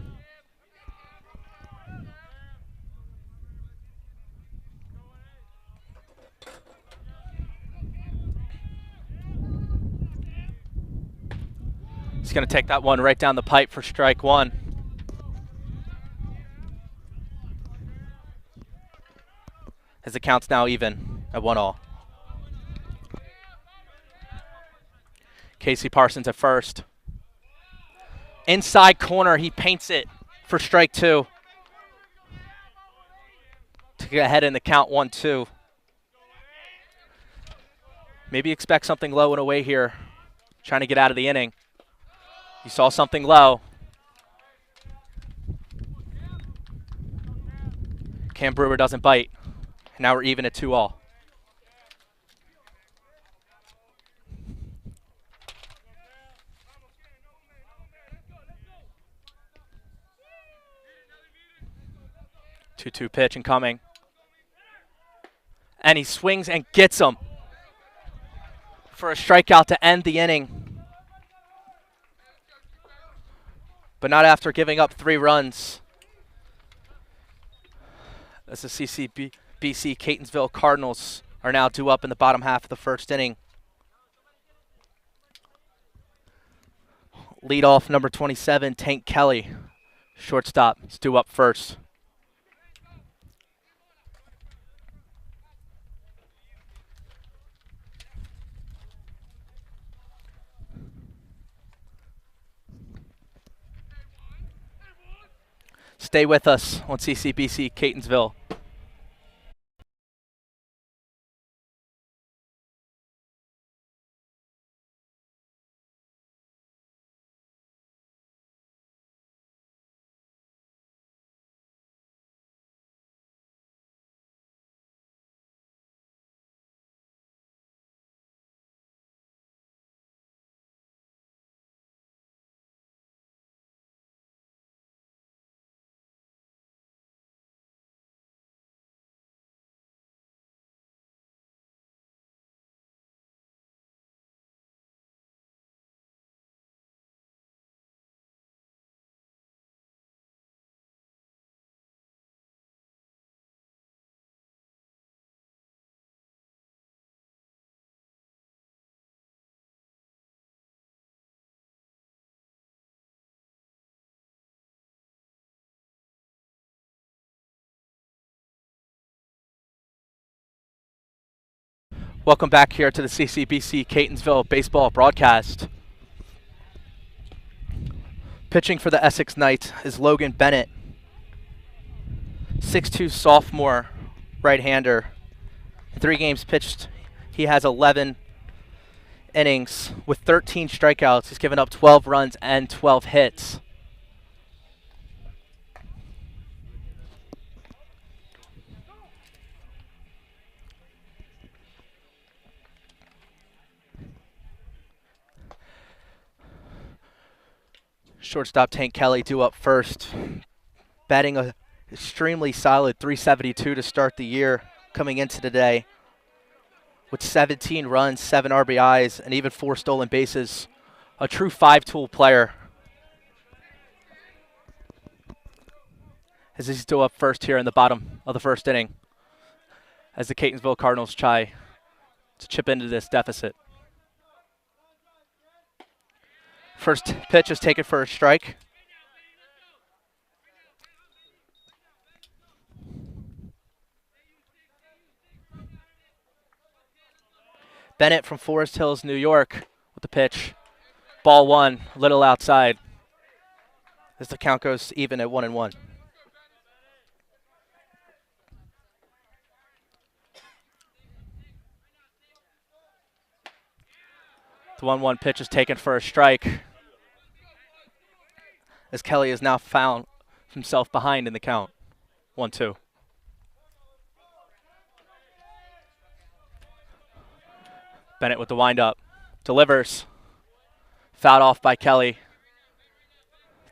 He's going to take that one right down the pipe for strike 1. As the count's now even at 1-all. Casey Parsons at first. Inside corner, he paints it for strike 2. To get ahead in the count 1-2. Maybe expect something low and away here. Trying to get out of the inning. You saw something low. Cam Brewer doesn't bite. Now we're even at 2-all. Two-two pitch incoming. And he swings and gets him for a strikeout to end the inning. But not after giving up 3 runs. As the CCBC Catonsville Cardinals are now due up in the bottom half of the first inning. Leadoff number 27, Tank Kelly. Shortstop is due up first. Stay with us on CCBC Catonsville. Welcome back here to the CCBC Catonsville baseball broadcast. Pitching for the Essex Knights is Logan Bennett, 6'2" sophomore right-hander. In 3 games pitched, he has 11 innings with 13 strikeouts. He's given up 12 runs and 12 hits. Shortstop Tank Kelly due up first, batting a extremely solid .372 to start the year coming into today with 17 runs, 7 RBIs, and even 4 stolen bases. A true 5-tool player. As he's due up first here in the bottom of the first inning as the Catonsville Cardinals try to chip into this deficit. First pitch is taken for a strike. Bennett from Forest Hills, New York with the pitch. Ball 1, little outside. As the count goes even at 1-1. The 1-1 pitch is taken for a strike. As Kelly has now found himself behind in the count. 1-2. Bennett with the windup. Delivers. Fouled off by Kelly.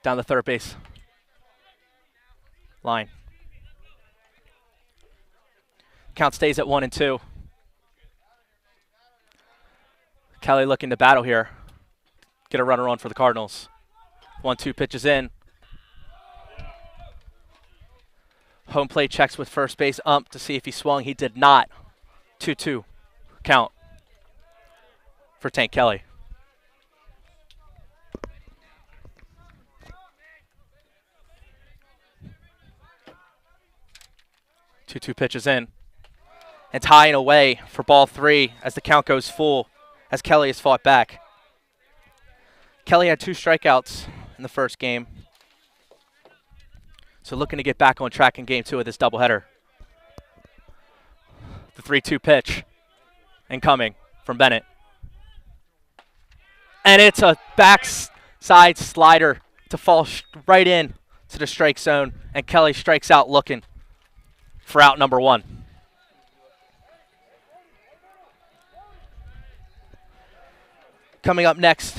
Down the third base line. Count stays at 1-2. Kelly looking to battle here. Get a runner on for the Cardinals. 1-2 pitches in. Home plate checks with first base ump to see if he swung. He did not. 2-2 count for Tank Kelly. Two pitches in. And high and away for ball 3 as the count goes full as Kelly has fought back. Kelly had 2 strikeouts in the first game. So looking to get back on track in game 2 of this doubleheader. The 3-2 pitch incoming from Bennett. And it's a backside slider to fall right in to the strike zone. And Kelly strikes out looking for out number 1. Coming up next,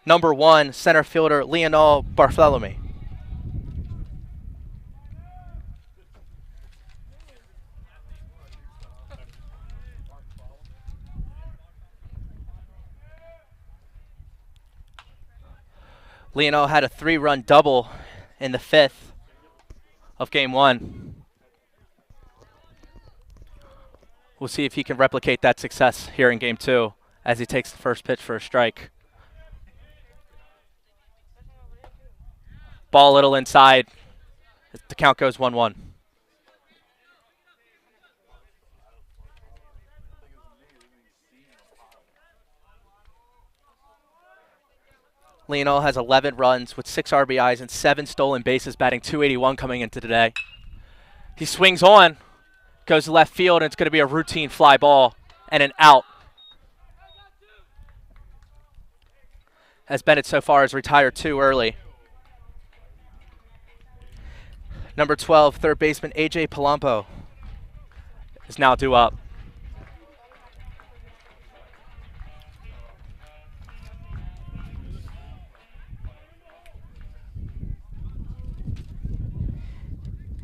number 1, center fielder Leonel Bartholomew. Leonel had a 3-run double in the 5th of game 1. We'll see if he can replicate that success here in game 2 as he takes the first pitch for a strike. Ball a little inside. The count goes 1-1. Leonel has 11 runs with 6 RBIs and 7 stolen bases, batting .281 coming into today. He swings on, goes to left field, and it's going to be a routine fly ball and an out. As Bennett so far has retired too early. Number 12, third baseman A.J. Palumbo is now due up.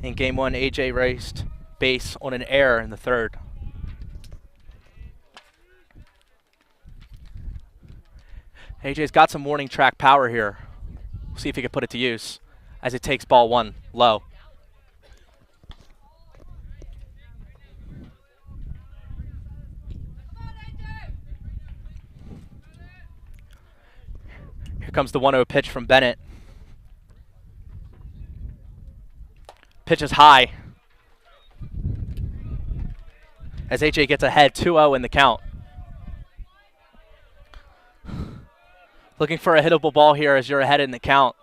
In game 1, A.J. raced base on an error in the 3rd. AJ's got some warning track power here. We'll see if he can put it to use as it takes ball 1 low. Here comes the 1-0 pitch from Bennett. Pitch is high as AJ gets ahead 2-0 in the count. Looking for a hittable ball here as you're ahead in the count.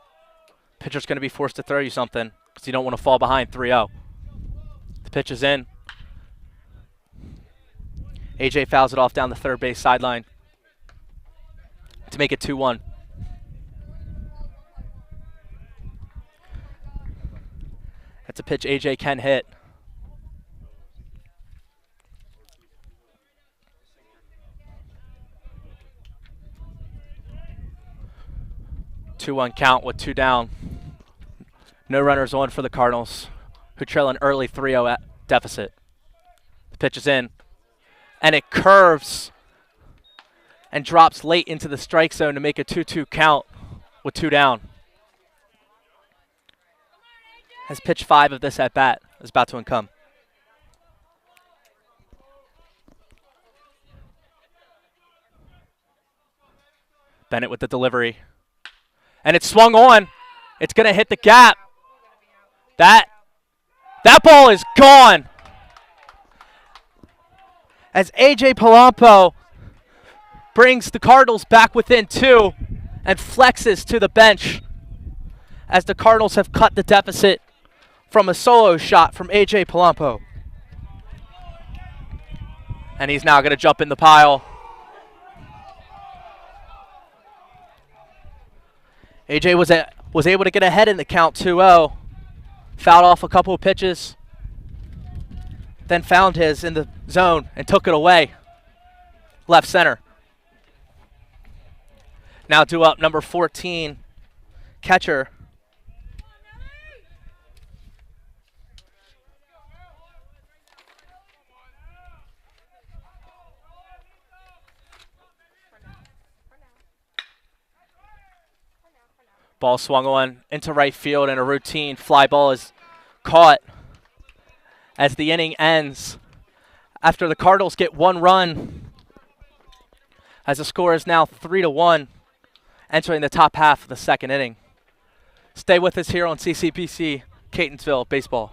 Pitcher's going to be forced to throw you something because you don't want to fall behind 3-0. The pitch is in. AJ fouls it off down the third base sideline to make it 2-1. That's a pitch AJ can hit. Two-1 count with 2 down. No runners on for the Cardinals, who trail an early 3-0 deficit. The pitch is in, and it curves and drops late into the strike zone to make a 2-2 count with 2 down. As pitch 5 of this at-bat is about to come. Bennett with the delivery. And it's swung on. It's going to hit the gap. That ball is gone. As A.J. Palumbo brings the Cardinals back within 2 and flexes to the bench as the Cardinals have cut the deficit from a solo shot from A.J. Palumbo. And he's now going to jump in the pile. A.J. was able to get ahead in the count 2-0. Fouled off a couple of pitches. Then found his in the zone and took it away. Left center. Now due up number 14, catcher. Ball swung on into right field, and a routine fly ball is caught as the inning ends after the Cardinals get 1 run, as the score is now 3-1, entering the top half of the second inning. Stay with us here on CCBC Catonsville Baseball.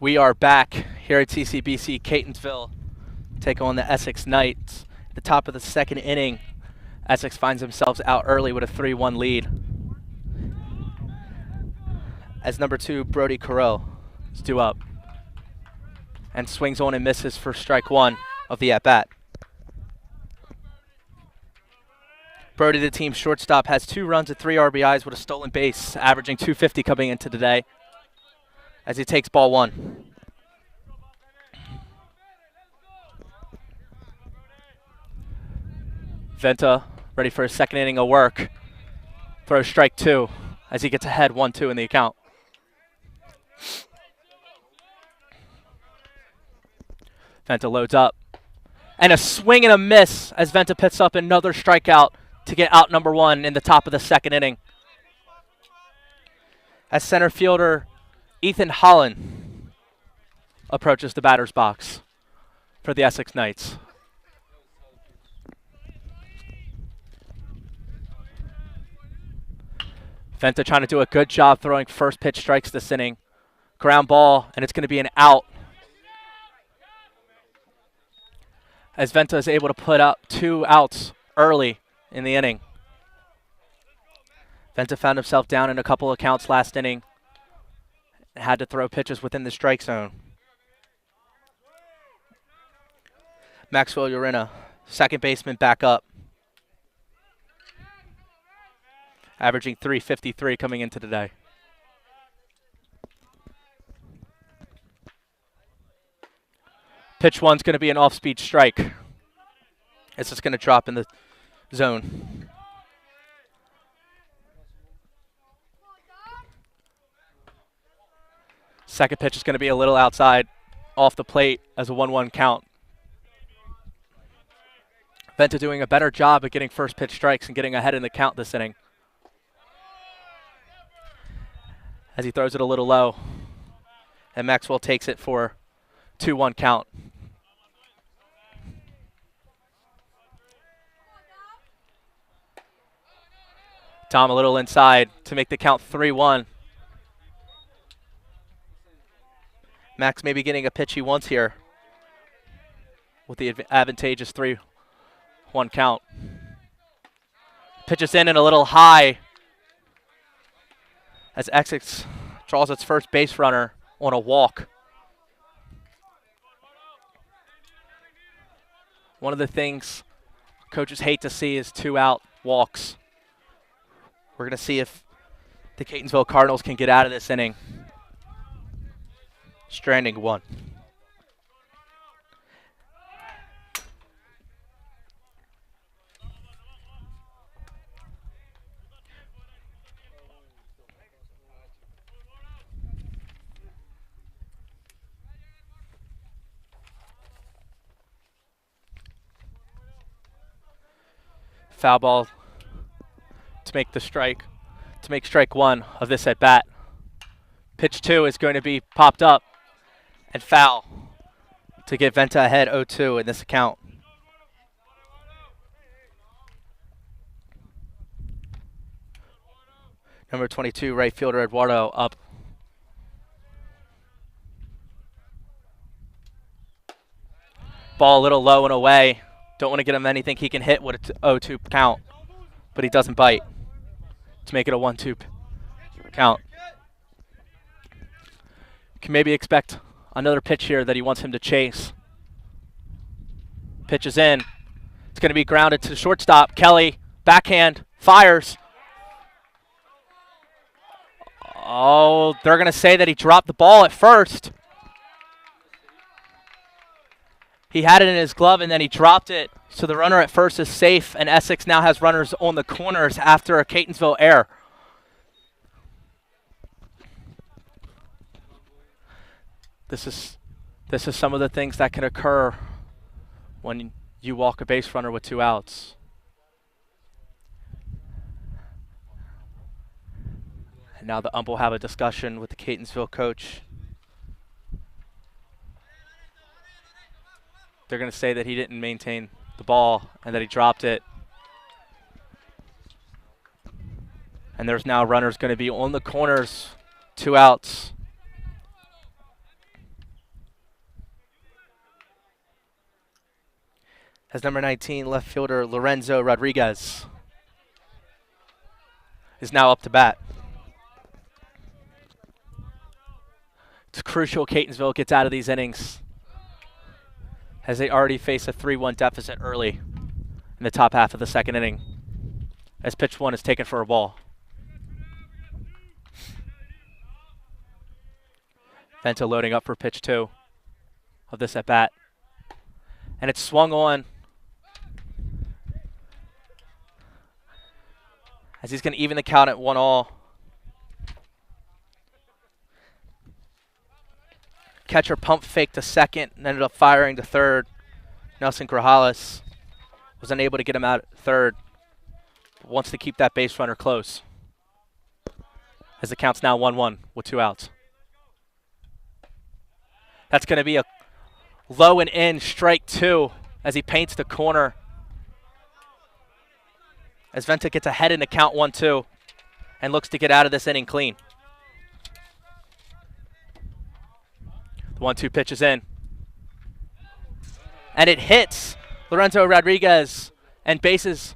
We are back here at CCBC Catonsville, take on the Essex Knights. At the top of the second inning, Essex finds themselves out early with a 3-1 lead, as number 2, Brody Carell, is due up and swings on and misses for strike 1 of the at-bat. Brody, the team's shortstop, has 2 runs and 3 RBIs with a stolen base, averaging .250 coming into today, as he takes ball 1. Venta ready for his second inning of work. Throws strike 2 as he gets ahead 1-2 in the account. Venta loads up. And a swing and a miss as Venta picks up another strikeout to get out number 1 in the top of the second inning. As center fielder Ethan Holland approaches the batter's box for the Essex Knights. Venta trying to do a good job throwing first pitch strikes this inning. Ground ball, and it's going to be an out, as Venta is able to put up 2 outs early in the inning. Venta found himself down in a couple of counts last inning and had to throw pitches within the strike zone. Maxwell Urena, second baseman, back up, averaging .353 coming into today. Pitch 1's going to be an off-speed strike. It's just going to drop in the zone. Second pitch is going to be a little outside, off the plate as a 1-1 count. Venta doing a better job of getting first pitch strikes and getting ahead in the count this inning. As he throws it a little low. And Maxwell takes it for 2-1 count. Tom a little inside to make the count 3-1. Max maybe getting a pitch he wants here with the advantageous 3-1 count. Pitches in and a little high as Essex draws its first base runner on a walk. One of the things coaches hate to see is 2-out walks. We're going to see if the Catonsville Cardinals can get out of this inning. Stranding 1. Foul ball to make the strike, to make strike 1 of this at bat. Pitch 2 is going to be popped up and foul to get Venta ahead 0-2 in this account. Number 22, right fielder Eduardo up. Ball a little low and away. Don't want to get him anything he can hit with a 0-2 count, but he doesn't bite to make it a 1-2 count. Can maybe expect another pitch here that he wants him to chase. Pitches in. It's going to be grounded to the shortstop. Kelly, backhand, fires. Oh, they're going to say that he dropped the ball at first. He had it in his glove and then he dropped it. So the runner at first is safe, and Essex now has runners on the corners after a Catonsville error. This is some of the things that can occur when you walk a base runner with 2 outs. And now the ump will have a discussion with the Catonsville coach. They're going to say that he didn't maintain the ball and that he dropped it. And there's now runners going to be on the corners, 2 outs. As number 19, left fielder Lorenzo Rodriguez is now up to bat. It's crucial Catonsville gets out of these innings, as they already face a 3-1 deficit early in the top half of the second inning, as pitch 1 is taken for a ball. Venta loading up for pitch 2 of this at bat. And it's swung on as he's going to even the count at 1-all. Catcher pump fake to second and ended up firing to third. Nelson Grajales was unable to get him out at third, but wants to keep that base runner close, as the count's now 1-1 with 2 outs. That's going to be a low and in strike 2 as he paints the corner, as Venta gets ahead in the count 1-2 and looks to get out of this inning clean. The 1-2 pitch is in. And it hits Lorenzo Rodriguez, and bases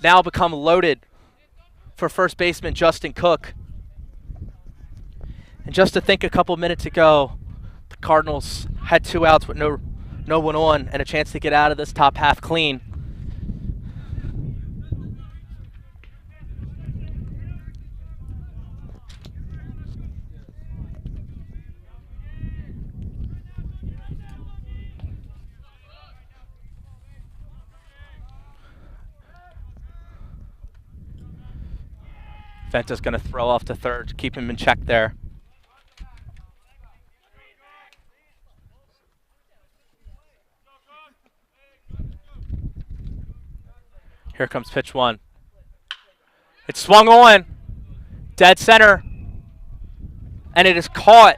now become loaded for first baseman Justin Cook. And just to think, a couple minutes ago, the Cardinals had 2 outs with no one on and a chance to get out of this top half clean. Venta's going to throw off to third to keep him in check there. Here comes pitch one. It's swung on. Dead center. And it is caught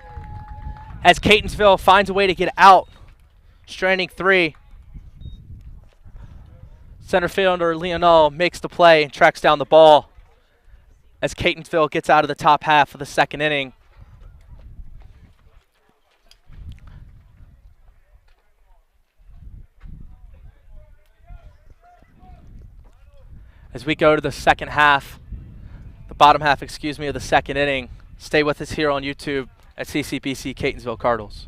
as Catonsville finds a way to get out. Stranding three. Center fielder Leonel makes the play and tracks down the ball as Catonsville gets out of the top half of the second inning. As we go to the second half, the bottom half, excuse me, of the second inning, stay with us here on YouTube at CCBC Catonsville Cardinals.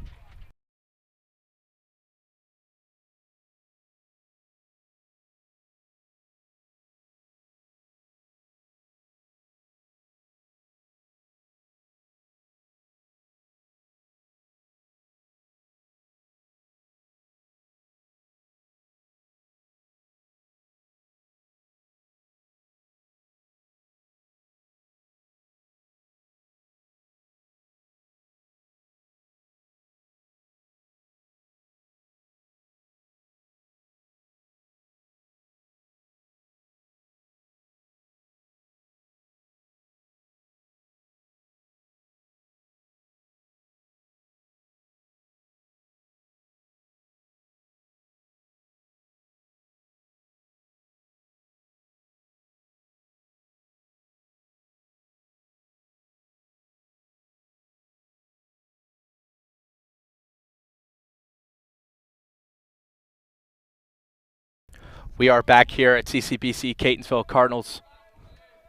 We are back here at CCBC Catonsville Cardinals.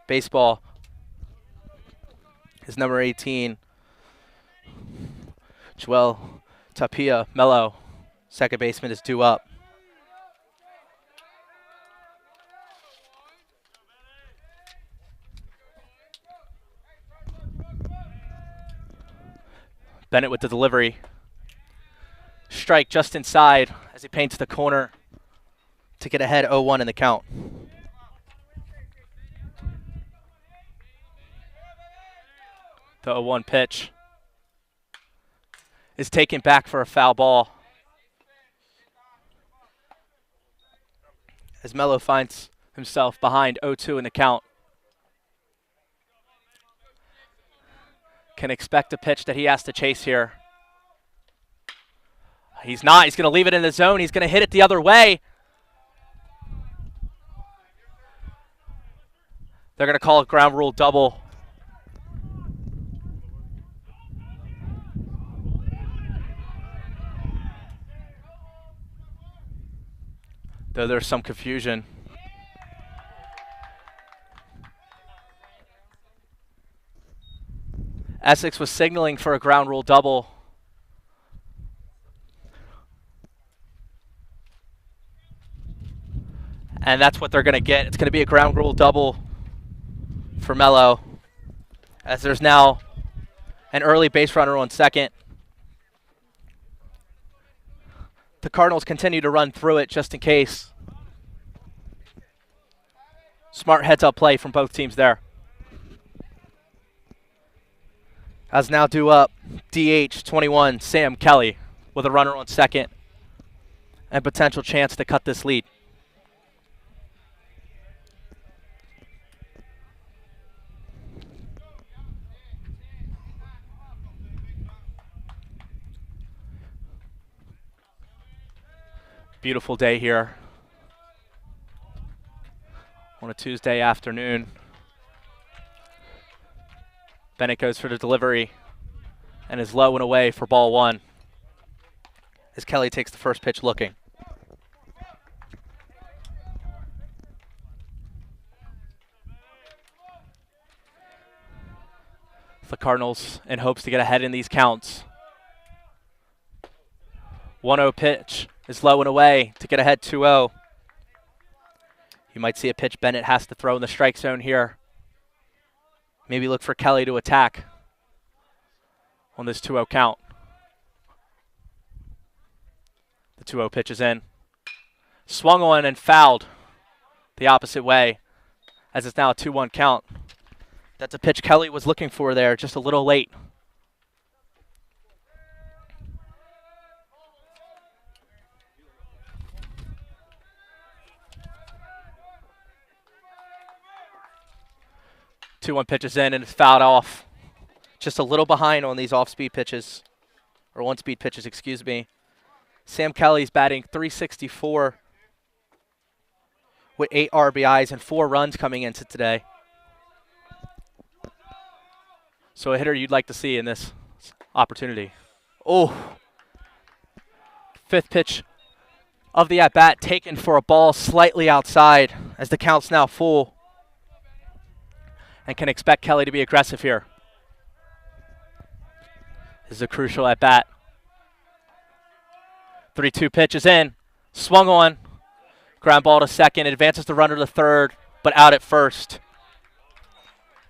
Baseball is number 18. Joel Tapia Mello, second baseman, is due up. Bennett with the delivery. Strike just inside as he paints the corner to get ahead 0-1 in the count. The 0-1 pitch is taken back for a foul ball as Mello finds himself behind 0-2 in the count. Can expect a pitch that he has to chase here. He's not. He's going to leave it in the zone. He's going to hit it the other way. They're going to call it ground rule double. Though there's some confusion. Essex was signaling for a ground rule double. And that's what they're going to get. It's going to be a ground rule double for Mello, as there's now an early base runner on second. The Cardinals continue to run through it just in case. Smart heads-up play from both teams there. As now due up, DH 21, Sam Kelly, with a runner on second and potential chance to cut this lead. Beautiful day here on a Tuesday afternoon. Bennett goes for the delivery and is low and away for ball one as Kelly takes the first pitch looking. The Cardinals in hopes to get ahead in these counts. 1-0 pitch is low and away to get ahead 2-0. You might see a pitch Bennett has to throw in the strike zone here. Maybe look for Kelly to attack on this 2-0 count. The 2-0 pitch is in. Swung on and fouled the opposite way as it's now a 2-1 count. That's a pitch Kelly was looking for there, just a little late. 2-1 pitches in, and it's fouled off. Just a little behind on these off-speed pitches, or one-speed pitches, excuse me. Sam Kelly's batting .364 with 8 RBIs and 4 runs coming into today. So a hitter you'd like to see in this opportunity. Oh, 5th pitch of the at-bat taken for a ball slightly outside as the count's now full, and can expect Kelly to be aggressive here. This is a crucial at-bat. 3-2 pitch is in, swung on, ground ball to second, advances the runner to third, but out at first,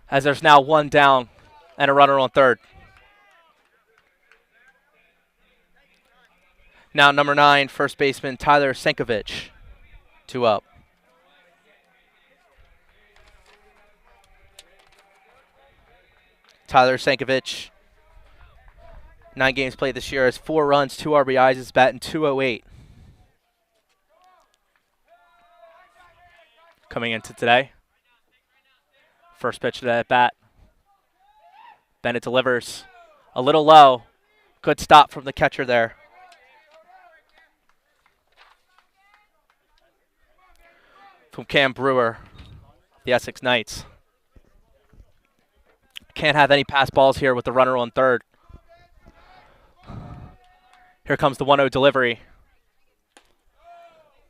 as there's now 1 down and a runner on third. Now number 9, first baseman Tyler Sankovic, 2 up. Tyler Sankovic, 9 games played this year, has 4 runs, 2 RBIs, is batting .208. Coming into today, first pitch of that bat. Bennett delivers a little low. Good stop from the catcher there. From Cam Brewer, the Essex Knights. Can't have any pass balls here with the runner on third. Here comes the 1-0 delivery.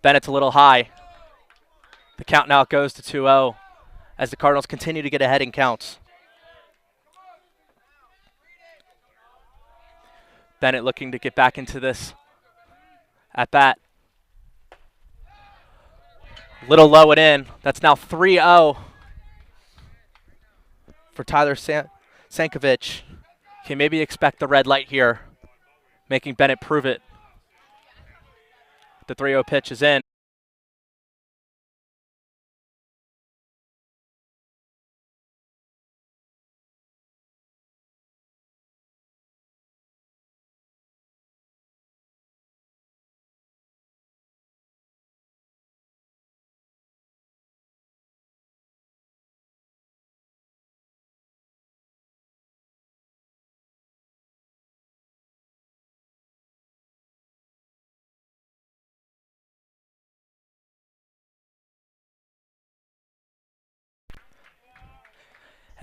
Bennett's a little high. The count now goes to 2-0 as the Cardinals continue to get ahead in counts. Bennett looking to get back into this at bat. Little low and in. That's now 3-0 for Tyler Sankovic. Can maybe expect the red light here, making Bennett prove it. The 3-0 pitch is in.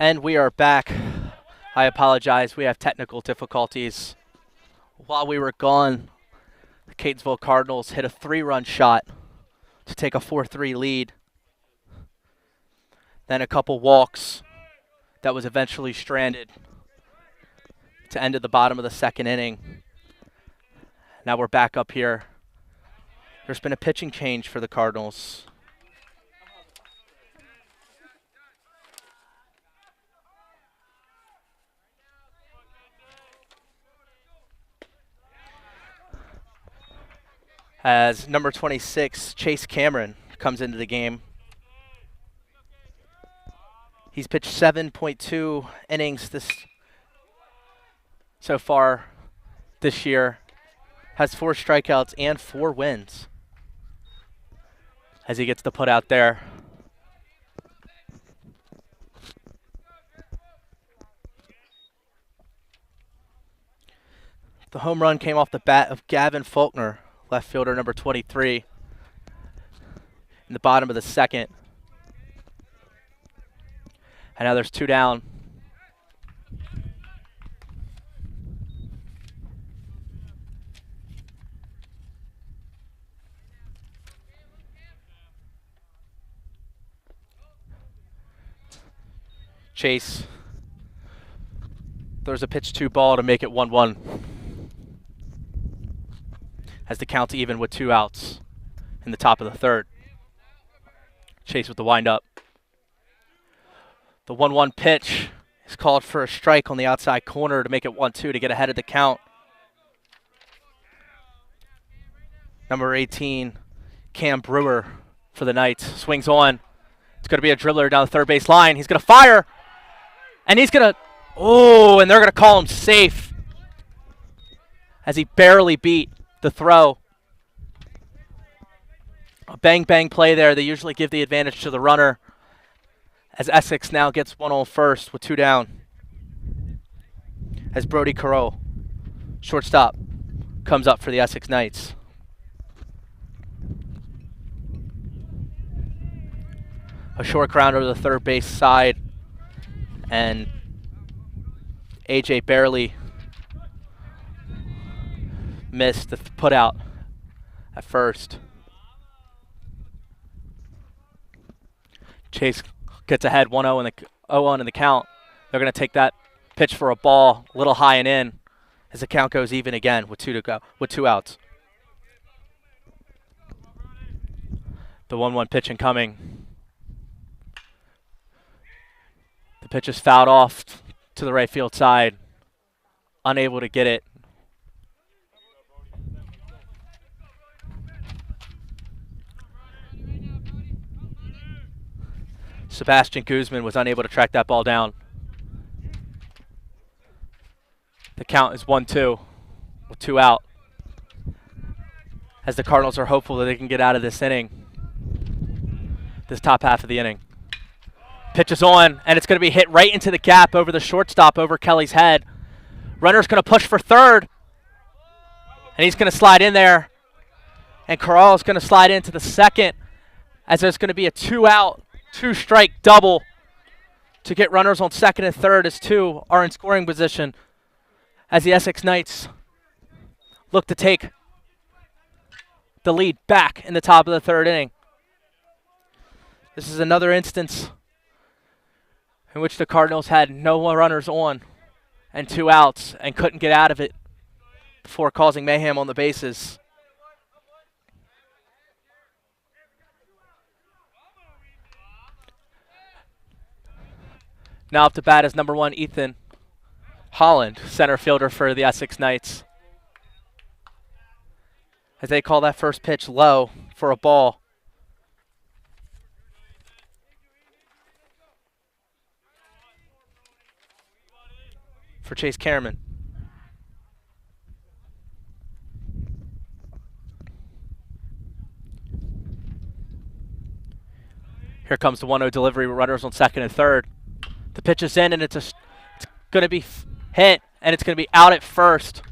And we are back. I apologize, we have technical difficulties. While we were gone, the Catonsville Cardinals hit a 3-run shot to take a 4-3 lead. Then a couple walks that was eventually stranded to end at the bottom of the 2nd inning. Now we're back up here. There's been a pitching change for the Cardinals. As number 26, Chase Cameron, comes into the game. He's pitched 7.2 innings so far this year. Has 4 strikeouts and 4 wins. As he gets the put out there. The home run came off the bat of Gavin Faulkner, left fielder number 23, in the bottom of the 2nd. And now there's 2 down. Chase. There's a pitch 2 ball to make it 1-1. As the count's even with 2 outs in the top of the 3rd. Chase with the windup. The 1-1 pitch is called for a strike on the outside corner to make it 1-2 to get ahead of the count. Number 18, Cam Brewer for the Knights. Swings on. It's going to be a dribbler down the third base line. He's going to fire. And he's going to, and they're going to call him safe. As he barely beat the throw. A bang-bang play there. They usually give the advantage to the runner. as Essex now gets one on first with 2 down. As Brody Carroll, shortstop, comes up for the Essex Knights. A short grounder to the third base side, and AJ barely missed the put out at first. Chase gets ahead 1-0 in the count. They're going to take that pitch for a ball, a little high and in, as the count goes even again with 2 to go, with 2 outs. The 1-1 pitch incoming. The pitch is fouled off to the right field side. Unable to get it. Sebastian Guzman was unable to track that ball down. The count is 1-2 with 2 out, as the Cardinals are hopeful that they can get out of this inning, this top half of the inning. Pitch is on, and it's going to be hit right into the gap over the shortstop, over Kelly's head. Runner's going to push for third, and he's going to slide in there. And Corral is going to slide into the second, as there's going to be a 2-out, 2-strike double to get runners on second and third, as 2 are in scoring position, as the Essex Knights look to take the lead back in the top of the third inning. This is another instance in which the Cardinals had no runners on and 2 outs and couldn't get out of it before causing mayhem on the bases. Now up to bat is number 1, Ethan Holland, center fielder for the Essex Knights, as they call that first pitch low for a ball. For Chase Cameron. Here comes the 1-0 delivery with runners on second and third. The pitch is in, and it's going to be hit, and it's going to be out at first.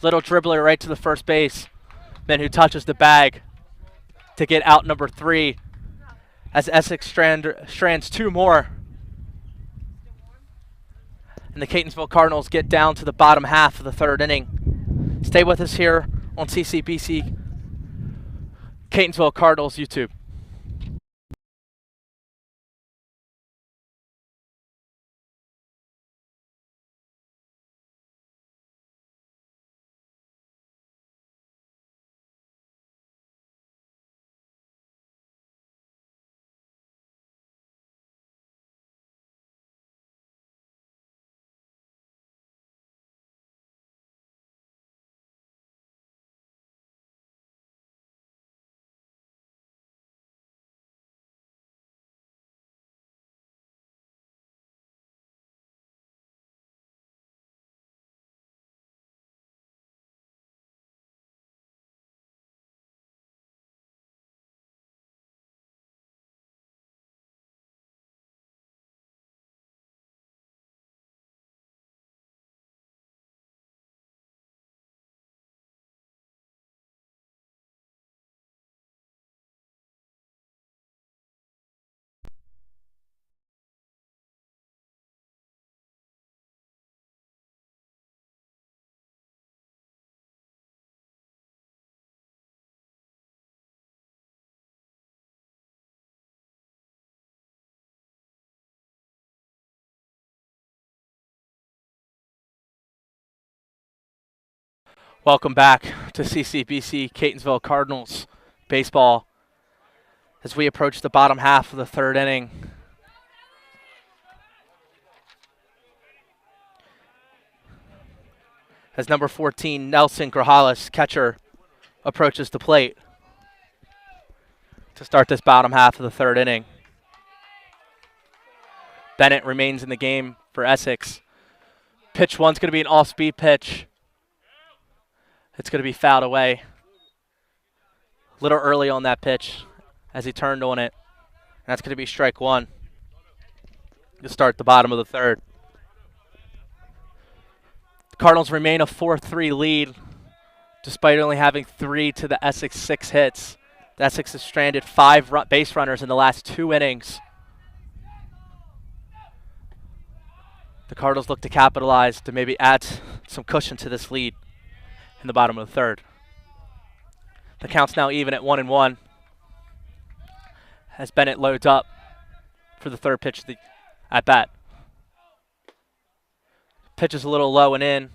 Little dribbler right to the first base, then who touches the bag to get out number 3, as Essex strands 2 more. And the Catonsville Cardinals get down to the bottom half of the third inning. Stay with us here on CCBC Catonsville Cardinals YouTube. Welcome back to CCBC Catonsville Cardinals baseball as we approach the bottom half of the third inning. As number 14, Nelson Grajales, catcher, approaches the plate to start this bottom half of the third inning. Bennett remains in the game for Essex. Pitch 1's going to be an off-speed pitch. It's going to be fouled away a little early on that pitch as he turned on it. And that's going to be strike 1. to start the bottom of the third. The Cardinals remain a 4-3 lead, despite only having 3 to the Essex 6 hits. The Essex has stranded 5 base runners in the last 2 innings. The Cardinals look to capitalize to maybe add some cushion to this lead in the bottom of the third. The count's now even at 1-1 as Bennett loads up for the third pitch of the at bat. Pitch is a little low and in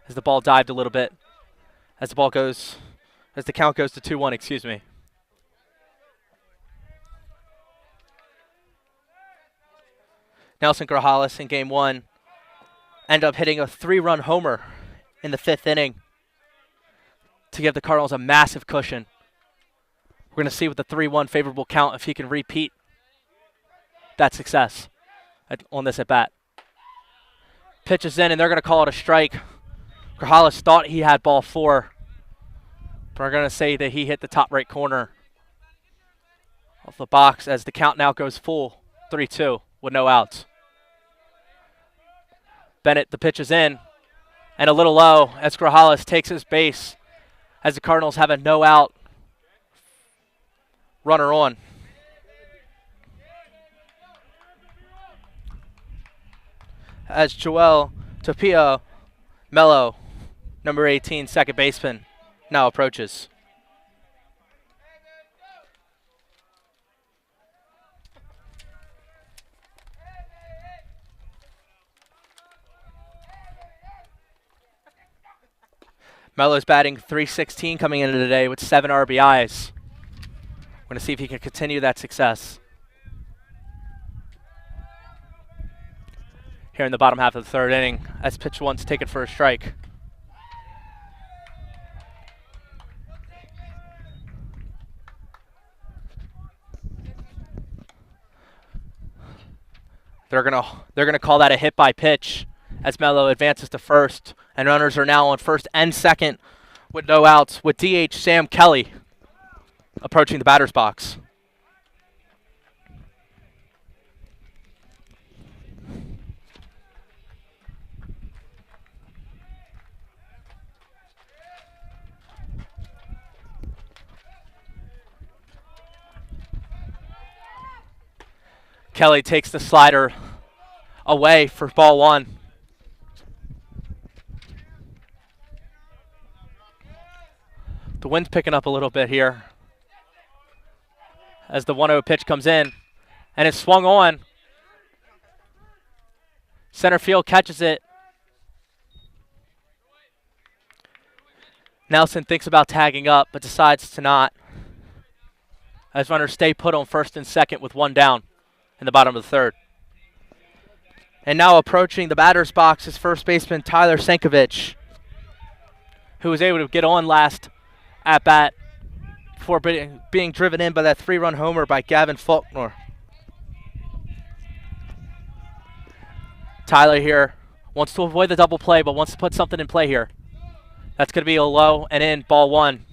as the ball dived a little bit. As the count goes to 2-1, excuse me. Nelson Grajales in game 1 ended up hitting a 3-run homer in the 5th inning to give the Cardinals a massive cushion. We're going to see with the 3-1 favorable count if he can repeat that success on this at-bat. Pitch is in, and they're going to call it a strike. Grajales thought he had ball 4, but we're going to say that he hit the top right corner of the box as the count now goes full, 3-2 with no outs. Bennett, the pitch is in, and a little low as Grajales takes his base as the Cardinals have a no-out runner on. As Joel Tapio Mello, number 18, second baseman, now approaches. Mello's batting .316 coming into today with 7 RBIs. We're going to see if he can continue that success. Here in the bottom half of the third inning, as pitch 1's taken for a strike. They're gonna call that a hit by pitch as Mello advances to first, and runners are now on first and second with no outs, with DH Sam Kelly approaching the batter's box. Kelly takes the slider away for ball 1. The wind's picking up a little bit here as the 1-0 pitch comes in, and it's swung on. Center field catches it. Nelson thinks about tagging up, but decides to not, as runners stay put on first and second with 1 down in the bottom of the third. And now approaching the batter's box is first baseman Tyler Sankovic, who was able to get on last at bat before being driven in by that 3-run homer by Gavin Faulkner. Tyler here wants to avoid the double play, but wants to put something in play here. That's going to be a low and in, ball 1.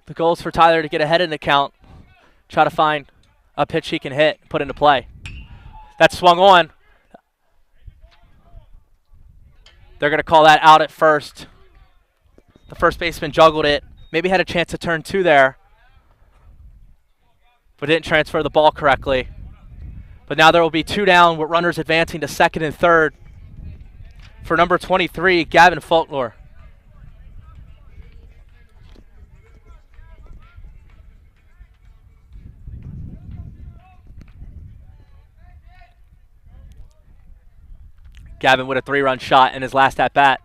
The goal is for Tyler to get ahead in the count, try to find a pitch he can hit, put into play. That's swung on. They're going to call that out at first. The first baseman juggled it, maybe had a chance to turn 2 there, but didn't transfer the ball correctly. But now there will be 2 down with runners advancing to second and third for number 23, Gavin Faulkner. Gavin with a 3-run shot in his last at-bat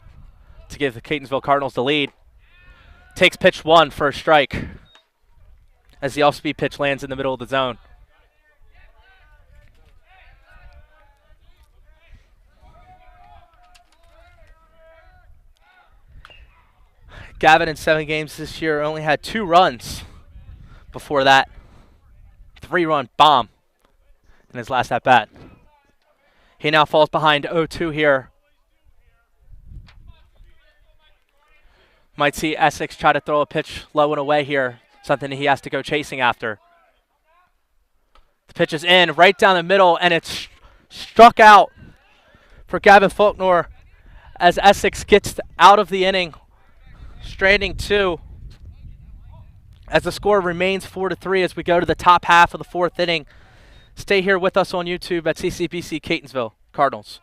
to give the Catonsville Cardinals the lead. Takes pitch 1 for a strike as the off-speed pitch lands in the middle of the zone. Gavin in 7 games this year only had 2 runs before that 3-run bomb in his last at-bat. He now falls behind 0-2 here. Might see Essex try to throw a pitch low and away here, something he has to go chasing after. The pitch is in, right down the middle, and it's struck out for Gavin Faulkner as Essex gets out of the inning, stranding 2. As the score remains 4-3 as we go to the top half of the 4th inning. Stay here with us on YouTube at CCBC Catonsville Cardinals.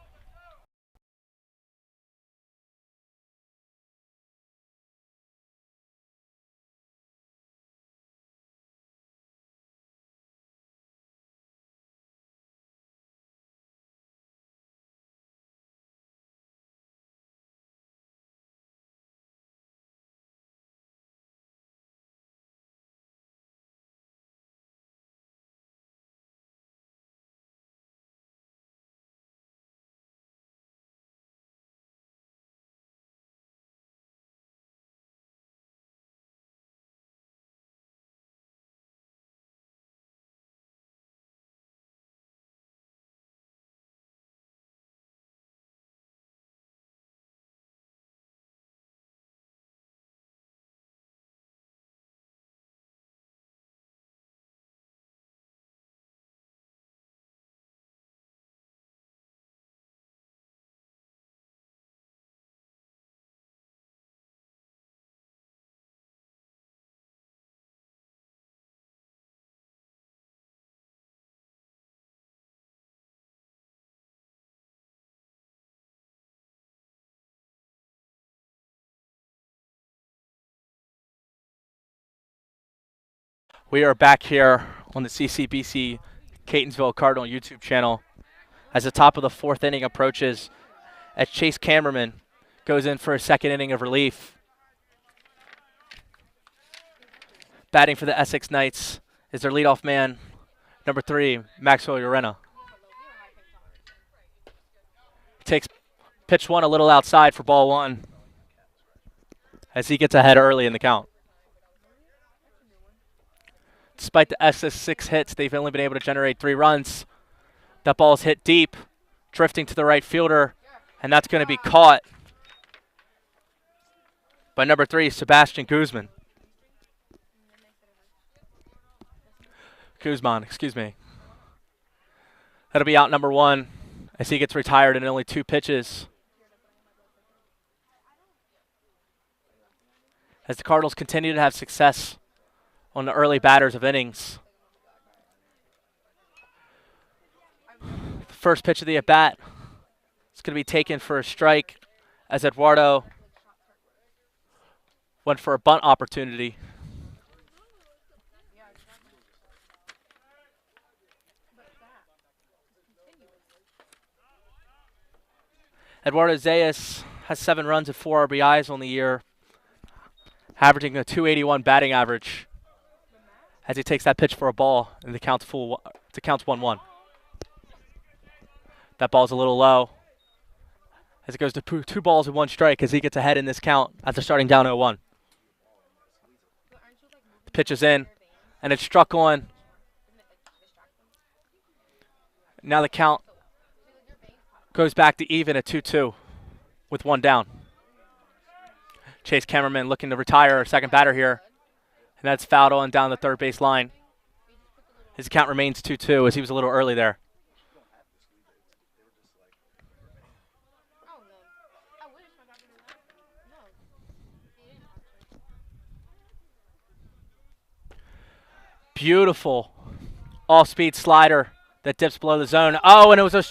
We are back here on the CCBC Catonsville Cardinal YouTube channel as the top of the 4th inning approaches as Chase Cameraman goes in for a 2nd inning of relief. Batting for the Essex Knights is their leadoff man, number 3, Maxwell Urena. Takes pitch 1 a little outside for ball 1 as he gets ahead early in the count. Despite the Essex 6 hits, they've only been able to generate 3 runs. That ball is hit deep, drifting to the right fielder, and that's going to be caught by number 3, Sebastian Guzman. Excuse me. That'll be out number 1 as he gets retired in only 2 pitches. As the Cardinals continue to have success on the early batters of innings. The first pitch of the at-bat is going to be taken for a strike as Eduardo went for a bunt opportunity. Eduardo Zayas has 7 runs and 4 RBIs on the year, averaging a .281 batting average as he takes that pitch for a ball and the counts 1-1. That ball's a little low as it goes to 2 balls and 1 strike as he gets ahead in this count after starting down 0-1. The pitch is in and it's struck on. Now the count goes back to even at 2-2 with 1 down. Chase Cameraman looking to retire our second batter here. And that's fouled on down the third base line. His count remains 2-2 as he was a little early there. Beautiful off-speed slider that dips below the zone. Oh, and it was a...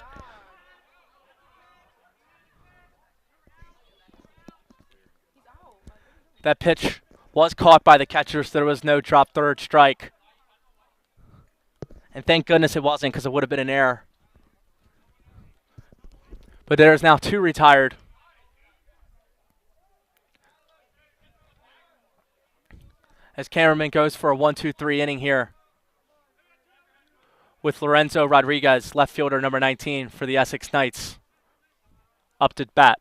That pitch was caught by the catcher, so there was no drop third strike. And thank goodness it wasn't, because it would have been an error. But there's now 2 retired. As Cameraman goes for a 1-2-3 inning here with Lorenzo Rodriguez, left fielder number 19 for the Essex Knights, up to bat.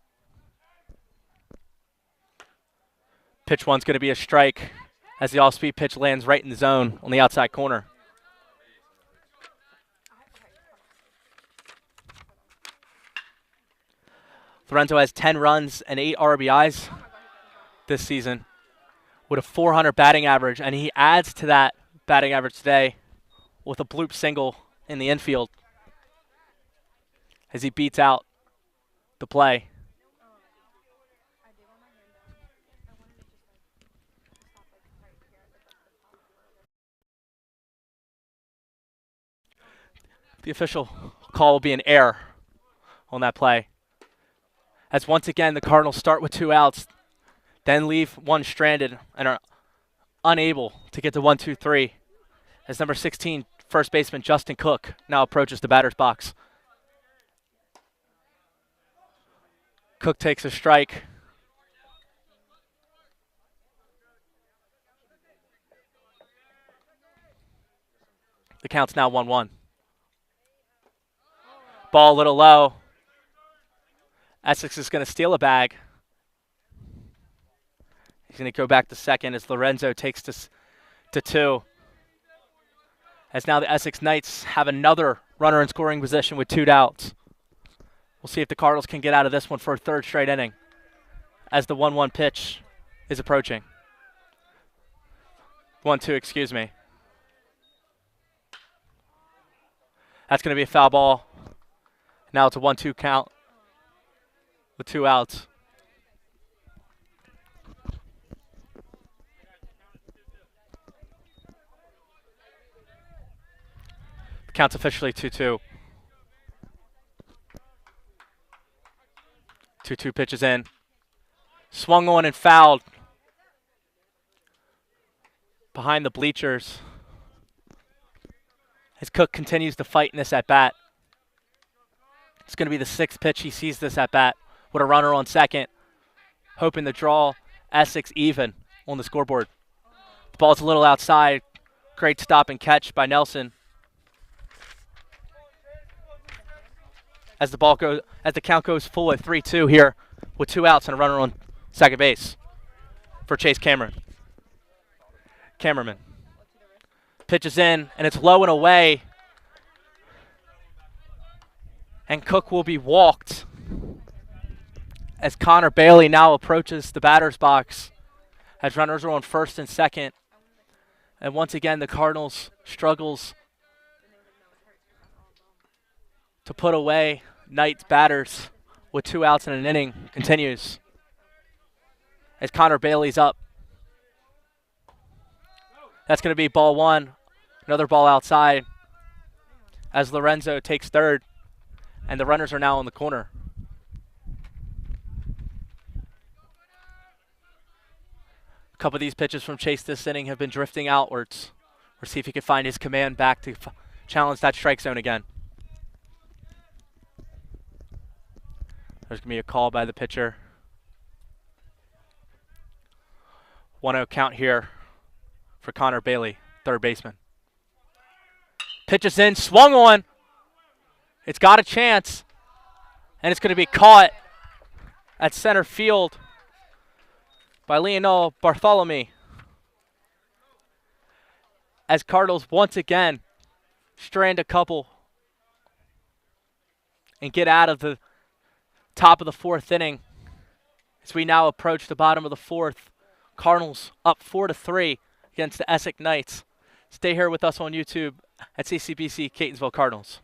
Pitch 1's going to be a strike as the off-speed pitch lands right in the zone on the outside corner. Lorenzo has 10 runs and 8 RBIs this season with a .400 batting average, and he adds to that batting average today with a bloop single in the infield as he beats out the play. The official call will be an error on that play, as once again the Cardinals start with 2 outs, then leave one stranded and are unable to get to 1-2-3 as number 16 first baseman Justin Cook now approaches the batter's box. Cook takes a strike. The count's now 1-1. Ball a little low. Essex is going to steal a bag. He's going to go back to second as Lorenzo takes this to 2. As now the Essex Knights have another runner in scoring position with 2 outs. We'll see if the Cardinals can get out of this one for a 3rd straight inning as the 1-1 pitch is approaching. 1-2, excuse me. That's going to be a foul ball. Now it's a 1-2 count with 2 outs. The count's officially 2-2. 2-2 pitches in. Swung on and fouled behind the bleachers as Cook continues to fight in this at-bat. It's going to be the 6th pitch he sees this at-bat with a runner on second, hoping to draw Essex even on the scoreboard. The ball's a little outside. Great stop and catch by Nelson. As the count goes full at 3-2 here with 2 outs and a runner on second base for Chase Cameraman. Pitches in, and it's low and away. And Cook will be walked as Connor Bailey now approaches the batter's box as runners are on first and second. And once again, the Cardinals struggles to put away Knights batters with 2 outs in an inning continues as Connor Bailey's up. That's going to be ball 1. Another ball outside as Lorenzo takes third, and the runners are now in the corner. A couple of these pitches from Chase this inning have been drifting outwards. We'll see if he can find his command back to challenge that strike zone again. There's going to be a call by the pitcher. 1-0 count here for Connor Bailey, third baseman. Pitches in, swung on. It's got a chance, and it's going to be caught at center field by Lionel Bartholomew. As Cardinals once again strand a couple and get out of the top of the 4th inning as we now approach the bottom of the 4th. Cardinals up 4-3 against the Essex Knights. Stay here with us on YouTube at CCBC Catonsville Cardinals.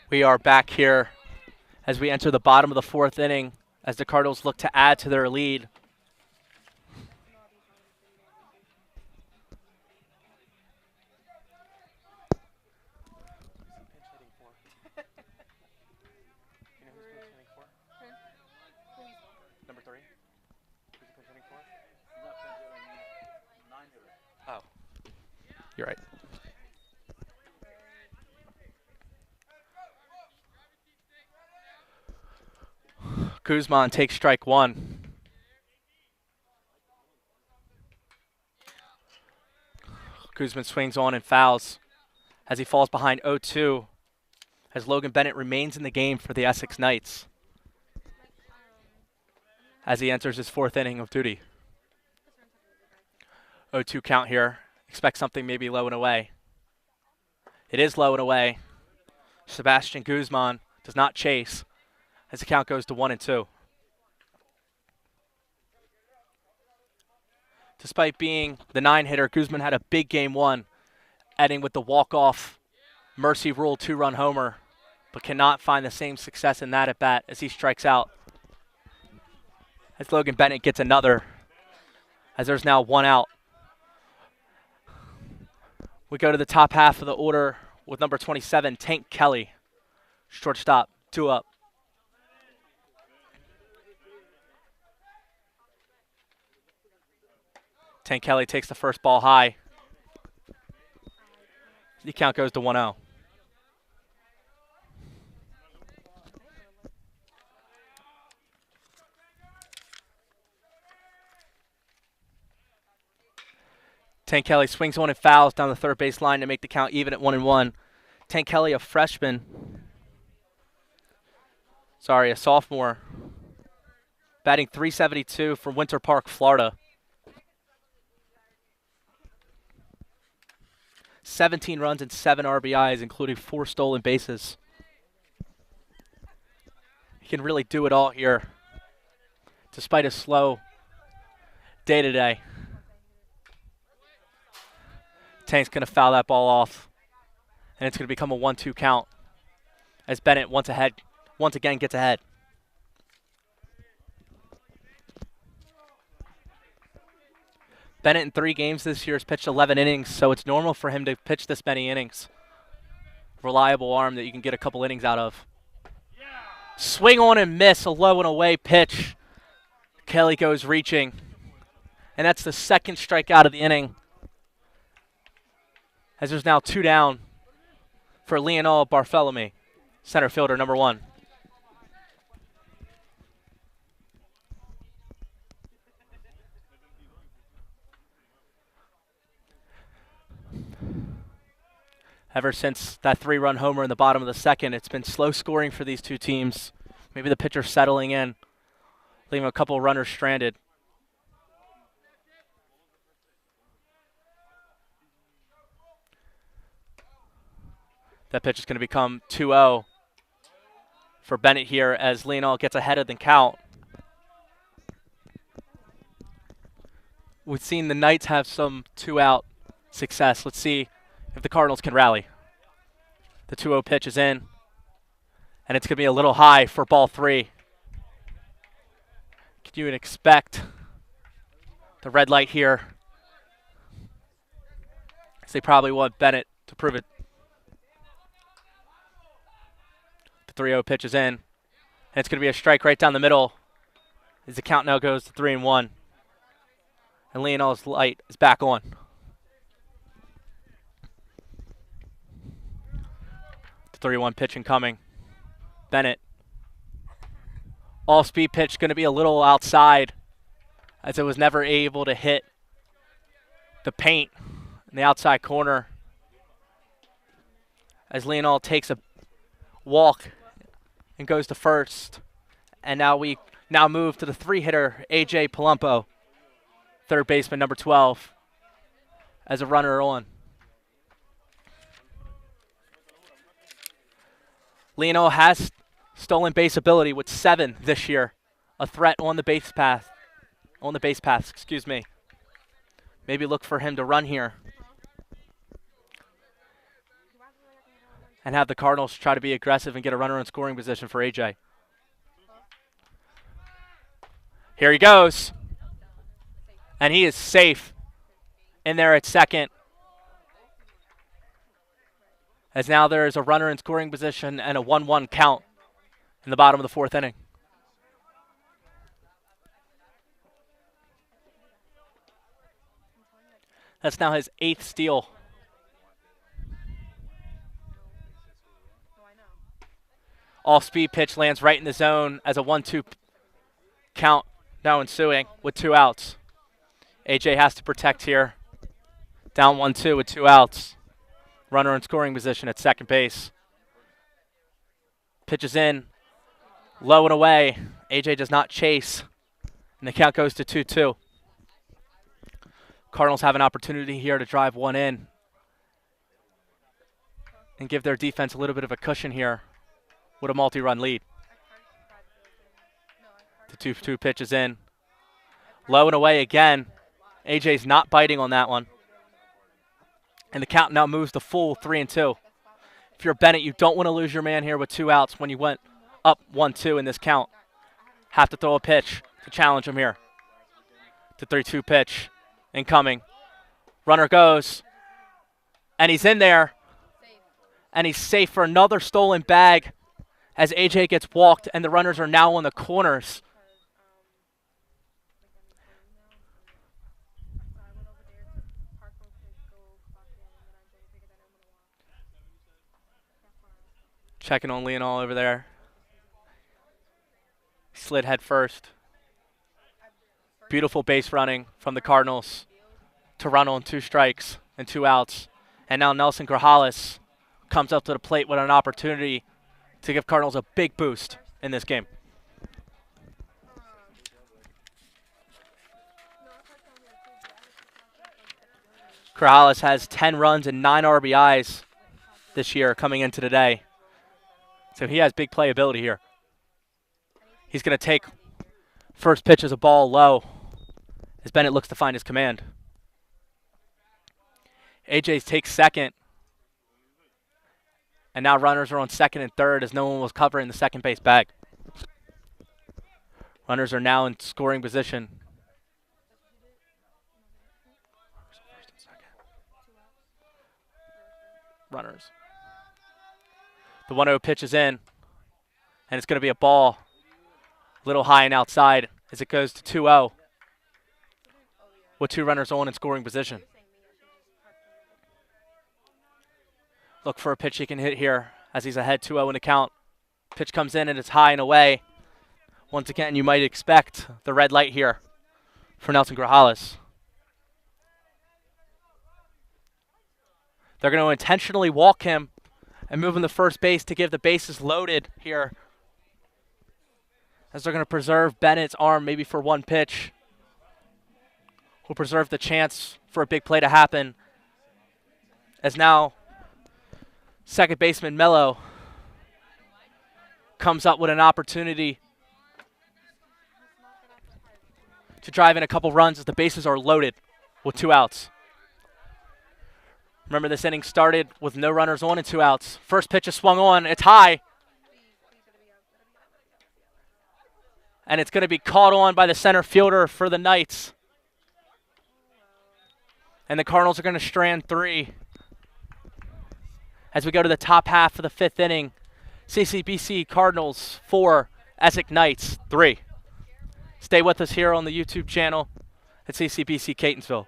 We are back here as we enter the bottom of the fourth inning as the Cardinals look to add to their lead. Number 3? Who's the pinch hitting for? Oh, you're right. Guzman takes strike 1. Guzman swings on and fouls as he falls behind 0-2 as Logan Bennett remains in the game for the Essex Knights as he enters his 4th inning of duty. 0-2 count here. Expect something maybe low and away. It is low and away. Sebastian Guzman does not chase as the count goes to 1-2. Despite being the 9-hitter, Guzman had a big game 1, adding with the walk-off Mercy Rule 2-run homer, but cannot find the same success in that at-bat as he strikes out. As Logan Bennett gets another, as there's now 1 out. We go to the top half of the order with number 27, Tank Kelly. Shortstop, 2 up. Tank Kelly takes the first ball high. The count goes to 1-0. Tank Kelly swings on and fouls down the third base line to make the count even at 1-1. Tank Kelly, a sophomore, batting .372 from Winter Park, Florida. 17 runs and 7 RBIs, including 4 stolen bases. He can really do it all here, despite a slow day today. Tank's going to foul that ball off, and it's going to become a 1-2 count as Bennett once again gets ahead. Bennett in 3 games this year has pitched 11 innings, so it's normal for him to pitch this many innings. Reliable arm that you can get a couple innings out of. Swing on and miss, a low and away pitch. Kelly goes reaching, and that's the 2nd strikeout of the inning, as there's now 2 down for Leonel Bartholomew, center fielder number 1. Ever since that 3-run homer in the bottom of the 2nd, it's been slow scoring for these 2 teams. Maybe the pitcher settling in, leaving a couple runners stranded. That pitch is going to become 2-0 for Bennett here as Leonel gets ahead of the count. We've seen the Knights have some 2-out success. Let's see if the Cardinals can rally. The 2-0 pitch is in, and it's going to be a little high for ball 3. Can you expect the red light here? They probably want Bennett to prove it. The 3-0 pitch is in, and it's going to be a strike right down the middle as the count now goes to 3-1. And Leonel's light is back on. The 3-1 pitch incoming. Bennett. All-speed pitch going to be a little outside as it was never able to hit the paint in the outside corner. As Leonel takes a walk and goes to first. And now we move to the 3-hitter, A.J. Palumbo, third baseman, number 12, as a runner on. Leonel has stolen base ability with 7 this year. A threat on the base path. Excuse me. Maybe look for him to run here. and have the Cardinals try to be aggressive and get a runner in scoring position for AJ. Here he goes. And he is safe in there at second. As now there is a runner in scoring position and a 1-1 count in the bottom of the fourth inning. That's now his 8th steal. Off-speed pitch lands right in the zone as a 1-2 count now ensuing with 2 outs. AJ has to protect here. Down 1-2 with 2 outs. Runner in scoring position at second base. Pitches in, low and away. AJ does not chase, and the count goes to 2-2. Cardinals have an opportunity here to drive one in and give their defense a little bit of a cushion here with a multi-run lead. The 2-2 pitch is in. Low and away again. AJ's not biting on that one. And the count now moves to full 3-2. If you're Bennett, you don't want to lose your man here with 2 outs when you went up 1-2 in this count. Have to throw a pitch to challenge him here. The 3-2 pitch incoming. Runner goes. And he's in there. And he's safe for another stolen bag as AJ gets walked and the runners are now on the corners. Checking on Leonal over there. Slid head first. Beautiful base running from the Cardinals to run on 2 strikes and 2 outs. And now Nelson Grajales comes up to the plate with an opportunity to give Cardinals a big boost in this game. Grajales has 10 runs and 9 RBIs this year coming into today. So he has big playability here. He's going to take first pitch as a ball low as Bennett looks to find his command. AJ takes second. And now runners are on second and third as no one was covering the second base bag. Runners are now in scoring position. Runners. The 1-0 pitch is in, and it's going to be a ball. A little high and outside as it goes to 2-0 with 2 runners on in scoring position. Look for a pitch he can hit here as he's ahead 2-0 in the count. Pitch comes in and it's high and away. Once again, you might expect the red light here for Nelson Grajales. They're going to intentionally walk him and move him to first base to give the bases loaded here, as they're going to preserve Bennett's arm maybe for 1 pitch. Will preserve the chance for a big play to happen, as now second baseman Mello comes up with an opportunity to drive in a couple runs as the bases are loaded with 2 outs. Remember, this inning started with no runners on and 2 outs. First pitch is swung on. It's high. And it's going to be caught on by the center fielder for the Knights. And the Cardinals are going to strand 3. As we go to the top half of the 5th inning, CCBC Cardinals 4, Essex Knights 3. Stay with us here on the YouTube channel at CCBC Catonsville.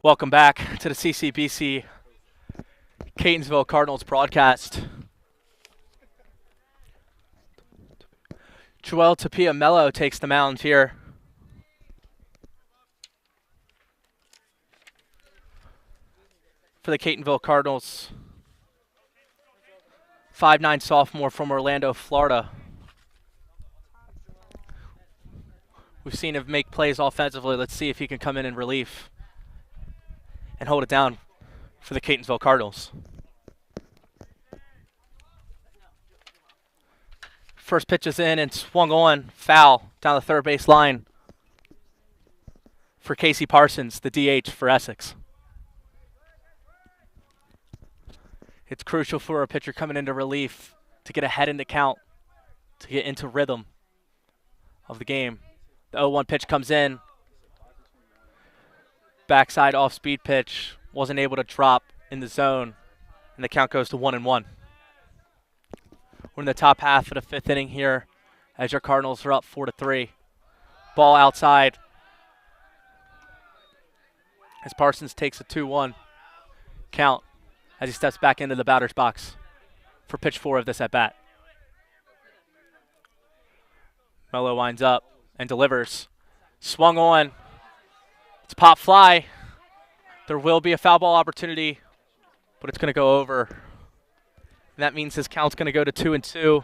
Welcome back to the CCBC Catonsville Cardinals broadcast. Joel Tapia Mello takes the mound here. For the Catonsville Cardinals. 5'9" sophomore from Orlando, Florida. We've seen him make plays offensively. Let's see if he can come in relief and hold it down for the Catonsville Cardinals. First pitch is in and swung on, foul down the third base line for Casey Parsons, the DH for Essex. It's crucial for a pitcher coming into relief to get ahead in the count, to get into rhythm of the game. The 0-1 pitch comes in. Backside off-speed pitch. Wasn't able to drop in the zone, and the count goes to 1-1. We're in the top half of the fifth inning here as your Cardinals are up 4-3. Ball outside as Parsons takes a 2-1 count as he steps back into the batter's box for pitch 4 of this at-bat. Mello winds up and delivers. Swung on. It's pop fly. There will be a foul ball opportunity, but it's going to go over. And that means his count's going to go to 2-2.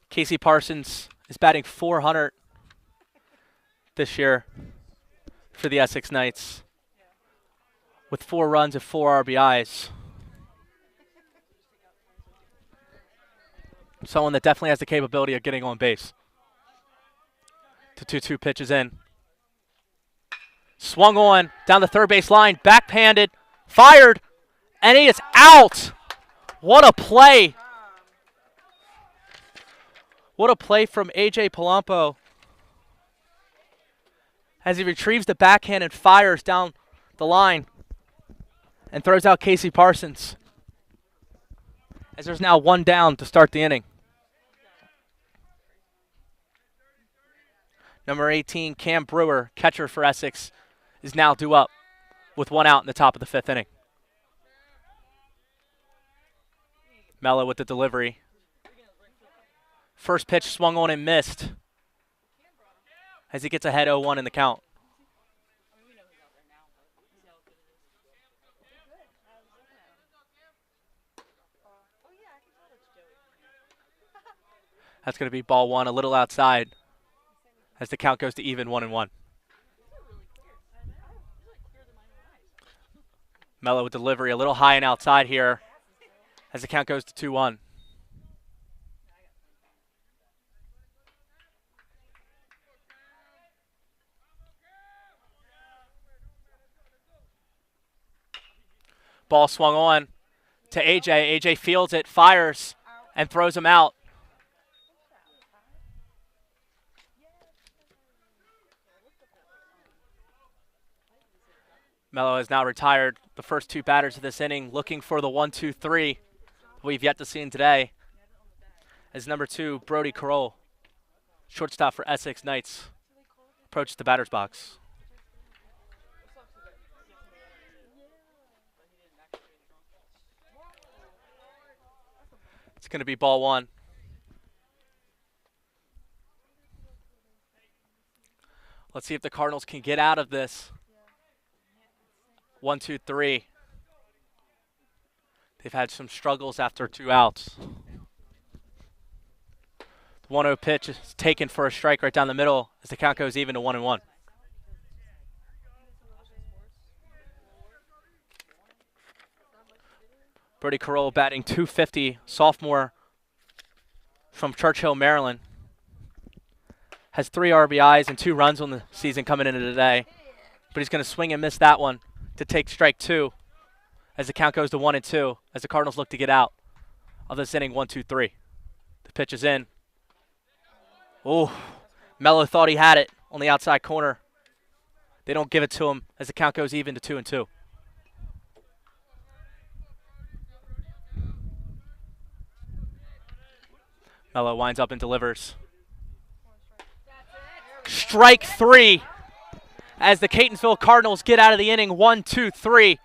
Casey Parsons is batting .400 this year for the Essex Knights with 4 runs and 4 RBIs. Someone that definitely has the capability of getting on base. The 2-2 pitches in. Swung on down the third base line, backhanded, fired, and he is out. What a play. What a play from A.J. Palumbo as he retrieves the backhand and fires down the line and throws out Casey Parsons as there's now 1 down to start the inning. Number 18, Cam Brewer, catcher for Essex, is now due up with 1 out in the top of the 5th inning. Mello with the delivery. First pitch swung on and missed as he gets ahead 0-1 in the count. That's going to be ball 1, a little outside as the count goes to even 1-1. Mello with delivery, a little high and outside here as the count goes to 2-1. Ball swung on to AJ. AJ fields it, fires, and throws him out. Mello has now retired the first 2 batters of this inning, looking for the 1-2-3 we've yet to see today. As number 2, Brody Carroll, shortstop for Essex Knights, approaches the batter's box. It's going to be ball 1. Let's see if the Cardinals can get out of this. 1-2-3. They've had some struggles after 2 outs. The 1-0 pitch is taken for a strike right down the middle as the count goes even to 1-1. Brody Carroll batting .250, sophomore from Churchill, Maryland. Has 3 RBIs and 2 runs on the season coming into today. But he's going to swing and miss that one to take strike 2 as the count goes to 1-2 as the Cardinals look to get out of this inning 1-2-3. The pitch is in. Oh, Mello thought he had it on the outside corner. They don't give it to him as the count goes even to 2-2. Mello winds up and delivers. Strike 3 as the Catonsville Cardinals get out of the inning. 1, 2, 3.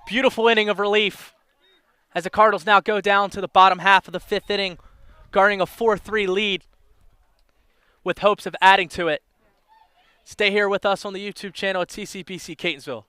Beautiful inning of relief as the Cardinals now go down to the bottom half of the 5th inning, garnering a 4-3 lead with hopes of adding to it. Stay here with us on the YouTube channel at CCBC Catonsville.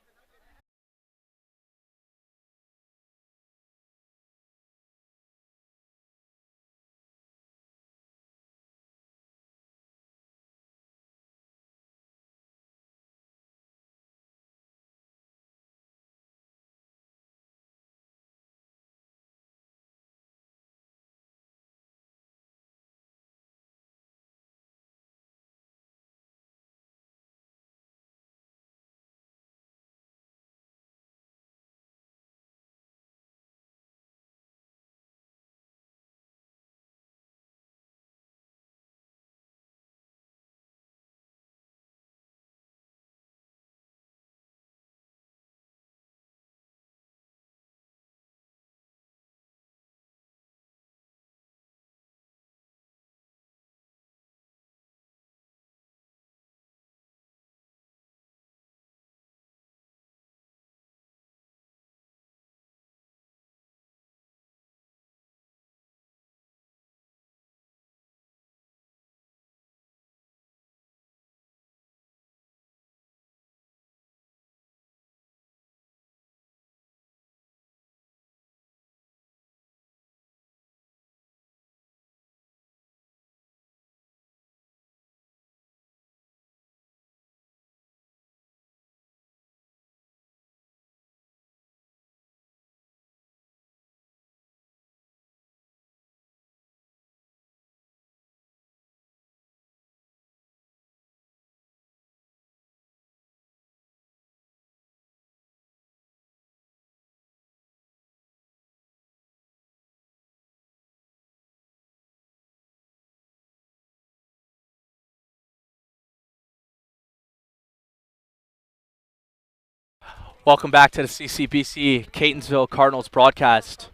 Welcome back to the CCBC Catonsville Cardinals broadcast.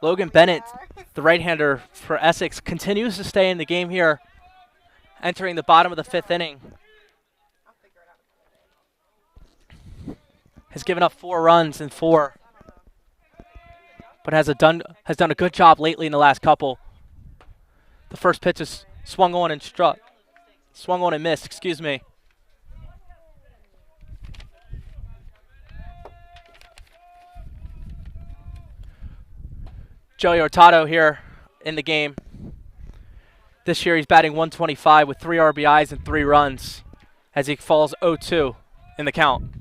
Logan Bennett, the right-hander for Essex, continues to stay in the game here, entering the bottom of the 5th inning. Has given up 4 runs in 4, but has done a good job lately in the last couple. The first pitch is swung on and missed, excuse me. Joey Hurtado here in the game. This year he's batting .125 with 3 RBIs and 3 runs as he falls 0-2 in the count.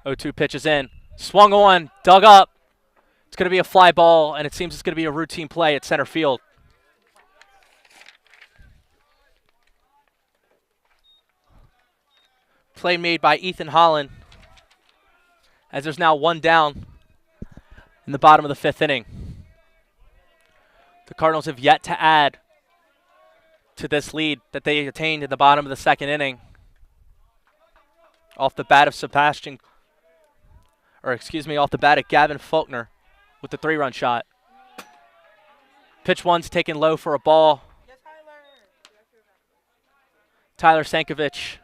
0-2 pitches in. Swung on, dug up. It's going to be a fly ball, and it seems it's going to be a routine play at center field. Play made by Ethan Holland as there's now 1 down in the bottom of the 5th inning. The Cardinals have yet to add to this lead that they attained in the bottom of the 2nd inning. Off the bat of off the bat of Gavin Faulkner with the 3-run shot. Pitch 1's taken low for a ball. Tyler Sankovic,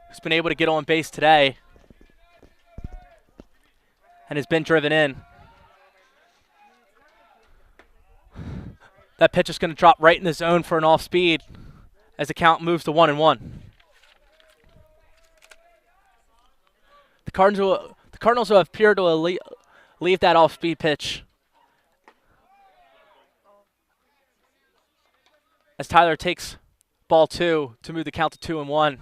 who's been able to get on base today and has been driven in. That pitch is going to drop right in the zone for an off-speed as the count moves to 1-1. The Cardinals will appear to leave that off-speed pitch as Tyler takes ball 2 to move the count to 2-1.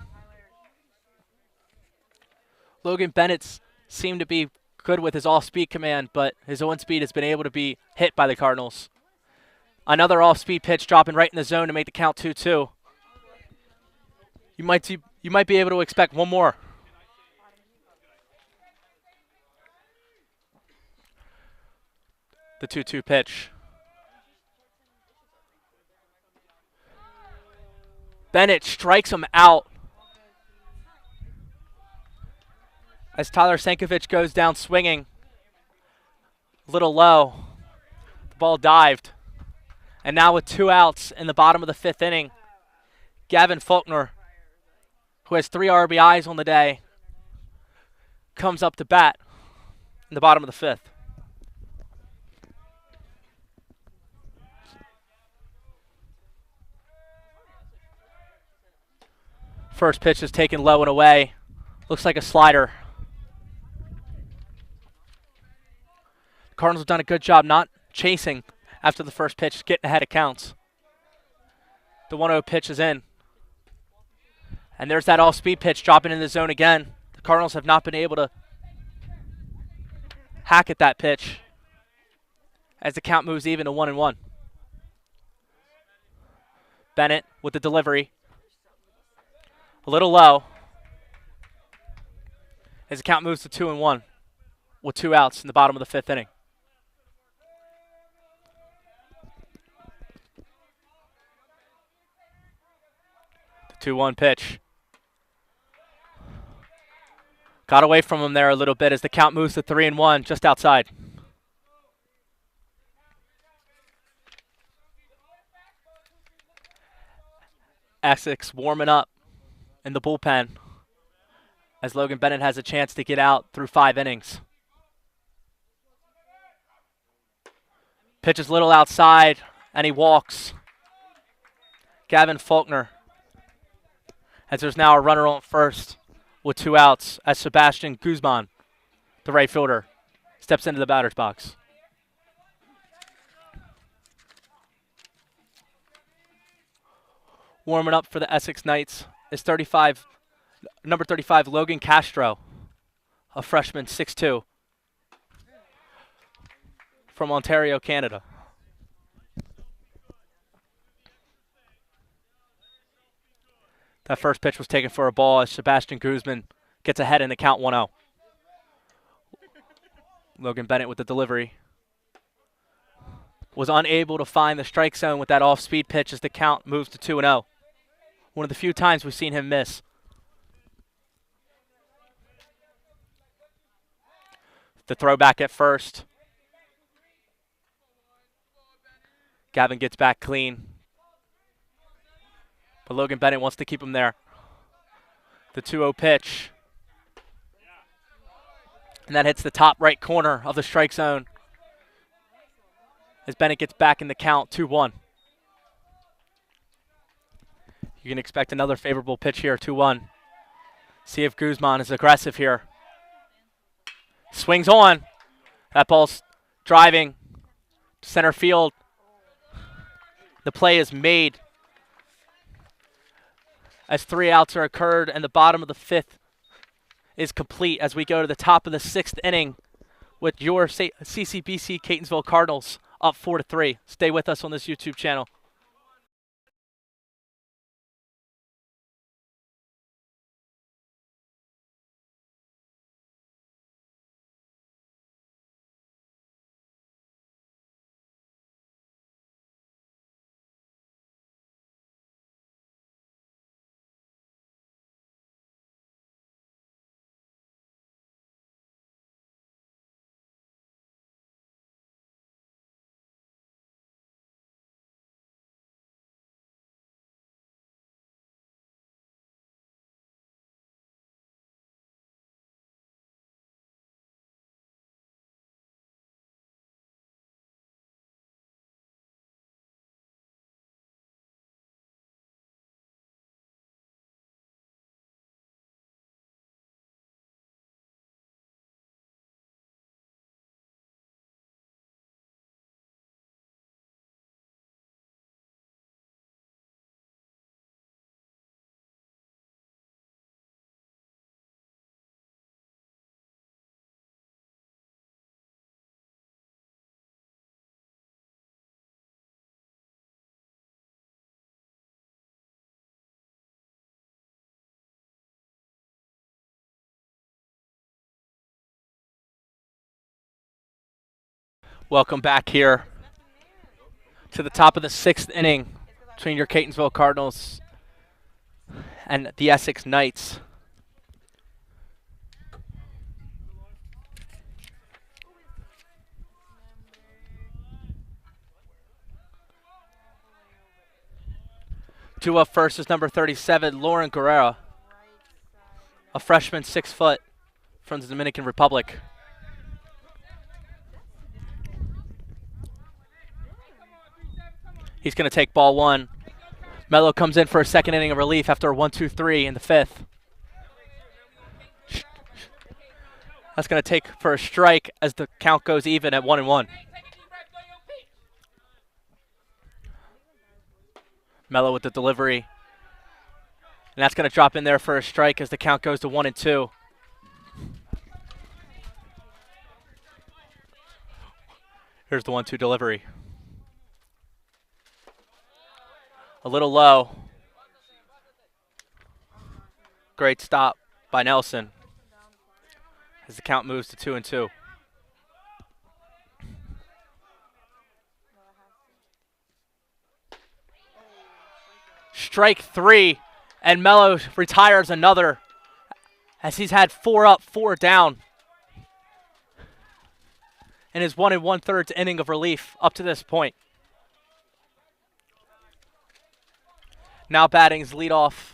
Logan Bennett seemed to be good with his off-speed command, but his on-speed has been able to be hit by the Cardinals. Another off-speed pitch dropping right in the zone to make the count 2-2. You might be able to expect one more. The 2-2 pitch. Bennett strikes him out. as Tyler Sankovic goes down swinging. A little low. The ball dived. And now with 2 outs in the bottom of the 5th inning, Gavin Faulkner, who has 3 RBIs on the day, comes up to bat in the bottom of the 5th. First pitch is taken low and away. Looks like a slider. The Cardinals have done a good job not chasing after the first pitch, getting ahead of counts. The 1-0 pitch is in. And there's that off-speed pitch dropping in the zone again. The Cardinals have not been able to hack at that pitch as the count moves even to 1-1. Bennett with the delivery. A little low as the count moves to 2-1 with 2 outs in the bottom of the 5th inning. The 2-1 pitch. Got away from him there a little bit as the count moves to 3-1 just outside. Essex warming up in the bullpen as Logan Bennett has a chance to get out through 5 innings. Pitch is a little outside, and he walks. Gavin Faulkner, as there's now a runner on first with 2 outs, as Sebastian Guzman, the right fielder, steps into the batter's box. Warming up for the Essex Knights is number 35, Logan Castro, a freshman, 6'2", from Ontario, Canada. That first pitch was taken for a ball as Sebastian Guzman gets ahead in the count 1-0. Logan Bennett with the delivery. Was unable to find the strike zone with that off-speed pitch as the count moves to 2-0. One of the few times we've seen him miss. The throwback at first. Gavin gets back clean. But Logan Bennett wants to keep him there. The 2-0 pitch. And that hits the top right corner of the strike zone as Bennett gets back in the count, 2-1. You can expect another favorable pitch here, 2-1. See if Guzman is aggressive here. Swings on. That ball's driving to center field. The play is made as 3 outs are occurred and the bottom of the 5th is complete as we go to the top of the 6th inning with your CCBC Catonsville Cardinals up 4-3. Stay with us on this YouTube channel. Welcome back here to the top of the 6th inning between your Catonsville Cardinals and the Essex Knights. Due up first is number 37, Lauren Guerrera, a freshman 6 foot from the Dominican Republic. He's going to take ball 1. Mello comes in for a second inning of relief after a 1-2-3 in the 5th. That's going to take for a strike as the count goes even at 1-1. Mello with the delivery. And that's going to drop in there for a strike as the count goes to 1-2. Here's the 1-2 delivery. A little low. Great stop by Nelson as the count moves to 2-2. Strike 3, and Mello retires another as he's had 4 up, 4 down in his 1 1/3 inning of relief up to this point. Now batting is leadoff,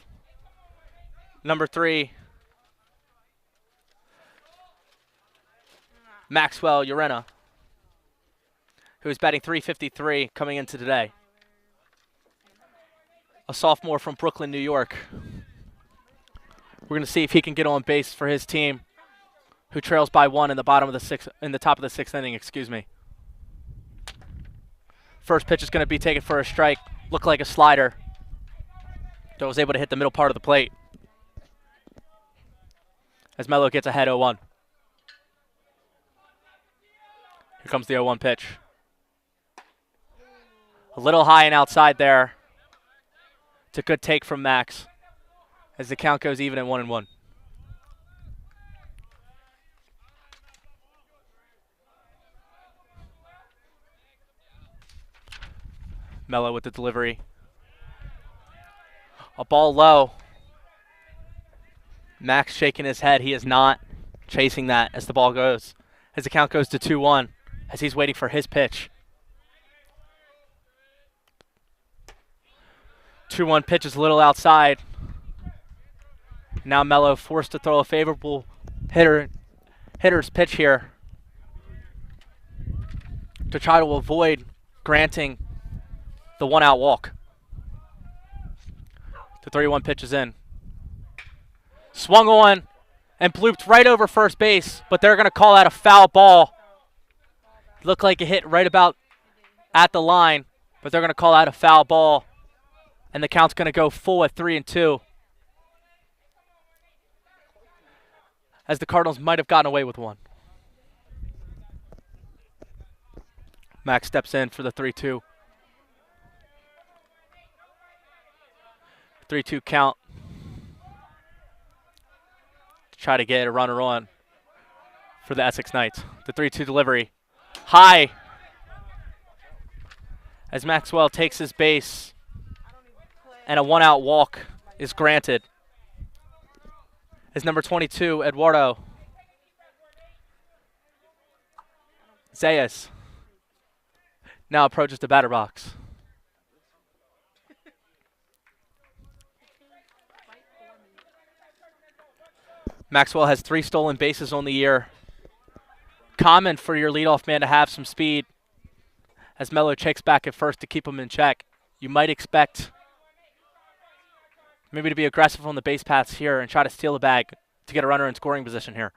number 3, Maxwell Urena, who is batting .353 coming into today. A sophomore from Brooklyn, New York. We're going to see if he can get on base for his team, who trails by 1 in the top of the 6th inning, excuse me. First pitch is going to be taken for a strike. Looked like a slider that was able to hit the middle part of the plate as Mello gets ahead 0-1. Here comes the 0-1 pitch. A little high and outside there. It's a good take from Max as the count goes even at 1-1. Mello with the delivery. A ball low. Max shaking his head. He is not chasing that as the ball goes. As the count goes to 2-1 as he's waiting for his pitch. 2-1 pitch is a little outside. Now Mello forced to throw a favorable hitter's pitch here to try to avoid granting the 1-out walk. The 3-1 pitch is in. Swung on and blooped right over first base, but they're going to call that a foul ball. Looked like it hit right about at the line, but they're going to call that a foul ball. And the count's going to go full at 3-2. As the Cardinals might have gotten away with one. Max steps in for the 3-2. 3-2 count. Try to get a runner on for the Essex Knights. The 3-2 delivery. High. As Maxwell takes his base. And a 1-out walk is granted. As number 22, Eduardo Zayas now approaches the batter box. Maxwell has 3 stolen bases on the year. Common for your leadoff man to have some speed. As Mello checks back at first to keep him in check. You might expect maybe to be aggressive on the base paths here and try to steal the bag to get a runner in scoring position here.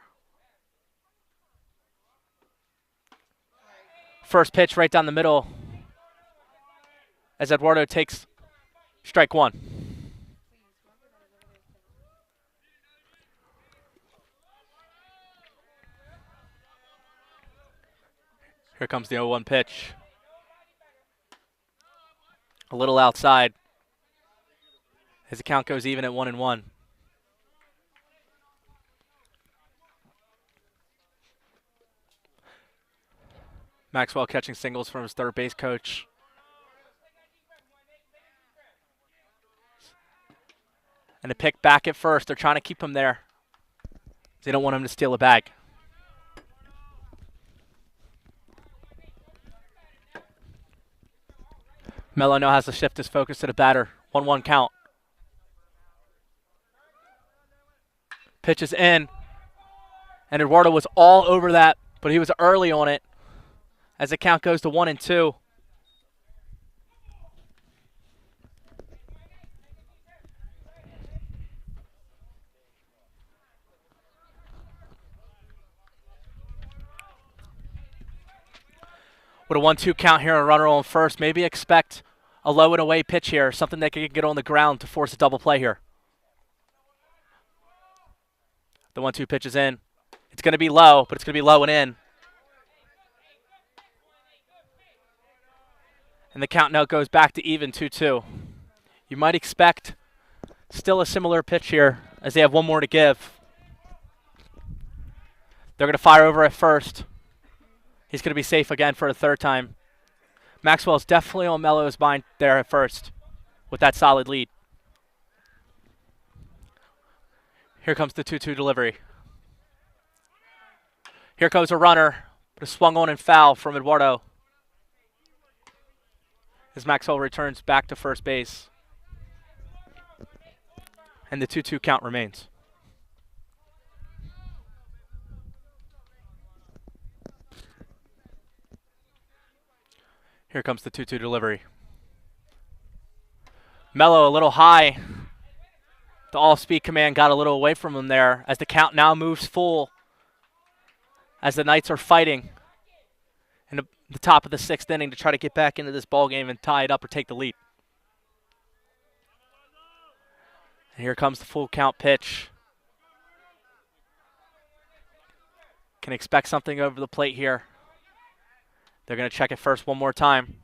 First pitch right down the middle as Eduardo takes strike 1. Here comes the 0-1 pitch. A little outside. As the count goes even at 1-1. Maxwell catching singles from his third base coach. And a pick back at first. They're trying to keep him there. They don't want him to steal a bag. Mello now has to shift his focus to the batter 1-1 count. Pitch is in. And Eduardo was all over that, but he was early on it as the count goes to 1-2. With a 1-2 count here, a runner on first, maybe expect a low and away pitch here, something that can get on the ground to force a double play here. The 1-2 pitch is in. It's going to be low, but it's going to be low and in. And the count now goes back to even 2-2. You might expect still a similar pitch here as they have one more to give. They're going to fire over at first. He's going to be safe again for a third time. Maxwell's definitely on Mello's mind there at first with that solid lead. Here comes the 2-2 delivery. Here comes a runner, but a swung on and foul from Eduardo as Maxwell returns back to first base. And the 2-2 count remains. Here comes the 2-2 delivery. Mello a little high. The all-speed command got a little away from him there as the count now moves full as the Knights are fighting in the top of the 6th inning to try to get back into this ball game and tie it up or take the lead. And here comes the full count pitch. Can expect something over the plate here. They're going to check it first one more time.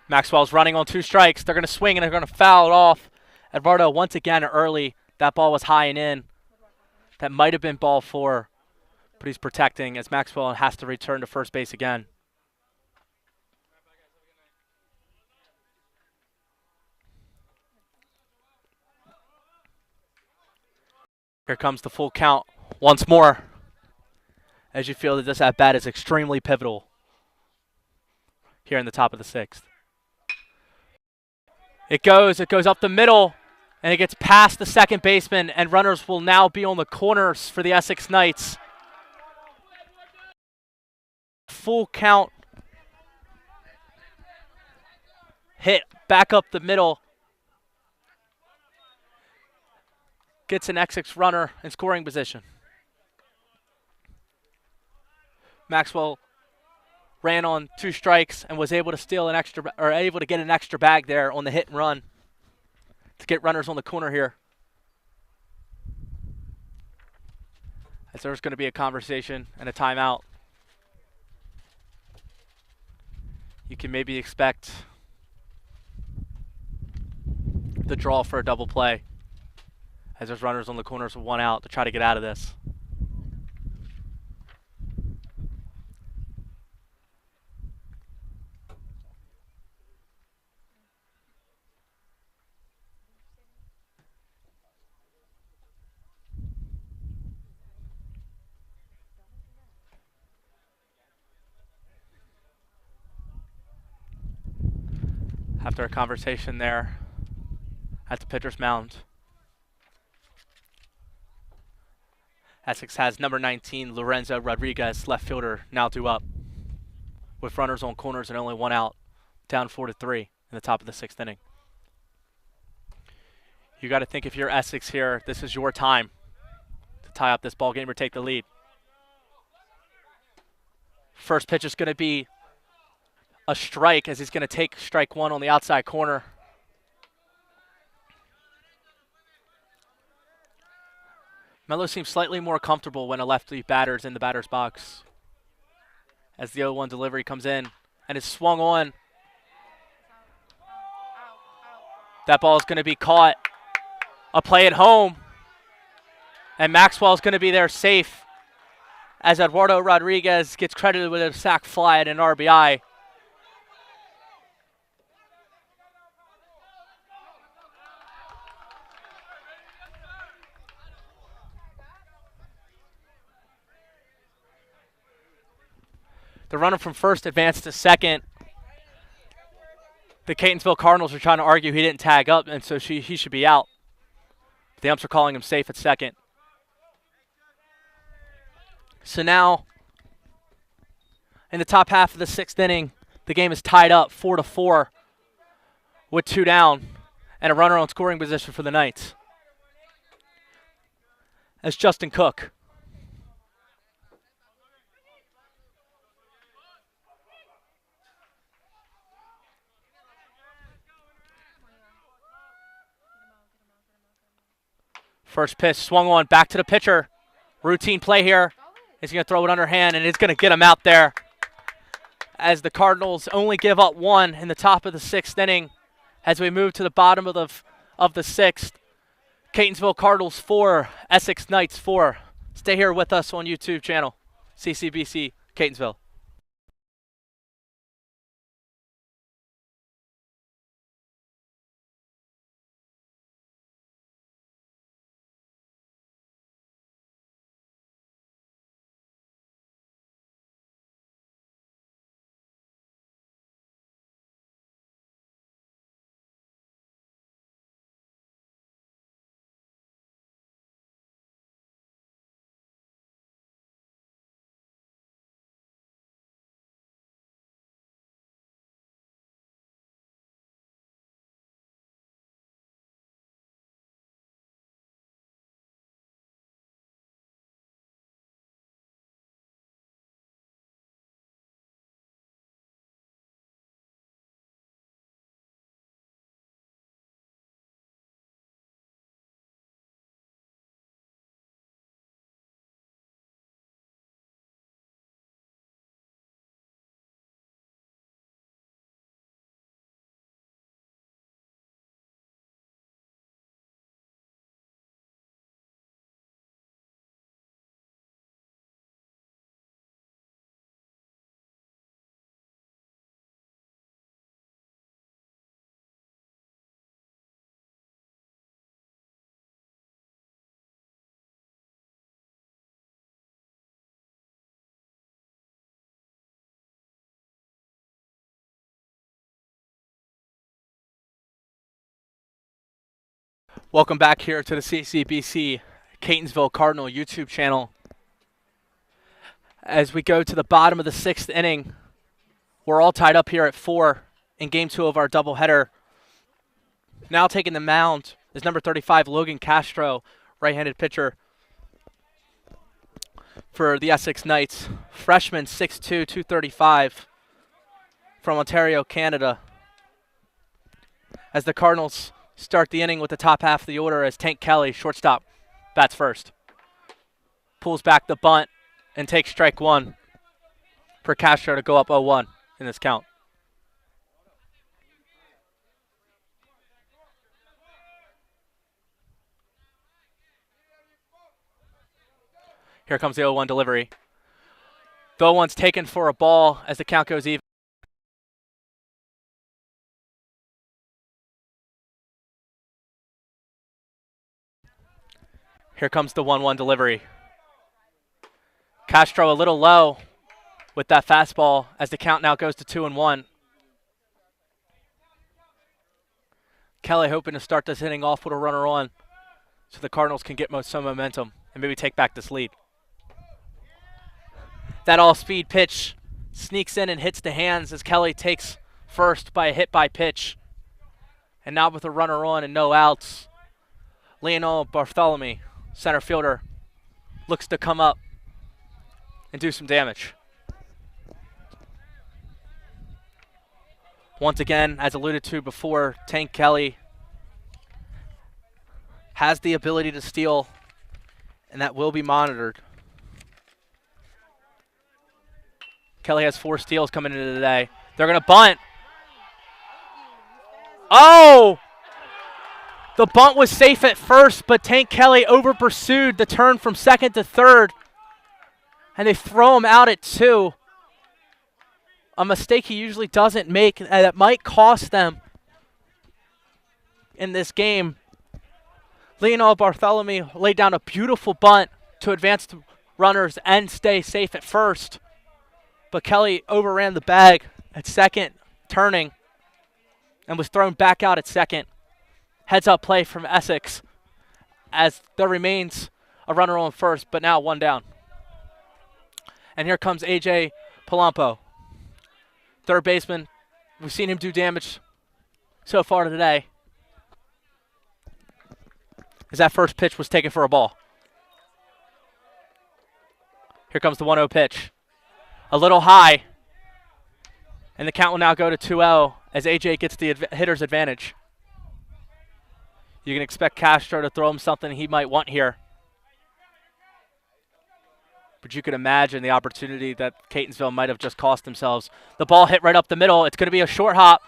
Maxwell's running on 2 strikes. They're going to swing and they're going to foul it off. Eduardo once again early. That ball was high and in. That might have been ball 4, but he's protecting as Maxwell has to return to first base again. Here comes the full count once more as you feel that this at-bat is extremely pivotal here in the top of the 6th. It goes up the middle, and it gets past the second baseman, and runners will now be on the corners for the Essex Knights. Full count hit back up the middle. Gets an Essex runner in scoring position. Maxwell ran on 2 strikes and was able to steal an extra, or able to get an extra bag there on the hit and run to get runners on the corner here. As there's going to be a conversation and a timeout. You can maybe expect the draw for a double play as there's runners on the corners with 1 out to try to get out of this. After a conversation there at the pitcher's mound, Essex has number 19, Lorenzo Rodriguez, left fielder, now due up with runners on corners and only 1 out, down 4-3 in the top of the 6th inning. You got to think if you're Essex here, this is your time to tie up this ball game or take the lead. First pitch is going to be a strike as he's going to take strike 1 on the outside corner. Mello seems slightly more comfortable when a lefty batter's in the batter's box as the 0-1 delivery comes in and it's swung on. That ball is going to be caught. A play at home. And Maxwell's going to be there safe as Eduardo Rodriguez gets credited with a sac fly and an RBI. The runner from first advanced to second. The Catonsville Cardinals are trying to argue he didn't tag up, and so he should be out. The umps are calling him safe at second. So now, in the top half of the 6th inning, the game is tied up 4-4 with 2 down and a runner on scoring position for the Knights. As Justin Cook. First pitch swung on, back to the pitcher. Routine play here. He's going to throw it underhand, and it's going to get him out there. As the Cardinals only give up 1 in the top of the 6th inning. As we move to the bottom of the 6th. Catonsville Cardinals 4, Essex Knights 4. Stay here with us on YouTube channel, CCBC Catonsville. Welcome back here to the CCBC Catonsville Cardinal YouTube channel. As we go to the bottom of the 6th inning, we're all tied up here at 4 in Game 2 of our doubleheader. Now taking the mound is number 35, Logan Castro, right-handed pitcher for the Essex Knights. Freshman, 6'2", 235 from Ontario, Canada. As the Cardinals start the inning with the top half of the order as Tank Kelly, shortstop, bats first. Pulls back the bunt and takes strike 1 for Castro to go up 0-1 in this count. Here comes the 0-1 delivery. The 0-1's taken for a ball as the count goes even. Here comes the 1-1 delivery. Castro a little low with that fastball as the count now goes to 2-1. Kelly hoping to start this inning off with a runner on so the Cardinals can get some momentum and maybe take back this lead. That all-speed pitch sneaks in and hits the hands as Kelly takes first by a hit by pitch. And now with a runner on and no outs, Leonel Bartholomew, center fielder, looks to come up and do some damage. Once again, as alluded to before, Tank Kelly has the ability to steal, and that will be monitored. Kelly has 4 steals coming into today. They're going to bunt. Oh! The bunt was safe at first, but Tank Kelly over-pursued the turn from second to third, and they throw him out at 2. A mistake he usually doesn't make that might cost them in this game. Leonel Bartholomew laid down a beautiful bunt to advance the runners and stay safe at first. but Kelly overran the bag at second, turning, and was thrown back out at second. Heads up play from Essex as there remains a runner on first, but now one down. And here comes AJ Palumpo, third baseman. We've seen him do damage so far today, as that first pitch was taken for a ball. Here comes the 1-0 pitch. A little high, and the count will now go to 2-0 as AJ gets the hitter's advantage. You can expect Castro to throw him something he might want here. But you can imagine the opportunity that Catonsville might have just cost themselves. The ball hit right up the middle. It's going to be a short hop,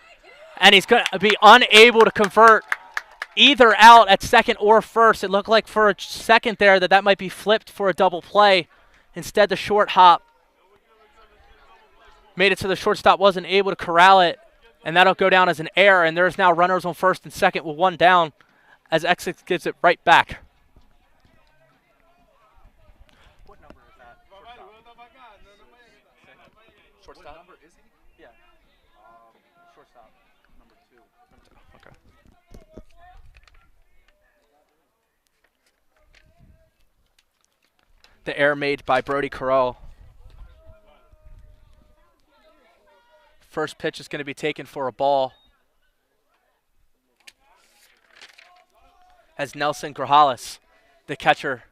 and he's going to be unable to convert either out at second or first. It looked like for a second there that might be flipped for a double play. Instead, the short hop made it so the shortstop wasn't able to corral it, and that'll go down as an error, and there's now runners on first and second with one down as Essex gives it right back. What number is that? Shortstop? What number is he? Yeah. Shortstop, number 2. Okay. The error made by Brody Carroll. First pitch is going to be taken for a ball as Nelson Grajales, the catcher,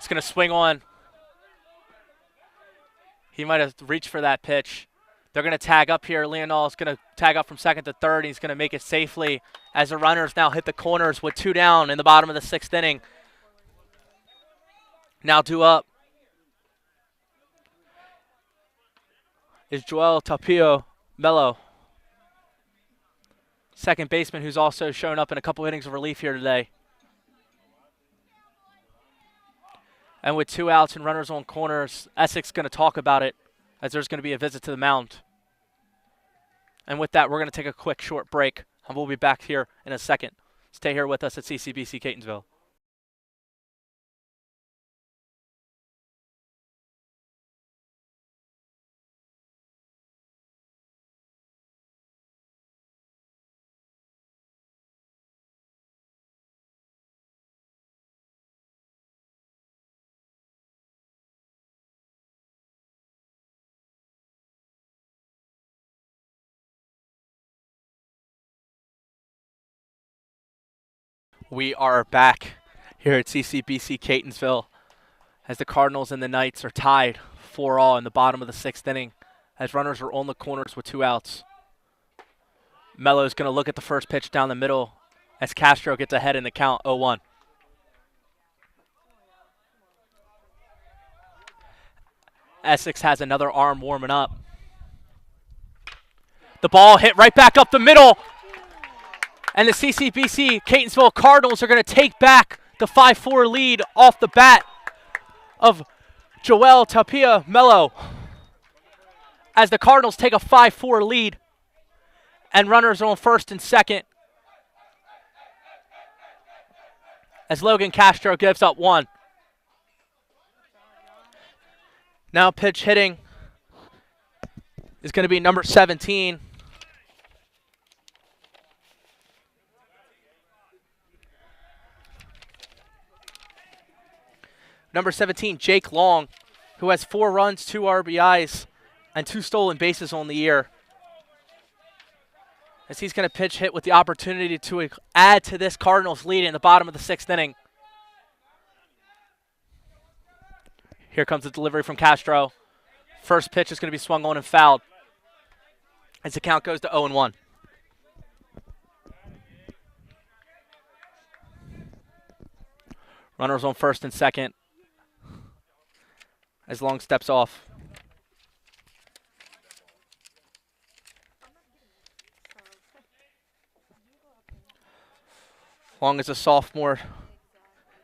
is going to swing on. He might have reached for that pitch. They're going to tag up here. Leonel is going to tag up from second to third. He's going to make it safely as the runners now hit the corners with 2 down in the bottom of the 6th inning. Now due up is Joel Tapio Mello, second baseman who's also shown up in a couple innings of relief here today. And with 2 outs and runners on corners, Essex going to talk about it as there's going to be a visit to the mound. And with that, we're going to take a quick short break, and we'll be back here in a second. Stay here with us at CCBC Catonsville. We are back here at CCBC Catonsville as the Cardinals and the Knights are tied 4-all in the bottom of the 6th inning as runners are on the corners with 2 outs. Mello's going to look at the first pitch down the middle as Castro gets ahead in the count 0-1. Essex has another arm warming up. The ball hit right back up the middle. And the CCBC Catonsville Cardinals are going to take back the 5-4 lead off the bat of Joel Tapia Mello as the Cardinals take a 5-4 lead and runners are on first and second as Logan Castro gives up 1. Now pitch hitting is going to be number 17. Number 17, Jake Long, who has 4 runs, 2 RBIs, and 2 stolen bases on the year. As he's going to pitch hit with the opportunity to add to this Cardinals lead in the bottom of the 6th inning. Here comes the delivery from Castro. First pitch is going to be swung on and fouled as the count goes to 0-1. Runners on first and second as Long steps off. Long is a sophomore,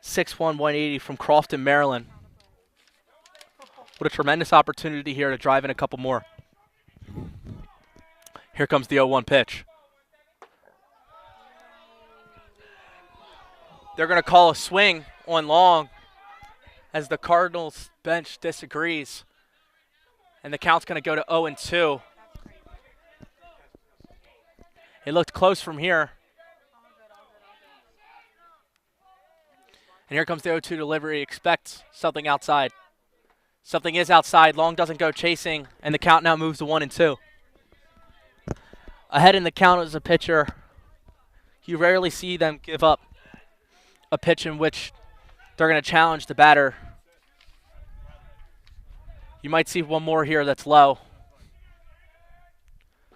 6'1", 180 from Crofton, Maryland. What a tremendous opportunity here to drive in a couple more. Here comes the 0-1 pitch. They're going to call a swing on Long as the Cardinals bench disagrees. And the count's going to go to 0-2. It looked close from here. And here comes the 0-2 delivery. Expect something outside. Something is outside. Long doesn't go chasing, and the count now moves to 1-2. Ahead in the count as a pitcher, you rarely see them give up a pitch in which they're going to challenge the batter. You might see one more here that's low.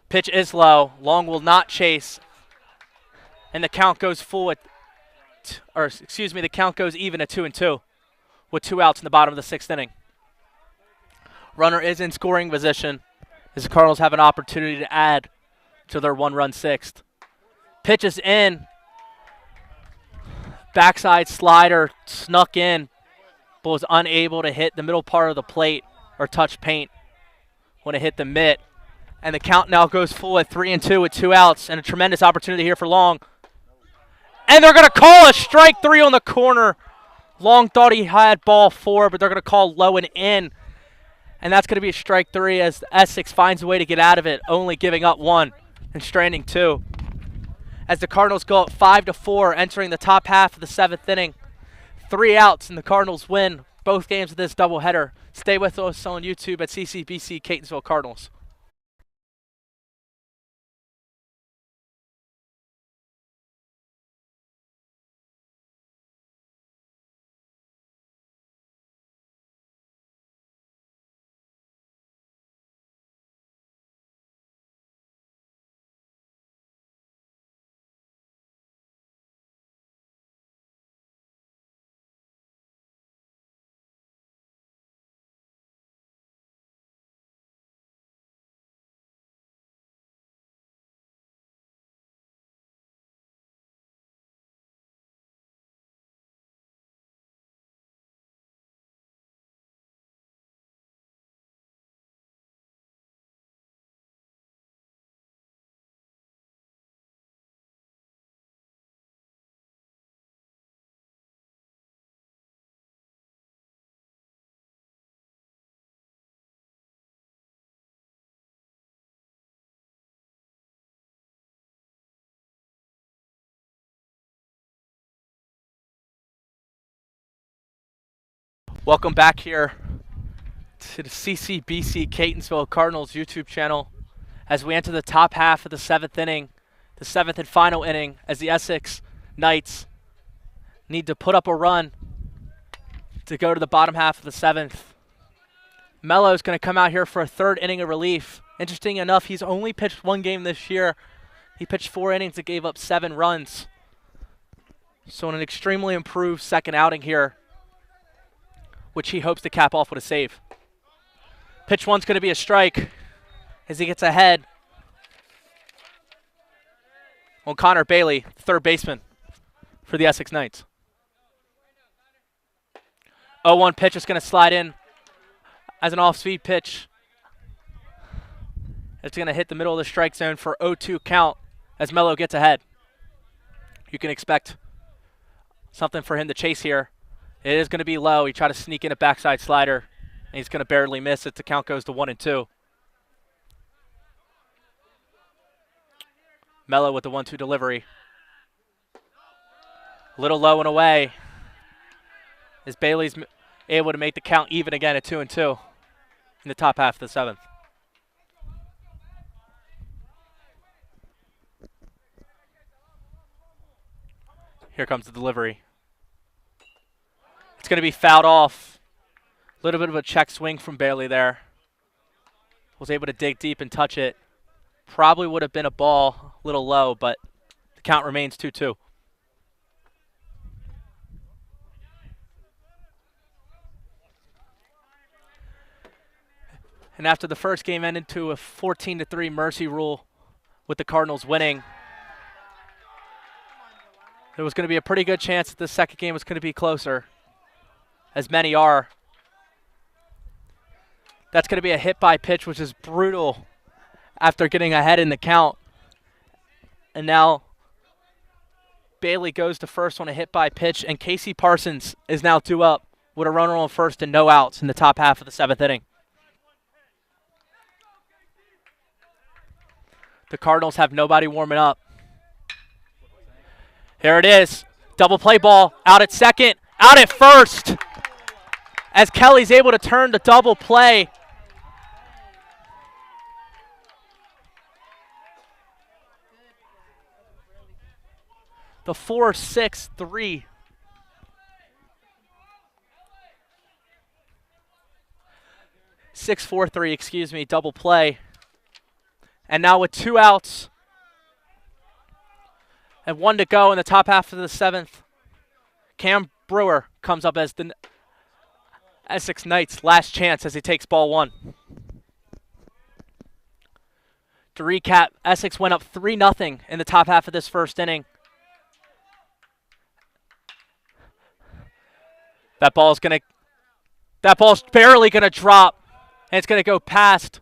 Pitch is low. Long will not chase, and the count goes full at, the count goes even at 2-2 with 2 outs in the bottom of the 6th inning. Runner is in scoring position as the Cardinals have an opportunity to add to their 1-run 6th. Pitch is in. Backside slider snuck in, but was unable to hit the middle part of the plate or touch paint when it hit the mitt. And the count now goes full at 3-2 with 2 outs, and a tremendous opportunity here for Long. And they're going to call a strike 3 on the corner. Long thought he had ball 4, but they're going to call low and in. And that's going to be a strike 3 as Essex finds a way to get out of it, only giving up 1 and stranding 2. As the Cardinals go up 5-4, entering the top half of the 7th inning. 3 outs, and the Cardinals win both games of this doubleheader. Stay with us on YouTube at CCBC Catonsville Cardinals. Welcome back here to the CCBC Catonsville Cardinals YouTube channel as we enter the top half of the 7th inning, the 7th and final inning, as the Essex Knights need to put up a run to go to the bottom half of the 7th. Mello's going to come out here for a 3rd inning of relief. Interesting enough, he's only pitched 1 game this year. He pitched 4 innings and gave up 7 runs. So an extremely improved 2nd outing here, which he hopes to cap off with a save. Pitch 1's going to be a strike as he gets ahead on Connor Bailey, 3rd baseman for the Essex Knights. 0-1 pitch is going to slide in as an off-speed pitch. It's going to hit the middle of the strike zone for 0-2 count as Mello gets ahead. You can expect something for him to chase here. It is going to be low. He tried to sneak in a backside slider, and he's going to barely miss it. The count goes to 1-2. Mello with the 1-2 delivery. A little low and away as Bailey's able to make the count even again at 2-2 in the top half of the 7th. Here comes the delivery. It's going to be fouled off. A little bit of a check swing from Bailey there. Was able to dig deep and touch it. Probably would have been a ball, a little low, but the count remains 2-2. And after the first game ended to a 14-3 mercy rule with the Cardinals winning, there was going to be a pretty good chance that the second game was going to be closer, as many are. That's going to be a hit by pitch, which is brutal after getting ahead in the count. And now Bailey goes to first on a hit by pitch, and Casey Parsons is now due up with a runner on first and no outs in the top half of the 7th inning. The Cardinals have nobody warming up. Here it is. Double play ball. Out at second. Out at first. As Kelly's able to turn the double play. The 4-6-3. 6-4-3, excuse me, double play. And now with 2 outs and 1 to go in the top half of the 7th, Cam Brewer comes up as the Essex Knights' last chance as he takes ball 1. To recap, Essex went up 3-0 in the top half of this first inning. That ball's barely gonna drop, and it's gonna go past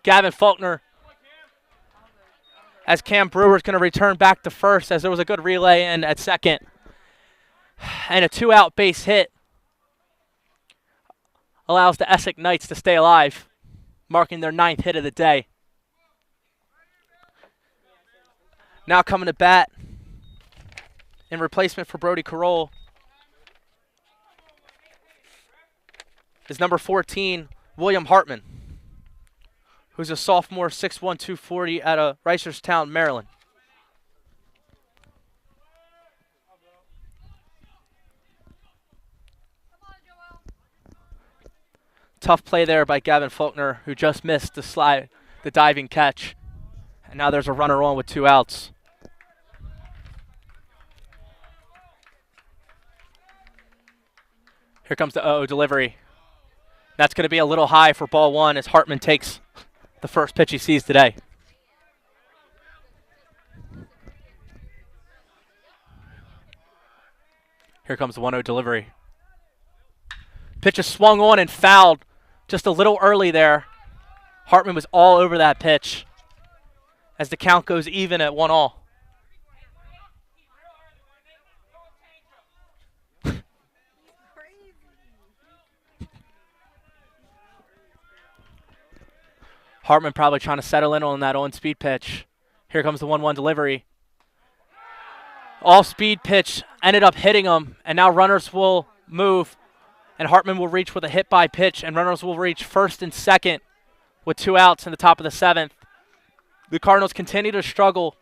Gavin Faulkner. As Cam Brewer's gonna return back to first, as there was a good relay in at second, and a 2-out base hit allows the Essex Knights to stay alive, marking their 9th hit of the day. Now coming to bat in replacement for Brody Carroll is number 14, William Hartman, who's a sophomore, 6'1", 240 out of Reisterstown, Maryland. Tough play there by Gavin Faulkner, who just missed the diving catch. And now there's a runner on with 2 outs. Here comes the 0-0 delivery. That's going to be a little high for ball 1 as Hartman takes the first pitch he sees today. Here comes the 1-0 delivery. Pitch is swung on and fouled just a little early there. Hartman was all over that pitch as the count goes even at 1-1. Hartman probably trying to settle in on that on-speed pitch. Here comes the 1-1 delivery. Off-speed pitch ended up hitting him, and now runners will move, and Hartman will reach with a hit-by pitch, and runners will reach first and second with 2 outs in the top of the 7th. The Cardinals continue to struggle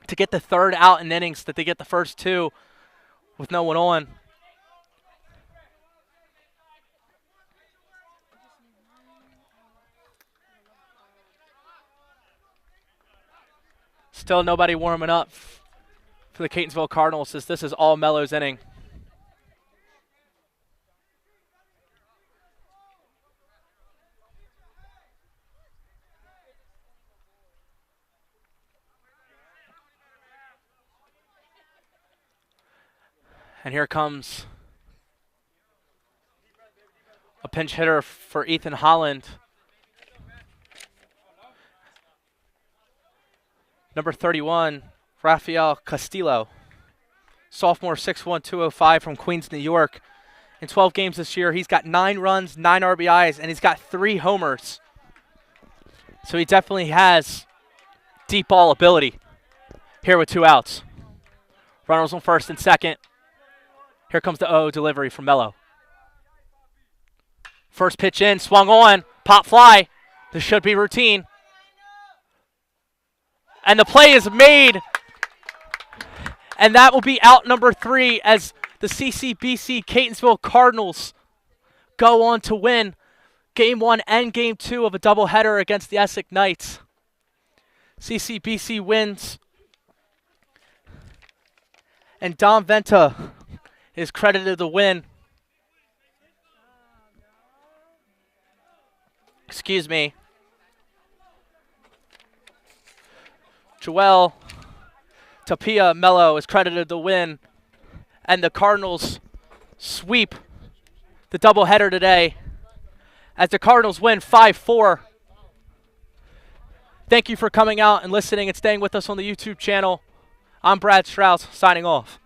to get the 3rd out in innings that they get the first 2 with no one on. Still nobody warming up for the Catonsville Cardinals as this is all Mello's inning. And here comes a pinch hitter for Ethan Holland. Number 31, Rafael Castillo. Sophomore, 6'1", 205 from Queens, New York. In 12 games this year, he's got 9 runs, 9 RBIs, and he's got 3 homers. So he definitely has deep ball ability here with 2 outs. Runners on first and second. Here comes the 0-0 delivery from Mello. First pitch in, swung on, pop fly. This should be routine. And the play is made. And that will be out number 3 as the CCBC Catonsville Cardinals go on to win Game 1 and Game 2 of a doubleheader against the Essex Knights. CCBC wins. And Dom Venta is credited the win. Excuse me. Joel Tapia Mello is credited the win. And the Cardinals sweep the doubleheader today as the Cardinals win 5-4. Thank you for coming out and listening and staying with us on the YouTube channel. I'm Brad Strauss, signing off.